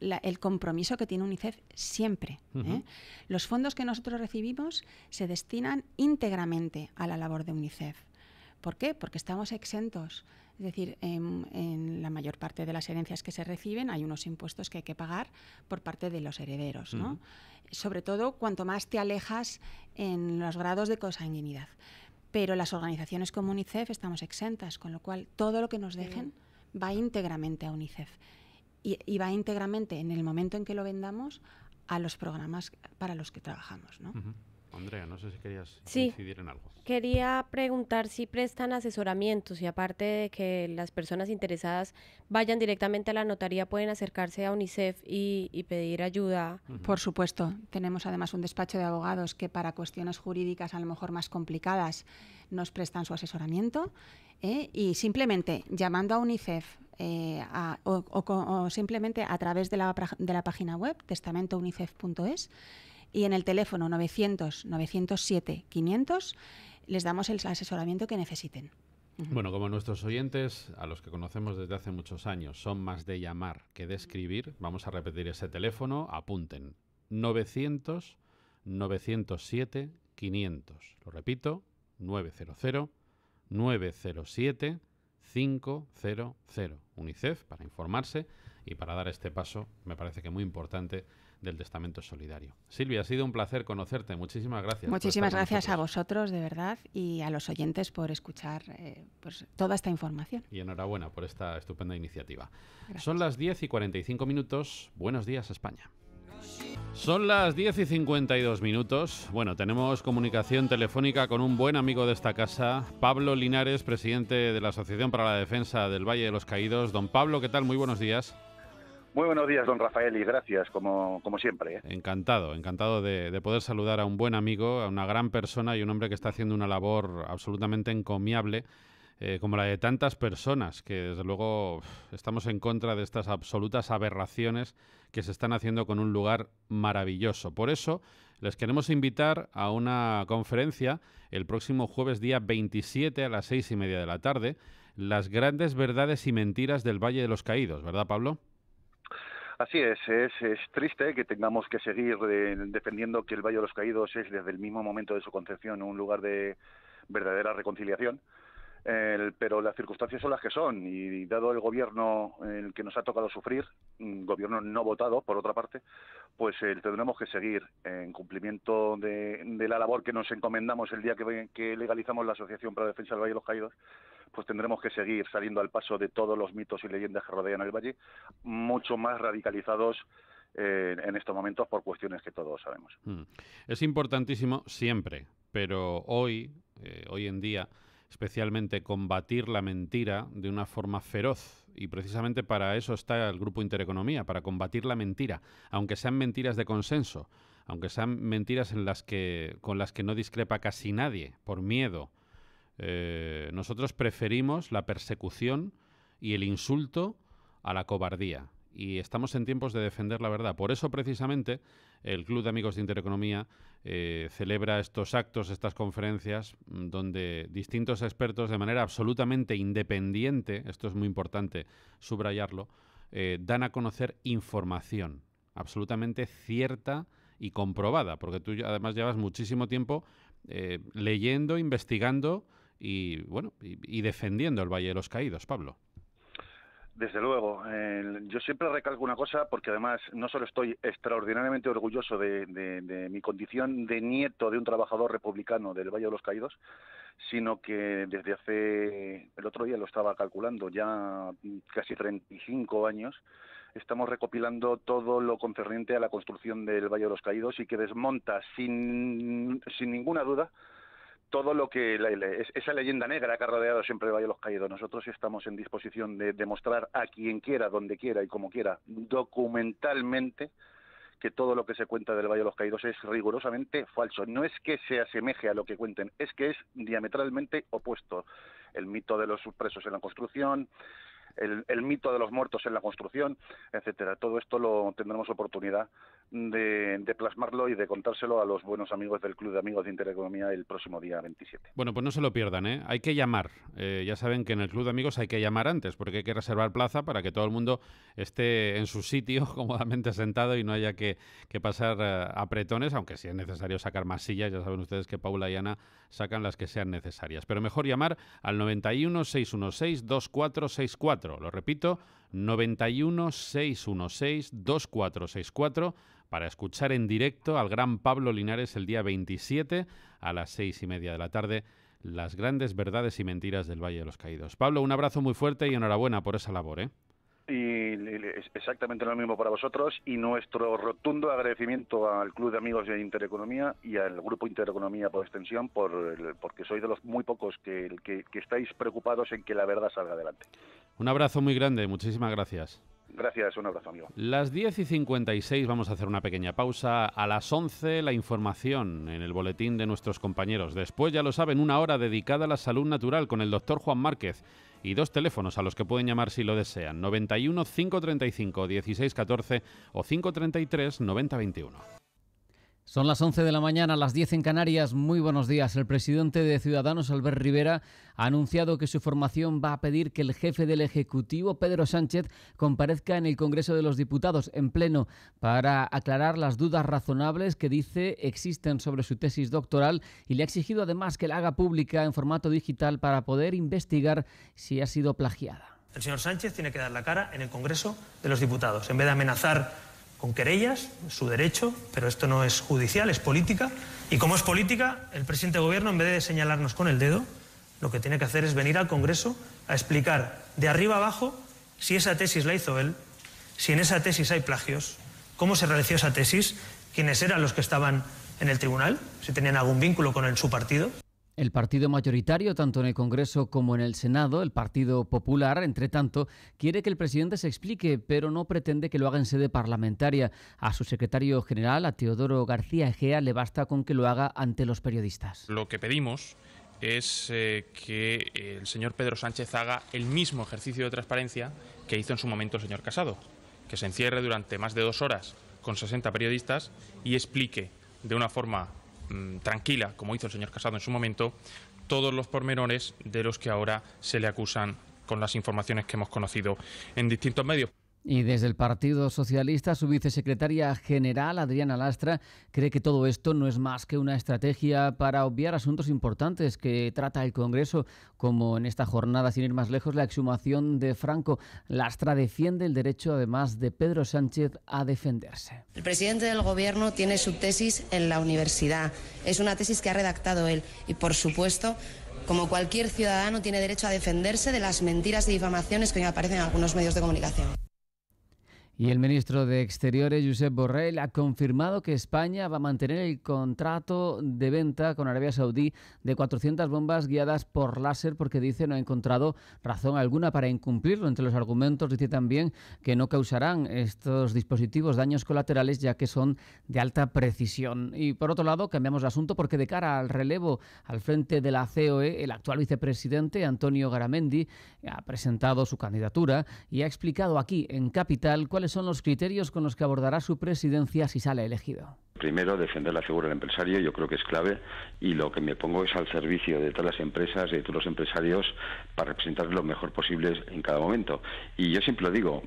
el compromiso que tiene UNICEF siempre. Los fondos que nosotros recibimos se destinan íntegramente a la labor de UNICEF. ¿Por qué? Porque estamos exentos. Es decir, en la mayor parte de las herencias que se reciben hay unos impuestos que hay que pagar por parte de los herederos, ¿no? Sobre todo cuanto más te alejas en los grados de consanguinidad. Pero las organizaciones como UNICEF estamos exentas, con lo cual todo lo que nos dejen va íntegramente a UNICEF. Y va íntegramente, en el momento en que lo vendamos, a los programas para los que trabajamos, ¿no? Andrea, no sé si querías incidir en algo. Quería preguntar si prestan asesoramientos y aparte de que las personas interesadas vayan directamente a la notaría, pueden acercarse a UNICEF y pedir ayuda. Por supuesto. Tenemos además un despacho de abogados que para cuestiones jurídicas a lo mejor más complicadas nos prestan su asesoramiento, y simplemente llamando a UNICEF o simplemente a través de la página web testamentounicef.es y en el teléfono 900-907-500 les damos el asesoramiento que necesiten. Bueno, como nuestros oyentes, a los que conocemos desde hace muchos años, son más de llamar que de escribir, vamos a repetir ese teléfono, apunten, 900-907-500. Lo repito, 900-907-500. UNICEF, para informarse y para dar este paso, me parece que muy importante, del testamento solidario. Silvia, ha sido un placer conocerte. Muchísimas gracias. Muchísimas gracias a vosotros, de verdad, y a los oyentes por escuchar pues, toda esta información. Y enhorabuena por esta estupenda iniciativa. Gracias. Son las 10:45. Buenos días, España. Son las 10:52. Bueno, tenemos comunicación telefónica con un buen amigo de esta casa, Pablo Linares, presidente de la Asociación para la Defensa del Valle de los Caídos. Don Pablo, ¿qué tal? Muy buenos días. Muy buenos días, don Rafael, y gracias, como siempre. Encantado de poder saludar a un buen amigo, a una gran persona y un hombre que está haciendo una labor absolutamente encomiable, como la de tantas personas que, desde luego, estamos en contra de estas absolutas aberraciones que se están haciendo con un lugar maravilloso. Por eso, les queremos invitar a una conferencia el próximo jueves, día 27, a las 6:30 de la tarde, Las grandes verdades y mentiras del Valle de los Caídos, ¿verdad, Pablo? Así es triste que tengamos que seguir defendiendo que el Valle de los Caídos es desde el mismo momento de su concepción un lugar de verdadera reconciliación, pero las circunstancias son las que son, y dado el gobierno el que nos ha tocado sufrir, un gobierno no votado, por otra parte, pues tendremos que seguir en cumplimiento de la labor que nos encomendamos el día que legalizamos la Asociación para la Defensa del Valle de los Caídos. Pues tendremos que seguir saliendo al paso de todos los mitos y leyendas que rodean el valle, mucho más radicalizados en estos momentos por cuestiones que todos sabemos. Es importantísimo siempre, pero hoy en día, especialmente combatir la mentira de una forma feroz, y precisamente para eso está el Grupo Intereconomía, para combatir la mentira, aunque sean mentiras de consenso, aunque sean mentiras con las que no discrepa casi nadie, por miedo. Nosotros preferimos la persecución y el insulto a la cobardía, y estamos en tiempos de defender la verdad. Por eso, precisamente, el Club de Amigos de Intereconomía celebra estos actos, estas conferencias, donde distintos expertos, de manera absolutamente independiente, esto es muy importante subrayarlo, dan a conocer información absolutamente cierta y comprobada, porque tú además llevas muchísimo tiempo leyendo, investigando y defendiendo el Valle de los Caídos, Pablo. Desde luego. Yo siempre recalco una cosa, porque además no solo estoy extraordinariamente orgulloso de mi condición de nieto de un trabajador republicano del Valle de los Caídos, sino que desde el otro día lo estaba calculando, ya casi 35 años, estamos recopilando todo lo concerniente a la construcción del Valle de los Caídos, y que desmonta sin ninguna duda todo lo que esa leyenda negra que ha rodeado siempre el Valle de los Caídos. Nosotros estamos en disposición de demostrar a quien quiera, donde quiera y como quiera, documentalmente, que todo lo que se cuenta del Valle de los Caídos es rigurosamente falso. No es que se asemeje a lo que cuenten, es que es diametralmente opuesto. El mito de los presos en la construcción, el mito de los muertos en la construcción, etcétera. Todo esto lo tendremos oportunidad de plasmarlo y de contárselo a los buenos amigos del Club de Amigos de Intereconomía el próximo día 27. Bueno, pues no se lo pierdan, ¿eh? Hay que llamar. Ya saben que en el Club de Amigos hay que llamar antes, porque hay que reservar plaza para que todo el mundo esté en su sitio cómodamente sentado y no haya que pasar apretones, aunque si es necesario sacar más sillas. Ya saben ustedes que Paula y Ana sacan las que sean necesarias. Pero mejor llamar al 91 616 2464. Lo repito, 91 616 2464 para escuchar en directo al gran Pablo Linares el día 27 a las 6:30 de la tarde las grandes verdades y mentiras del Valle de los Caídos. Pablo, un abrazo muy fuerte y enhorabuena por esa labor, ¿eh? Y exactamente lo mismo para vosotros, y nuestro rotundo agradecimiento al Club de Amigos de Intereconomía y al Grupo Intereconomía por extensión, porque sois de los muy pocos que estáis preocupados en que la verdad salga adelante. Un abrazo muy grande, muchísimas gracias. Gracias, un abrazo, amigo. Las 10:56, vamos a hacer una pequeña pausa. A las 11, la información en el boletín de nuestros compañeros. Después, ya lo saben, una hora dedicada a la salud natural con el doctor Juan Márquez. Y 2 teléfonos a los que pueden llamar si lo desean. 91 535 1614 o 533 9021. Son las 11 de la mañana, las 10 en Canarias. Muy buenos días. El presidente de Ciudadanos, Albert Rivera, ha anunciado que su formación va a pedir que el jefe del Ejecutivo, Pedro Sánchez, comparezca en el Congreso de los Diputados en pleno para aclarar las dudas razonables que dice existen sobre su tesis doctoral, y le ha exigido además que la haga pública en formato digital para poder investigar si ha sido plagiada. El señor Sánchez tiene que dar la cara en el Congreso de los Diputados, en vez de amenazar con querellas, su derecho, pero esto no es judicial, es política. Y como es política, el presidente de Gobierno, en vez de señalarnos con el dedo, lo que tiene que hacer es venir al Congreso a explicar de arriba abajo si esa tesis la hizo él, si en esa tesis hay plagios, cómo se realizó esa tesis, quiénes eran los que estaban en el tribunal, si tenían algún vínculo con su partido. El partido mayoritario, tanto en el Congreso como en el Senado, el Partido Popular, entre tanto, quiere que el presidente se explique, pero no pretende que lo haga en sede parlamentaria. A su secretario general, a Teodoro García Egea, le basta con que lo haga ante los periodistas. Lo que pedimos es que el señor Pedro Sánchez haga el mismo ejercicio de transparencia que hizo en su momento el señor Casado, que se encierre durante más de 2 horas con 60 periodistas y explique de una forma tranquila, como hizo el señor Casado en su momento, todos los pormenores de los que ahora se le acusan con las informaciones que hemos conocido en distintos medios. Y desde el Partido Socialista, su vicesecretaria general, Adriana Lastra, cree que todo esto no es más que una estrategia para obviar asuntos importantes que trata el Congreso, como en esta jornada, sin ir más lejos, la exhumación de Franco. Lastra defiende el derecho, además, de Pedro Sánchez a defenderse. El presidente del Gobierno tiene su tesis en la universidad. Es una tesis que ha redactado él y, por supuesto, como cualquier ciudadano, tiene derecho a defenderse de las mentiras y difamaciones que hoy aparecen en algunos medios de comunicación. Y el ministro de Exteriores, Josep Borrell, ha confirmado que España va a mantener el contrato de venta con Arabia Saudí de 400 bombas guiadas por láser porque dice no ha encontrado razón alguna para incumplirlo. Entre los argumentos dice también que no causarán estos dispositivos daños colaterales ya que son de alta precisión. Y por otro lado, cambiamos de asunto porque de cara al relevo al frente de la COE, el actual vicepresidente Antonio Garamendi ha presentado su candidatura y ha explicado aquí en Capital cuáles son los criterios con los que abordará su presidencia si sale elegido. Primero, defender la figura del empresario, yo creo que es clave, y lo que me pongo es al servicio de todas las empresas y de todos los empresarios para representar lo mejor posible en cada momento. Y yo siempre lo digo,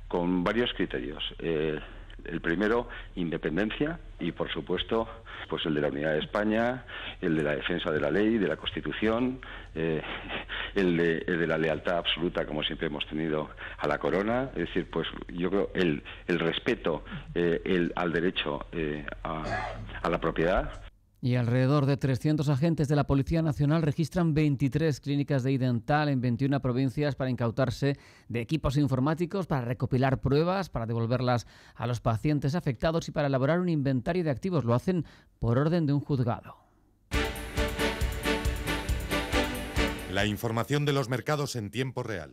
con varios criterios. El primero, independencia, y por supuesto, pues el de la unidad de España, el de la defensa de la ley, de la Constitución, el de la lealtad absoluta, como siempre hemos tenido a la corona. Es decir, pues yo creo el respeto al derecho a la propiedad. Y alrededor de 300 agentes de la Policía Nacional registran 23 clínicas de iDental en 21 provincias para incautarse de equipos informáticos, para recopilar pruebas, para devolverlas a los pacientes afectados y para elaborar un inventario de activos. Lo hacen por orden de un juzgado. La información de los mercados en tiempo real.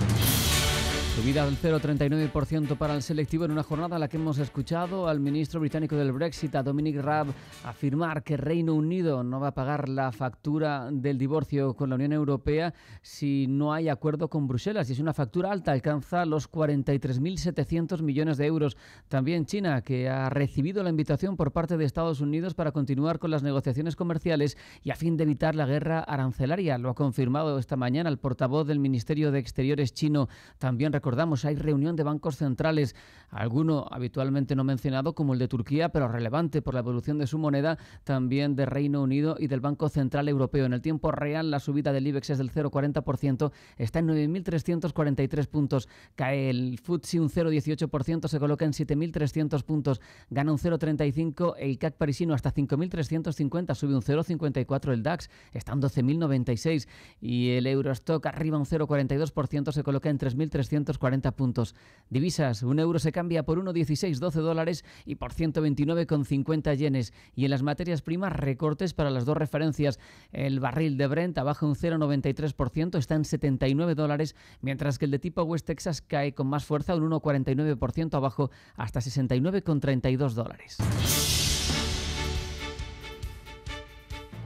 Subida del 0,39% para el selectivo en una jornada en la que hemos escuchado al ministro británico del Brexit, a Dominic Raab, afirmar que Reino Unido no va a pagar la factura del divorcio con la Unión Europea si no hay acuerdo con Bruselas. Y es una factura alta, alcanza los 43.700 millones de euros. También China, que ha recibido la invitación por parte de Estados Unidos para continuar con las negociaciones comerciales y a fin de evitar la guerra arancelaria. Lo ha confirmado esta mañana el portavoz del Ministerio de Exteriores chino. También recordamos, hay reunión de bancos centrales, alguno habitualmente no mencionado como el de Turquía, pero relevante por la evolución de su moneda, también de Reino Unido y del Banco Central Europeo. En el tiempo real, la subida del IBEX es del 0,40%, está en 9.343 puntos, cae el FTSE un 0,18%, se coloca en 7.300 puntos, gana un 0,35%, el CAC parisino hasta 5.350, sube un 0,54%, el DAX está en 12.096 y el Eurostock arriba un 0,42%, se coloca en 3.340 puntos. Divisas, un euro se cambia por 1,1612 dólares y por 129,50 yenes. Y en las materias primas, recortes para las dos referencias. El barril de Brent abajo un 0,93%, está en 79 dólares, mientras que el de tipo West Texas cae con más fuerza, un 1,49% abajo hasta 69,32 dólares.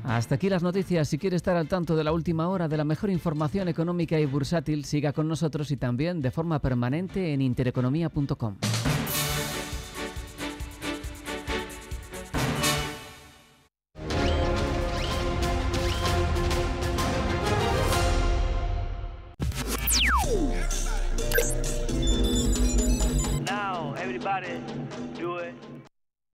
Hasta aquí las noticias. Si quiere estar al tanto de la última hora de la mejor información económica y bursátil, siga con nosotros y también de forma permanente en intereconomía.com. Now everybody